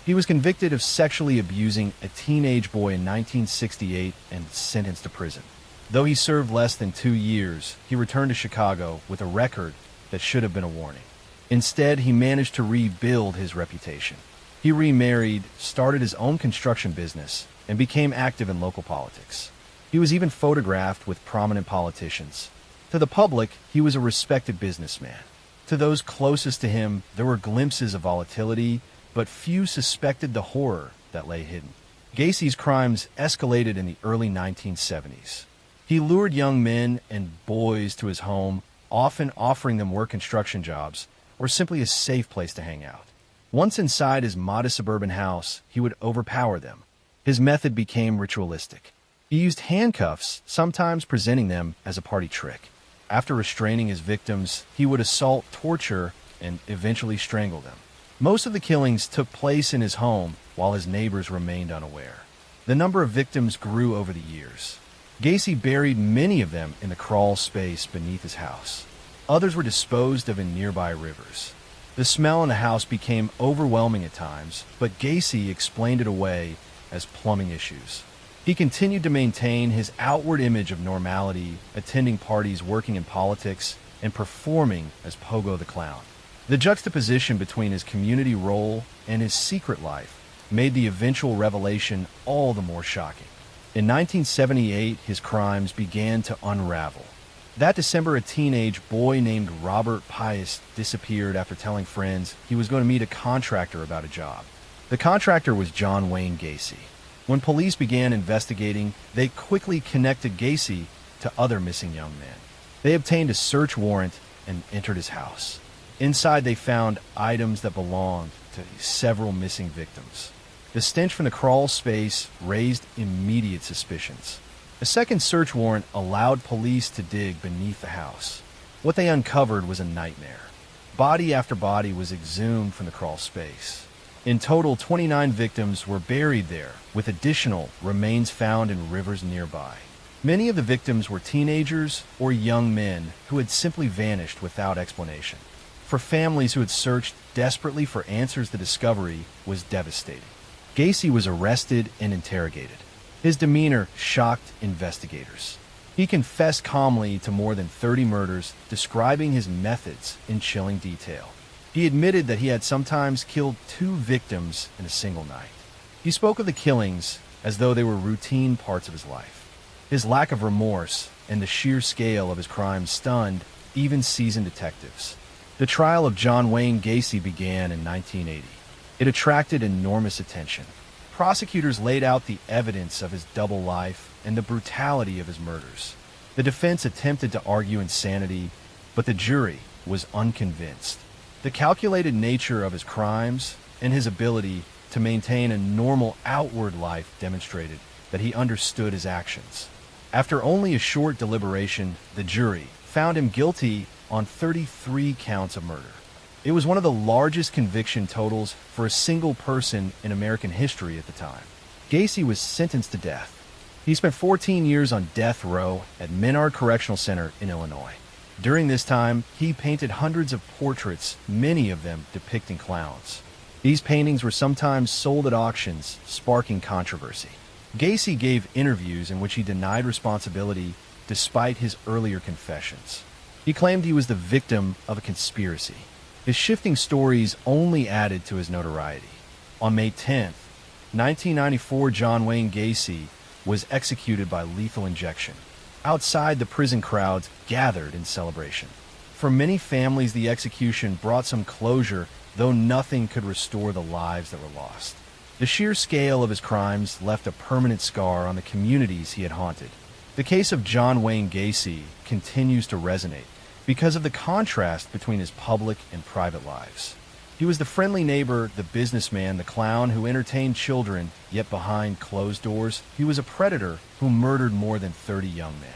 [SPEAKER 1] He was convicted of sexually abusing a teenage boy in 1968 and sentenced to prison. Though he served less than 2 years, he returned to Chicago with a record that should have been a warning. Instead, he managed to rebuild his reputation. He remarried, started his own construction business, and became active in local politics. He was even photographed with prominent politicians. To the public, he was a respected businessman. To those closest to him, there were glimpses of volatility, but few suspected the horror that lay hidden. Gacy's crimes escalated in the early 1970s. He lured young men and boys to his home, often offering them work construction jobs or simply a safe place to hang out. Once inside his modest suburban house, he would overpower them. His method became ritualistic. He used handcuffs, sometimes presenting them as a party trick. After restraining his victims, he would assault, torture, and eventually strangle them. Most of the killings took place in his home while his neighbors remained unaware. The number of victims grew over the years. Gacy buried many of them in the crawl space beneath his house. Others were disposed of in nearby rivers. The smell in the house became overwhelming at times, but Gacy explained it away as plumbing issues. He continued to maintain his outward image of normality, attending parties, working in politics, and performing as Pogo the Clown. The juxtaposition between his community role and his secret life made the eventual revelation all the more shocking. In 1978, his crimes began to unravel. That December, a teenage boy named Robert Pius disappeared after telling friends he was going to meet a contractor about a job. The contractor was John Wayne Gacy. When police began investigating, they quickly connected Gacy to other missing young men. They obtained a search warrant and entered his house. Inside, they found items that belonged to several missing victims. The stench from the crawl space raised immediate suspicions. A second search warrant allowed police to dig beneath the house. What they uncovered was a nightmare. Body after body was exhumed from the crawl space. In total, 29 victims were buried there, with additional remains found in rivers nearby. Many of the victims were teenagers or young men who had simply vanished without explanation. For families who had searched desperately for answers, the discovery was devastating. Gacy was arrested and interrogated. His demeanor shocked investigators. He confessed calmly to more than 30 murders, describing his methods in chilling detail. He admitted that he had sometimes killed 2 victims in a single night. He spoke of the killings as though they were routine parts of his life. His lack of remorse and the sheer scale of his crimes stunned even seasoned detectives. The trial of John Wayne Gacy began in 1980. It attracted enormous attention. Prosecutors laid out the evidence of his double life and the brutality of his murders. The defense attempted to argue insanity, but the jury was unconvinced. The calculated nature of his crimes and his ability to maintain a normal outward life demonstrated that he understood his actions. After only a short deliberation, the jury found him guilty on 33 counts of murder. It was one of the largest conviction totals for a single person in American history at the time. Gacy was sentenced to death. He spent 14 years on death row at Menard Correctional Center in Illinois. During this time, he painted hundreds of portraits, many of them depicting clowns. These paintings were sometimes sold at auctions, sparking controversy. Gacy gave interviews in which he denied responsibility despite his earlier confessions. He claimed he was the victim of a conspiracy. His shifting stories only added to his notoriety. On May 10th, 1994, John Wayne Gacy was executed by lethal injection. Outside, the prison crowds gathered in celebration. For many families, the execution brought some closure, though nothing could restore the lives that were lost. The sheer scale of his crimes left a permanent scar on the communities he had haunted. The case of John Wayne Gacy continues to resonate because of the contrast between his public and private lives. He was the friendly neighbor, the businessman, the clown who entertained children, yet behind closed doors, he was a predator who murdered more than 30 young men.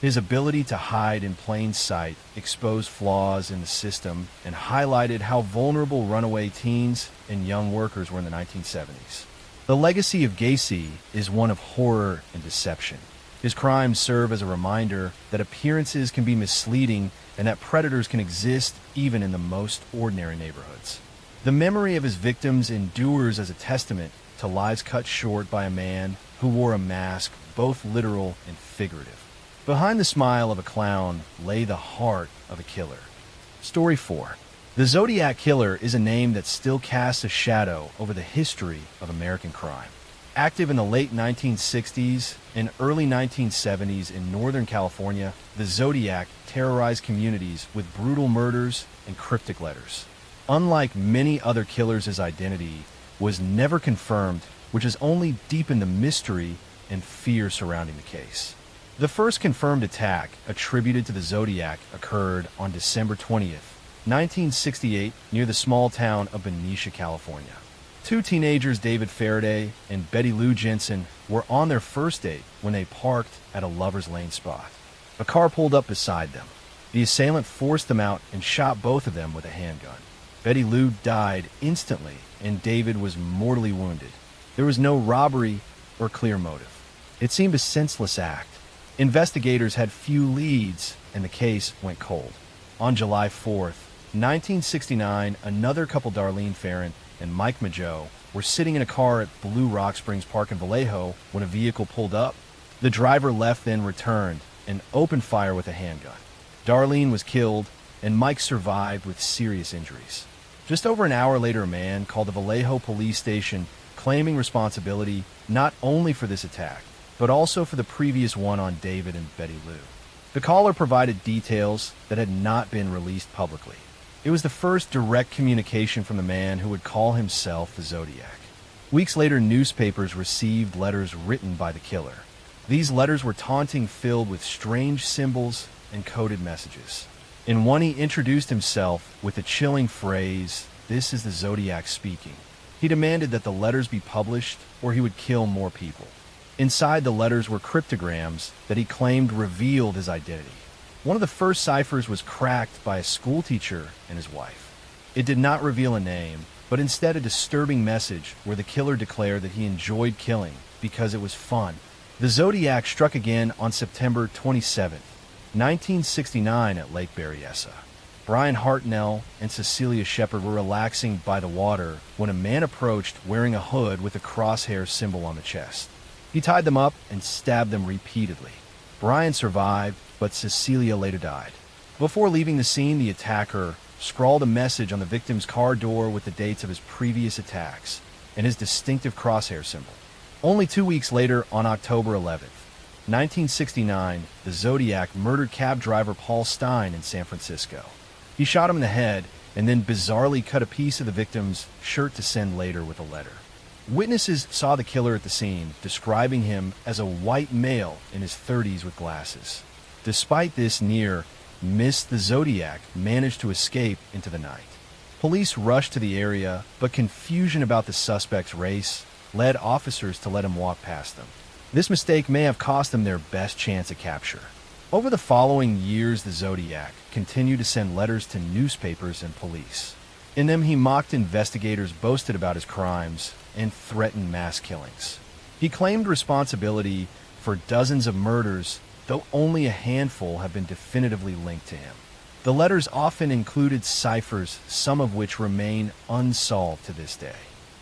[SPEAKER 1] His ability to hide in plain sight exposed flaws in the system and highlighted how vulnerable runaway teens and young workers were in the 1970s. The legacy of Gacy is one of horror and deception. His crimes serve as a reminder that appearances can be misleading and that predators can exist even in the most ordinary neighborhoods. The memory of his victims endures as a testament to lives cut short by a man who wore a mask, both literal and figurative. Behind the smile of a clown lay the heart of a killer. Story 4. The Zodiac Killer is a name that still casts a shadow over the history of American crime. Active in the late 1960s and early 1970s in Northern California, the Zodiac terrorized communities with brutal murders and cryptic letters. Unlike many other killers, his identity was never confirmed, which has only deepened the mystery and fear surrounding the case. The first confirmed attack attributed to the Zodiac occurred on December 20th, 1968, near the small town of Benicia, California. Two teenagers, David Faraday and Betty Lou Jensen, were on their first date when they parked at a lover's lane spot. A car pulled up beside them. The assailant forced them out and shot both of them with a handgun. Betty Lou died instantly, and David was mortally wounded. There was no robbery or clear motive. It seemed a senseless act. Investigators had few leads, and the case went cold. On July 4th, 1969, another couple, Darlene Farron and Mike Mageau, were sitting in a car at Blue Rock Springs Park in Vallejo when a vehicle pulled up. The driver left, then returned and opened fire with a handgun. Darlene was killed, and Mike survived with serious injuries. Just over an hour later, a man called the Vallejo police station claiming responsibility not only for this attack, but also for the previous one on David and Betty Lou. The caller provided details that had not been released publicly. It was the first direct communication from the man who would call himself the Zodiac. Weeks later, newspapers received letters written by the killer. These letters were taunting, filled with strange symbols and coded messages. In one, he introduced himself with the chilling phrase, "This is the Zodiac speaking." He demanded that the letters be published or he would kill more people. Inside the letters were cryptograms that he claimed revealed his identity. One of the first ciphers was cracked by a schoolteacher and his wife. It did not reveal a name, but instead a disturbing message where the killer declared that he enjoyed killing because it was fun. The Zodiac struck again on September 27th, 1969 at Lake Berryessa. Brian Hartnell and Cecilia Shepard were relaxing by the water when a man approached wearing a hood with a crosshair symbol on the chest. He tied them up and stabbed them repeatedly. Brian survived, but Cecilia later died. Before leaving the scene, the attacker scrawled a message on the victim's car door with the dates of his previous attacks and his distinctive crosshair symbol. Only 2 weeks later, on October 11th, 1969, the Zodiac murdered cab driver Paul Stein in San Francisco. He shot him in the head and then bizarrely cut a piece of the victim's shirt to send later with a letter. Witnesses saw the killer at the scene, describing him as a white male in his 30s with glasses. Despite this near miss, the Zodiac managed to escape into the night. Police rushed to the area, but confusion about the suspect's race led officers to let him walk past them. This mistake may have cost them their best chance at capture. Over the following years, the Zodiac continued to send letters to newspapers and police. In them, he mocked investigators, boasted about his crimes, and threatened mass killings. He claimed responsibility for dozens of murders, though only a handful have been definitively linked to him. The letters often included ciphers, some of which remain unsolved to this day.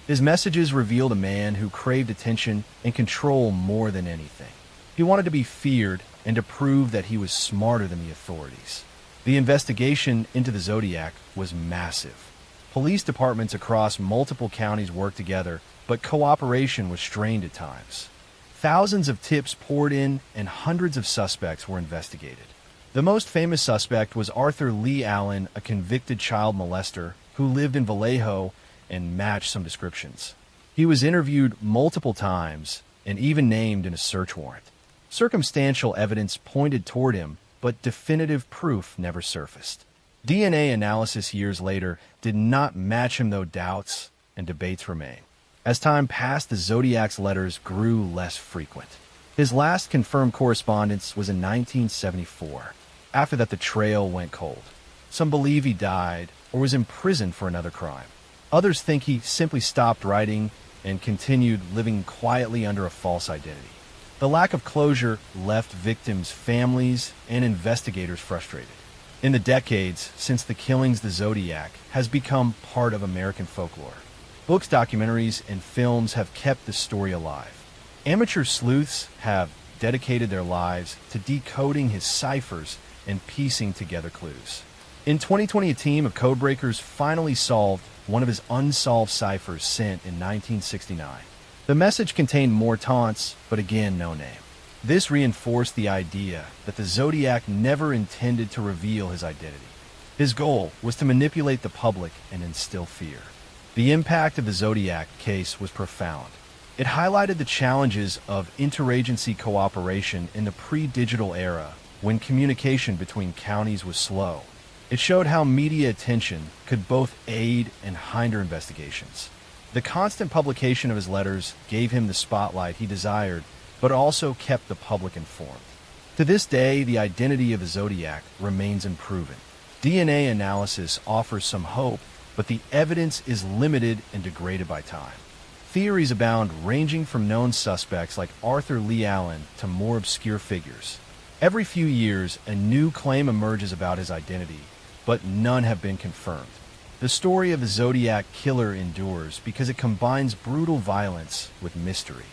[SPEAKER 1] His messages revealed a man who craved attention and control more than anything. He wanted to be feared and to prove that he was smarter than the authorities. The investigation into the Zodiac was massive. Police departments across multiple counties worked together, but cooperation was strained at times. Thousands of tips poured in, and hundreds of suspects were investigated. The most famous suspect was Arthur Lee Allen, a convicted child molester who lived in Vallejo and matched some descriptions. He was interviewed multiple times and even named in a search warrant. Circumstantial evidence pointed toward him, but definitive proof never surfaced. DNA analysis years later did not match him, though doubts and debates remain. As time passed, the Zodiac's letters grew less frequent. His last confirmed correspondence was in 1974. After that, the trail went cold. Some believe he died or was imprisoned for another crime. Others think he simply stopped writing and continued living quietly under a false identity. The lack of closure left victims' families and investigators frustrated. In the decades since the killings, the Zodiac has become part of American folklore. Books, documentaries, and films have kept the story alive. Amateur sleuths have dedicated their lives to decoding his ciphers and piecing together clues. In 2020, a team of codebreakers finally solved one of his unsolved ciphers sent in 1969. The message contained more taunts, but again, no name. This reinforced the idea that the Zodiac never intended to reveal his identity. His goal was to manipulate the public and instill fear. The impact of the Zodiac case was profound. It highlighted the challenges of interagency cooperation in the pre-digital era when communication between counties was slow. It showed how media attention could both aid and hinder investigations. The constant publication of his letters gave him the spotlight he desired, but also kept the public informed. To this day, the identity of the Zodiac remains unproven. DNA analysis offers some hope, but the evidence is limited and degraded by time. Theories abound, ranging from known suspects like Arthur Lee Allen to more obscure figures. Every few years, a new claim emerges about his identity, but none have been confirmed. The story of the Zodiac Killer endures because it combines brutal violence with mystery.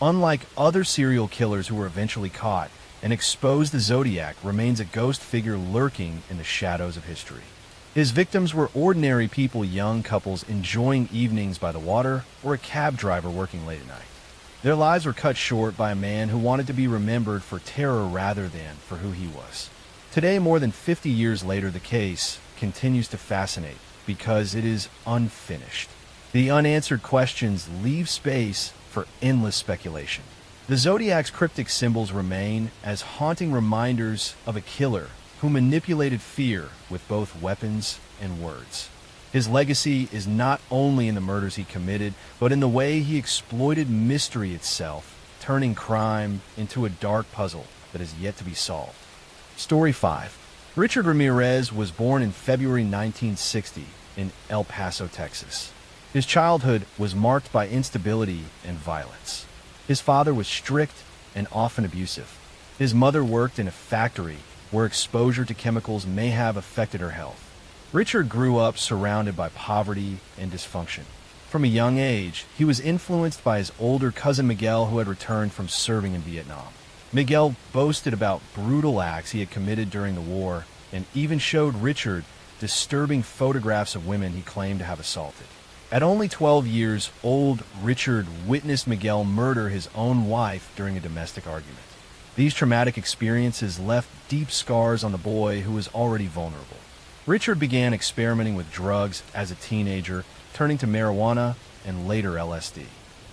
[SPEAKER 1] Unlike other serial killers who were eventually caught and exposed, the Zodiac remains a ghost figure lurking in the shadows of history. His victims were ordinary people, young couples enjoying evenings by the water, or a cab driver working late at night. Their lives were cut short by a man who wanted to be remembered for terror rather than for who he was. Today, more than 50 years later, the case continues to fascinate because it is unfinished. The unanswered questions leave space for endless speculation. The Zodiac's cryptic symbols remain as haunting reminders of a killer who manipulated fear with both weapons and words. His legacy is not only in the murders he committed, but in the way he exploited mystery itself, turning crime into a dark puzzle that is yet to be solved. Story 5. Richard Ramirez was born in February 1960 in El Paso, Texas. His childhood was marked by instability and violence. His father was strict and often abusive. His mother worked in a factory where exposure to chemicals may have affected her health. Richard grew up surrounded by poverty and dysfunction. From a young age, he was influenced by his older cousin Miguel, who had returned from serving in Vietnam. Miguel boasted about brutal acts he had committed during the war and even showed Richard disturbing photographs of women he claimed to have assaulted. At only 12 years old, Richard witnessed Miguel murder his own wife during a domestic argument. These traumatic experiences left deep scars on the boy, who was already vulnerable. Richard began experimenting with drugs as a teenager, turning to marijuana and later LSD.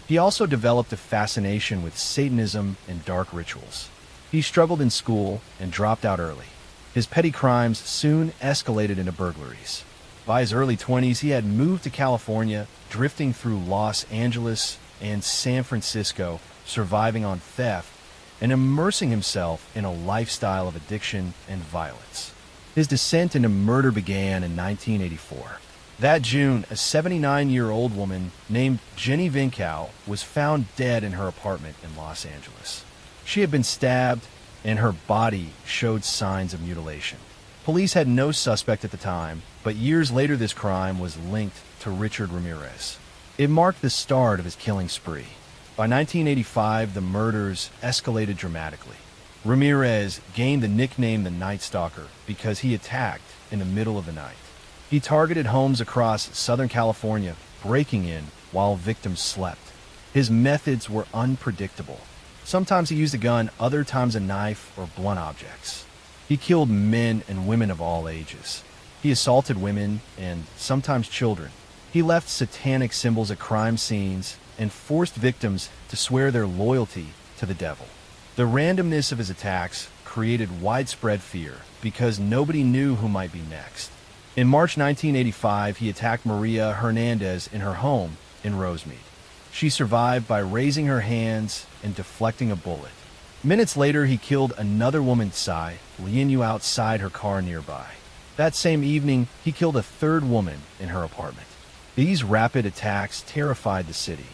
[SPEAKER 1] He also developed a fascination with Satanism and dark rituals. He struggled in school and dropped out early. His petty crimes soon escalated into burglaries. By his early 20s, he had moved to California, drifting through Los Angeles and San Francisco, surviving on theft and immersing himself in a lifestyle of addiction and violence. His descent into murder began in 1984. That June, a 79-year-old woman named Jenny Vincow was found dead in her apartment in Los Angeles. She had been stabbed, and her body showed signs of mutilation. Police had no suspect at the time, but years later this crime was linked to Richard Ramirez. It marked the start of his killing spree. By 1985, the murders escalated dramatically. Ramirez gained the nickname the Night Stalker because he attacked in the middle of the night. He targeted homes across Southern California, breaking in while victims slept. His methods were unpredictable. Sometimes he used a gun, other times a knife or blunt objects. He killed men and women of all ages. He assaulted women and sometimes children. He left satanic symbols at crime scenes and forced victims to swear their loyalty to the devil. The randomness of his attacks created widespread fear because nobody knew who might be next. In March 1985, he attacked Maria Hernandez in her home in Rosemead. She survived by raising her hands and deflecting a bullet. Minutes later, he killed another woman, Tsai Lianyu, outside her car nearby. That same evening, he killed a third woman in her apartment. These rapid attacks terrified the city.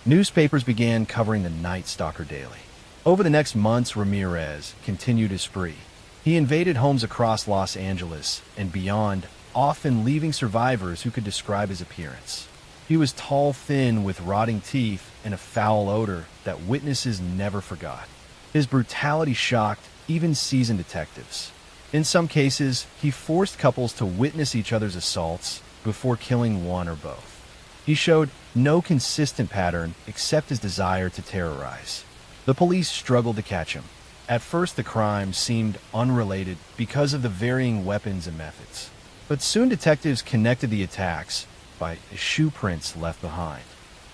[SPEAKER 1] Newspapers began covering the Night Stalker daily. Over the next months, Ramirez continued his spree. He invaded homes across Los Angeles and beyond, often leaving survivors who could describe his appearance. He was tall, thin, with rotting teeth and a foul odor that witnesses never forgot. His brutality shocked even seasoned detectives. In some cases, he forced couples to witness each other's assaults before killing one or both. He showed no consistent pattern except his desire to terrorize. The police struggled to catch him. At first, the crime seemed unrelated because of the varying weapons and methods. But soon detectives connected the attacks by shoe prints left behind.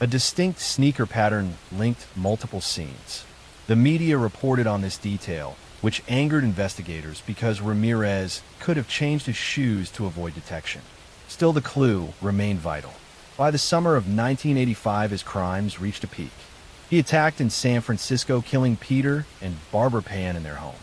[SPEAKER 1] A distinct sneaker pattern linked multiple scenes. The media reported on this detail, which angered investigators because Ramirez could have changed his shoes to avoid detection. Still, the clue remained vital. By the summer of 1985, his crimes reached a peak. He attacked in San Francisco, killing Peter and Barbara Pan in their home.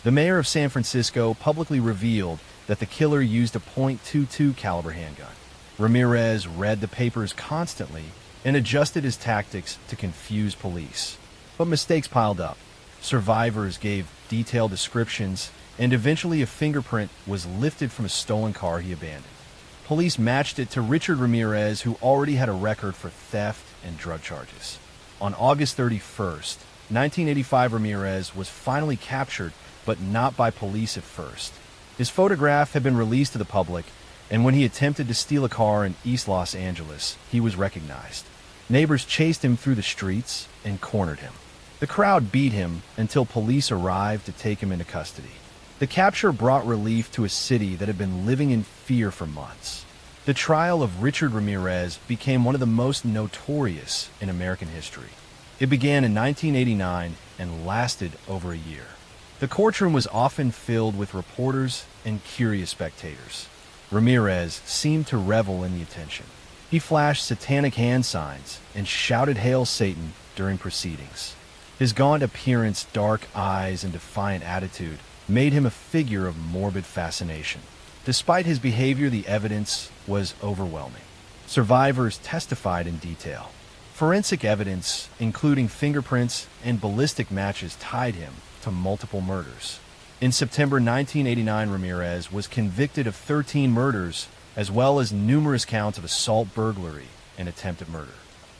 [SPEAKER 1] The mayor of San Francisco publicly revealed that the killer used a .22 caliber handgun. Ramirez read the papers constantly and adjusted his tactics to confuse police. But mistakes piled up. Survivors gave detailed descriptions, and eventually a fingerprint was lifted from a stolen car he abandoned. Police matched it to Richard Ramirez, who already had a record for theft and drug charges. On August 31st, 1985, Ramirez was finally captured, but not by police at first. His photograph had been released to the public, and when he attempted to steal a car in East Los Angeles, he was recognized. Neighbors chased him through the streets and cornered him. The crowd beat him until police arrived to take him into custody. The capture brought relief to a city that had been living in fear for months. The trial of Richard Ramirez became one of the most notorious in American history. It began in 1989 and lasted over a year. The courtroom was often filled with reporters and curious spectators. Ramirez seemed to revel in the attention. He flashed satanic hand signs and shouted "Hail Satan" during proceedings. His gaunt appearance, dark eyes, and defiant attitude made him a figure of morbid fascination. Despite his behavior, the evidence was overwhelming. Survivors testified in detail. Forensic evidence, including fingerprints and ballistic matches, tied him to multiple murders. In September 1989, Ramirez was convicted of 13 murders, as well as numerous counts of assault, burglary, and attempted murder.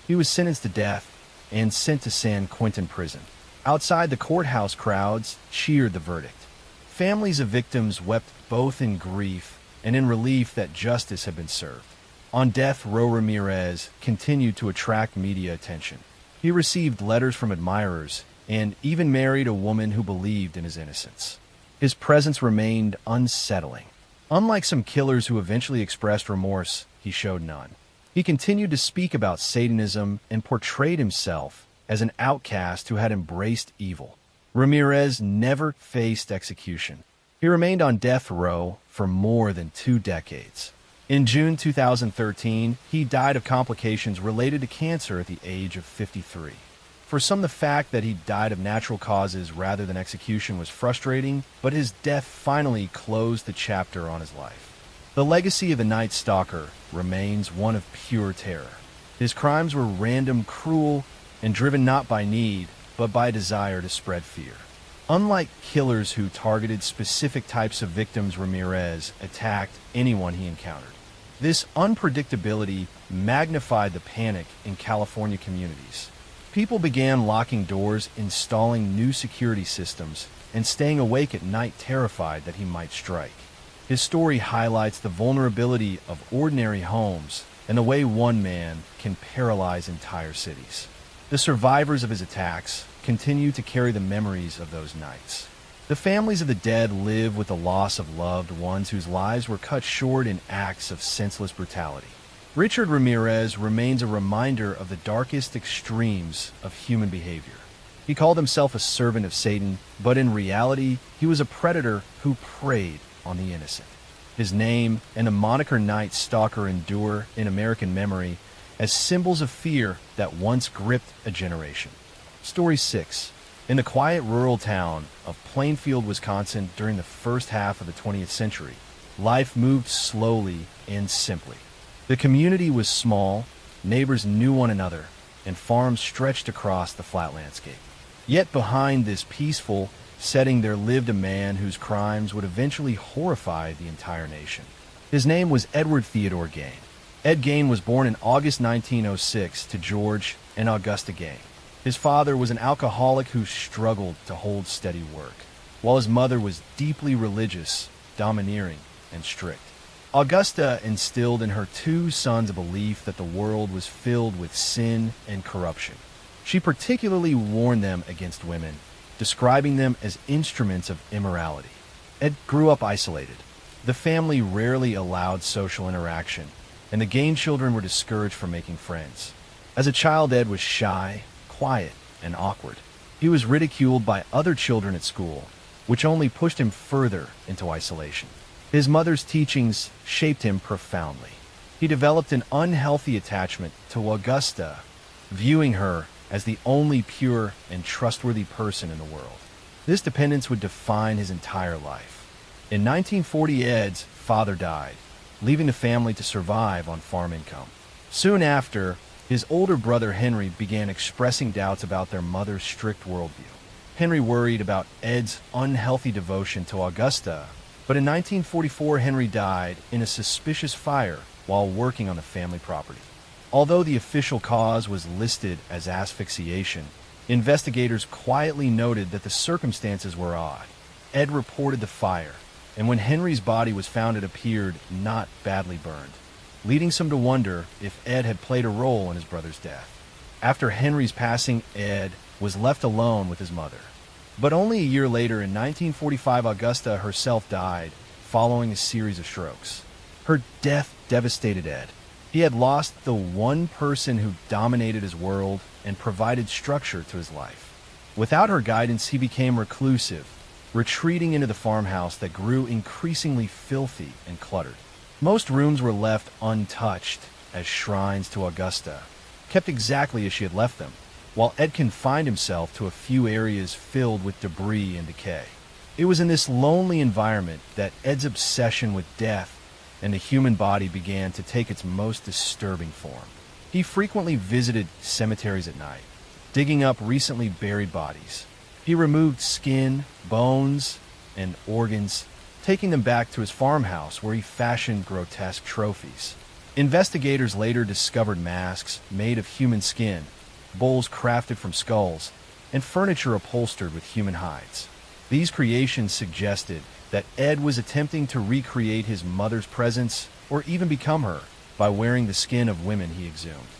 [SPEAKER 1] He was sentenced to death and sent to San Quentin prison. Outside, the courthouse crowds cheered the verdict. Families of victims wept both in grief and in relief that justice had been served. On death row, Ramirez continued to attract media attention. He received letters from admirers and even married a woman who believed in his innocence. His presence remained unsettling. Unlike some killers who eventually expressed remorse, he showed none. He continued to speak about Satanism and portrayed himself as an outcast who had embraced evil. Ramirez never faced execution. He remained on death row for more than 2 decades. In June 2013, he died of complications related to cancer at the age of 53. For some, the fact that he died of natural causes rather than execution was frustrating, but his death finally closed the chapter on his life. The legacy of the Night Stalker remains one of pure terror. His crimes were random, cruel, and driven not by need, but by desire to spread fear. Unlike killers who targeted specific types of victims, Ramirez attacked anyone he encountered. This unpredictability magnified the panic in California communities. People began locking doors, installing new security systems, and staying awake at night, terrified that he might strike. His story highlights the vulnerability of ordinary homes and the way one man can paralyze entire cities. The survivors of his attacks continue to carry the memories of those nights. The families of the dead live with the loss of loved ones whose lives were cut short in acts of senseless brutality. Richard Ramirez remains a reminder of the darkest extremes of human behavior. He called himself a servant of Satan, but in reality, he was a predator who preyed on the innocent. His name and the moniker Night Stalker endure in American memory as symbols of fear that once gripped a generation. Story 6. In the quiet rural town of Plainfield, Wisconsin, during the first half of the 20th century, life moved slowly and simply. The community was small, neighbors knew one another, and farms stretched across the flat landscape. Yet behind this peaceful setting there lived a man whose crimes would eventually horrify the entire nation. His name was Edward Theodore Gain. Ed Gain was born in August 1906 to George and Augusta Gain. His father was an alcoholic who struggled to hold steady work, while his mother was deeply religious, domineering, and strict. Augusta instilled in her 2 sons a belief that the world was filled with sin and corruption. She particularly warned them against women, describing them as instruments of immorality. Ed grew up isolated. The family rarely allowed social interaction, and the Gain children were discouraged from making friends. As a child, Ed was shy, quiet, and awkward. He was ridiculed by other children at school, which only pushed him further into isolation. His mother's teachings shaped him profoundly. He developed an unhealthy attachment to Augusta, viewing her as the only pure and trustworthy person in the world. This dependence would define his entire life. In 1940, Ed's father died, leaving the family to survive on farm income. Soon after, his older brother Henry began expressing doubts about their mother's strict worldview. Henry worried about Ed's unhealthy devotion to Augusta, but in 1944 Henry died in a suspicious fire while working on the family property. Although the official cause was listed as asphyxiation, investigators quietly noted that the circumstances were odd. Ed reported the fire, and when Henry's body was found, it appeared not badly burned, leading some to wonder if Ed had played a role in his brother's death. After Henry's passing, Ed was left alone with his mother. But only a year later, in 1945, Augusta herself died following a series of strokes. Her death devastated Ed. He had lost the one person who dominated his world and provided structure to his life. Without her guidance, he became reclusive, retreating into the farmhouse that grew increasingly filthy and cluttered. Most rooms were left untouched as shrines to Augusta, kept exactly as she had left them, while Ed confined himself to a few areas filled with debris and decay. It was in this lonely environment that Ed's obsession with death and the human body began to take its most disturbing form. He frequently visited cemeteries at night, digging up recently buried bodies. He removed skin, bones, and organs, taking them back to his farmhouse where he fashioned grotesque trophies. Investigators later discovered masks made of human skin, bowls crafted from skulls, and furniture upholstered with human hides. These creations suggested that Ed was attempting to recreate his mother's presence or even become her by wearing the skin of women he exhumed.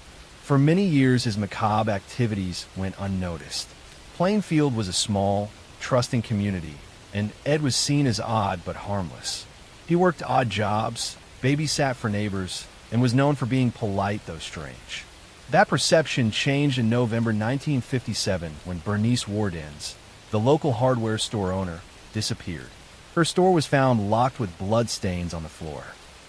[SPEAKER 1] For many years, his macabre activities went unnoticed. Plainfield was a small, trusting community, and Ed was seen as odd but harmless. He worked odd jobs, babysat for neighbors, and was known for being polite though strange. That perception changed in November 1957 when Bernice Wardens, the local hardware store owner, disappeared. Her store was found locked with bloodstains on the floor.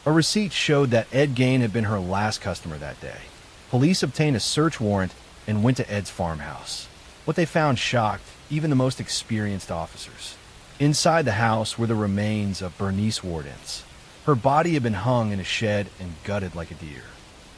[SPEAKER 1] A receipt showed that Ed Gain had been her last customer that day. Police obtained a search warrant and went to Ed's farmhouse. What they found shocked even the most experienced officers. Inside the house were the remains of Bernice Wardens. Her body had been hung in a shed and gutted like a deer.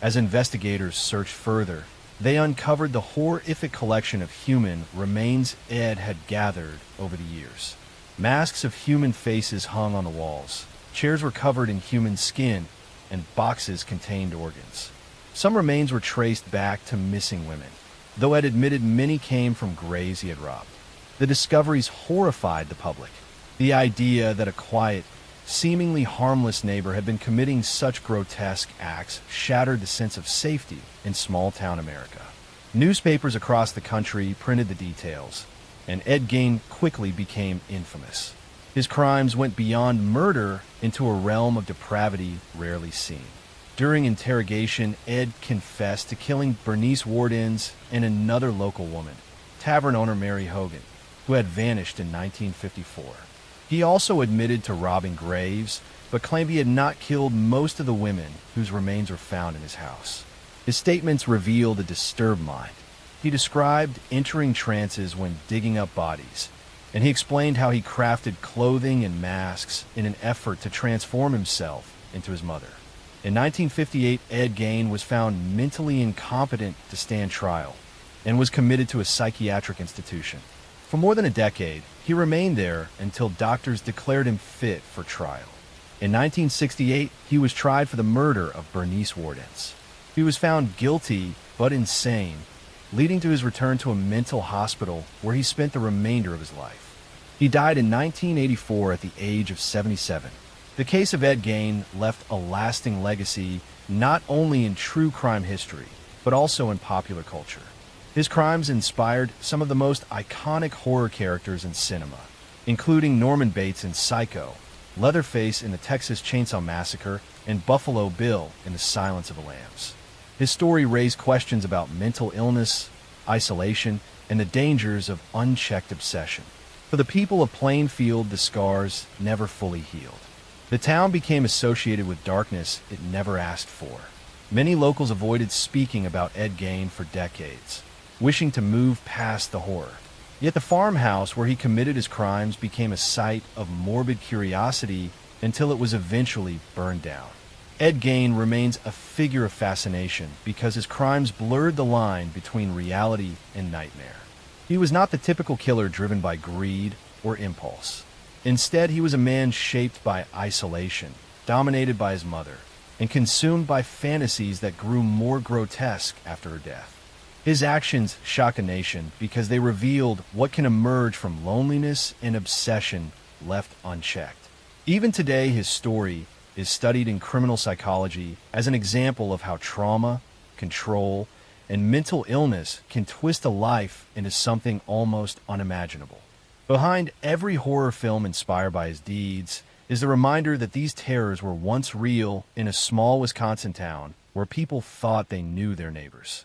[SPEAKER 1] As investigators searched further, they uncovered the horrific collection of human remains Ed had gathered over the years. Masks of human faces hung on the walls. Chairs were covered in human skin, and boxes contained organs. Some remains were traced back to missing women, though Ed admitted many came from graves he had robbed. The discoveries horrified the public. The idea that a quiet, seemingly harmless neighbor had been committing such grotesque acts shattered the sense of safety in small-town America. Newspapers across the country printed the details, and Ed Gain quickly became infamous. His crimes went beyond murder into a realm of depravity rarely seen. During interrogation, Ed confessed to killing Bernice Wardens and another local woman, tavern owner Mary Hogan, who had vanished in 1954. He also admitted to robbing graves, but claimed he had not killed most of the women whose remains were found in his house. His statements revealed a disturbed mind. He described entering trances when digging up bodies, and he explained how he crafted clothing and masks in an effort to transform himself into his mother. In 1958, Ed Gain was found mentally incompetent to stand trial and was committed to a psychiatric institution. For more than a decade, he remained there until doctors declared him fit for trial. In 1968, he was tried for the murder of Bernice Wardens. He was found guilty but insane, leading to his return to a mental hospital where he spent the remainder of his life. He died in 1984 at the age of 77. The case of Ed Gain left a lasting legacy not only in true crime history, but also in popular culture. His crimes inspired some of the most iconic horror characters in cinema, including Norman Bates in Psycho, Leatherface in the Texas Chainsaw Massacre, and Buffalo Bill in The Silence of the Lambs. His story raised questions about mental illness, isolation, and the dangers of unchecked obsession. For the people of Plainfield, the scars never fully healed. The town became associated with darkness it never asked for. Many locals avoided speaking about Ed Gein for decades, wishing to move past the horror. Yet the farmhouse where he committed his crimes became a site of morbid curiosity until it was eventually burned down. Ed Gein remains a figure of fascination because his crimes blurred the line between reality and nightmare. He was not the typical killer driven by greed or impulse. Instead, he was a man shaped by isolation, dominated by his mother, and consumed by fantasies that grew more grotesque after her death. His actions shock a nation because they revealed what can emerge from loneliness and obsession left unchecked. Even today, his story is studied in criminal psychology as an example of how trauma, control, and mental illness can twist a life into something almost unimaginable. Behind every horror film inspired by his deeds is the reminder that these terrors were once real in a small Wisconsin town where people thought they knew their neighbors.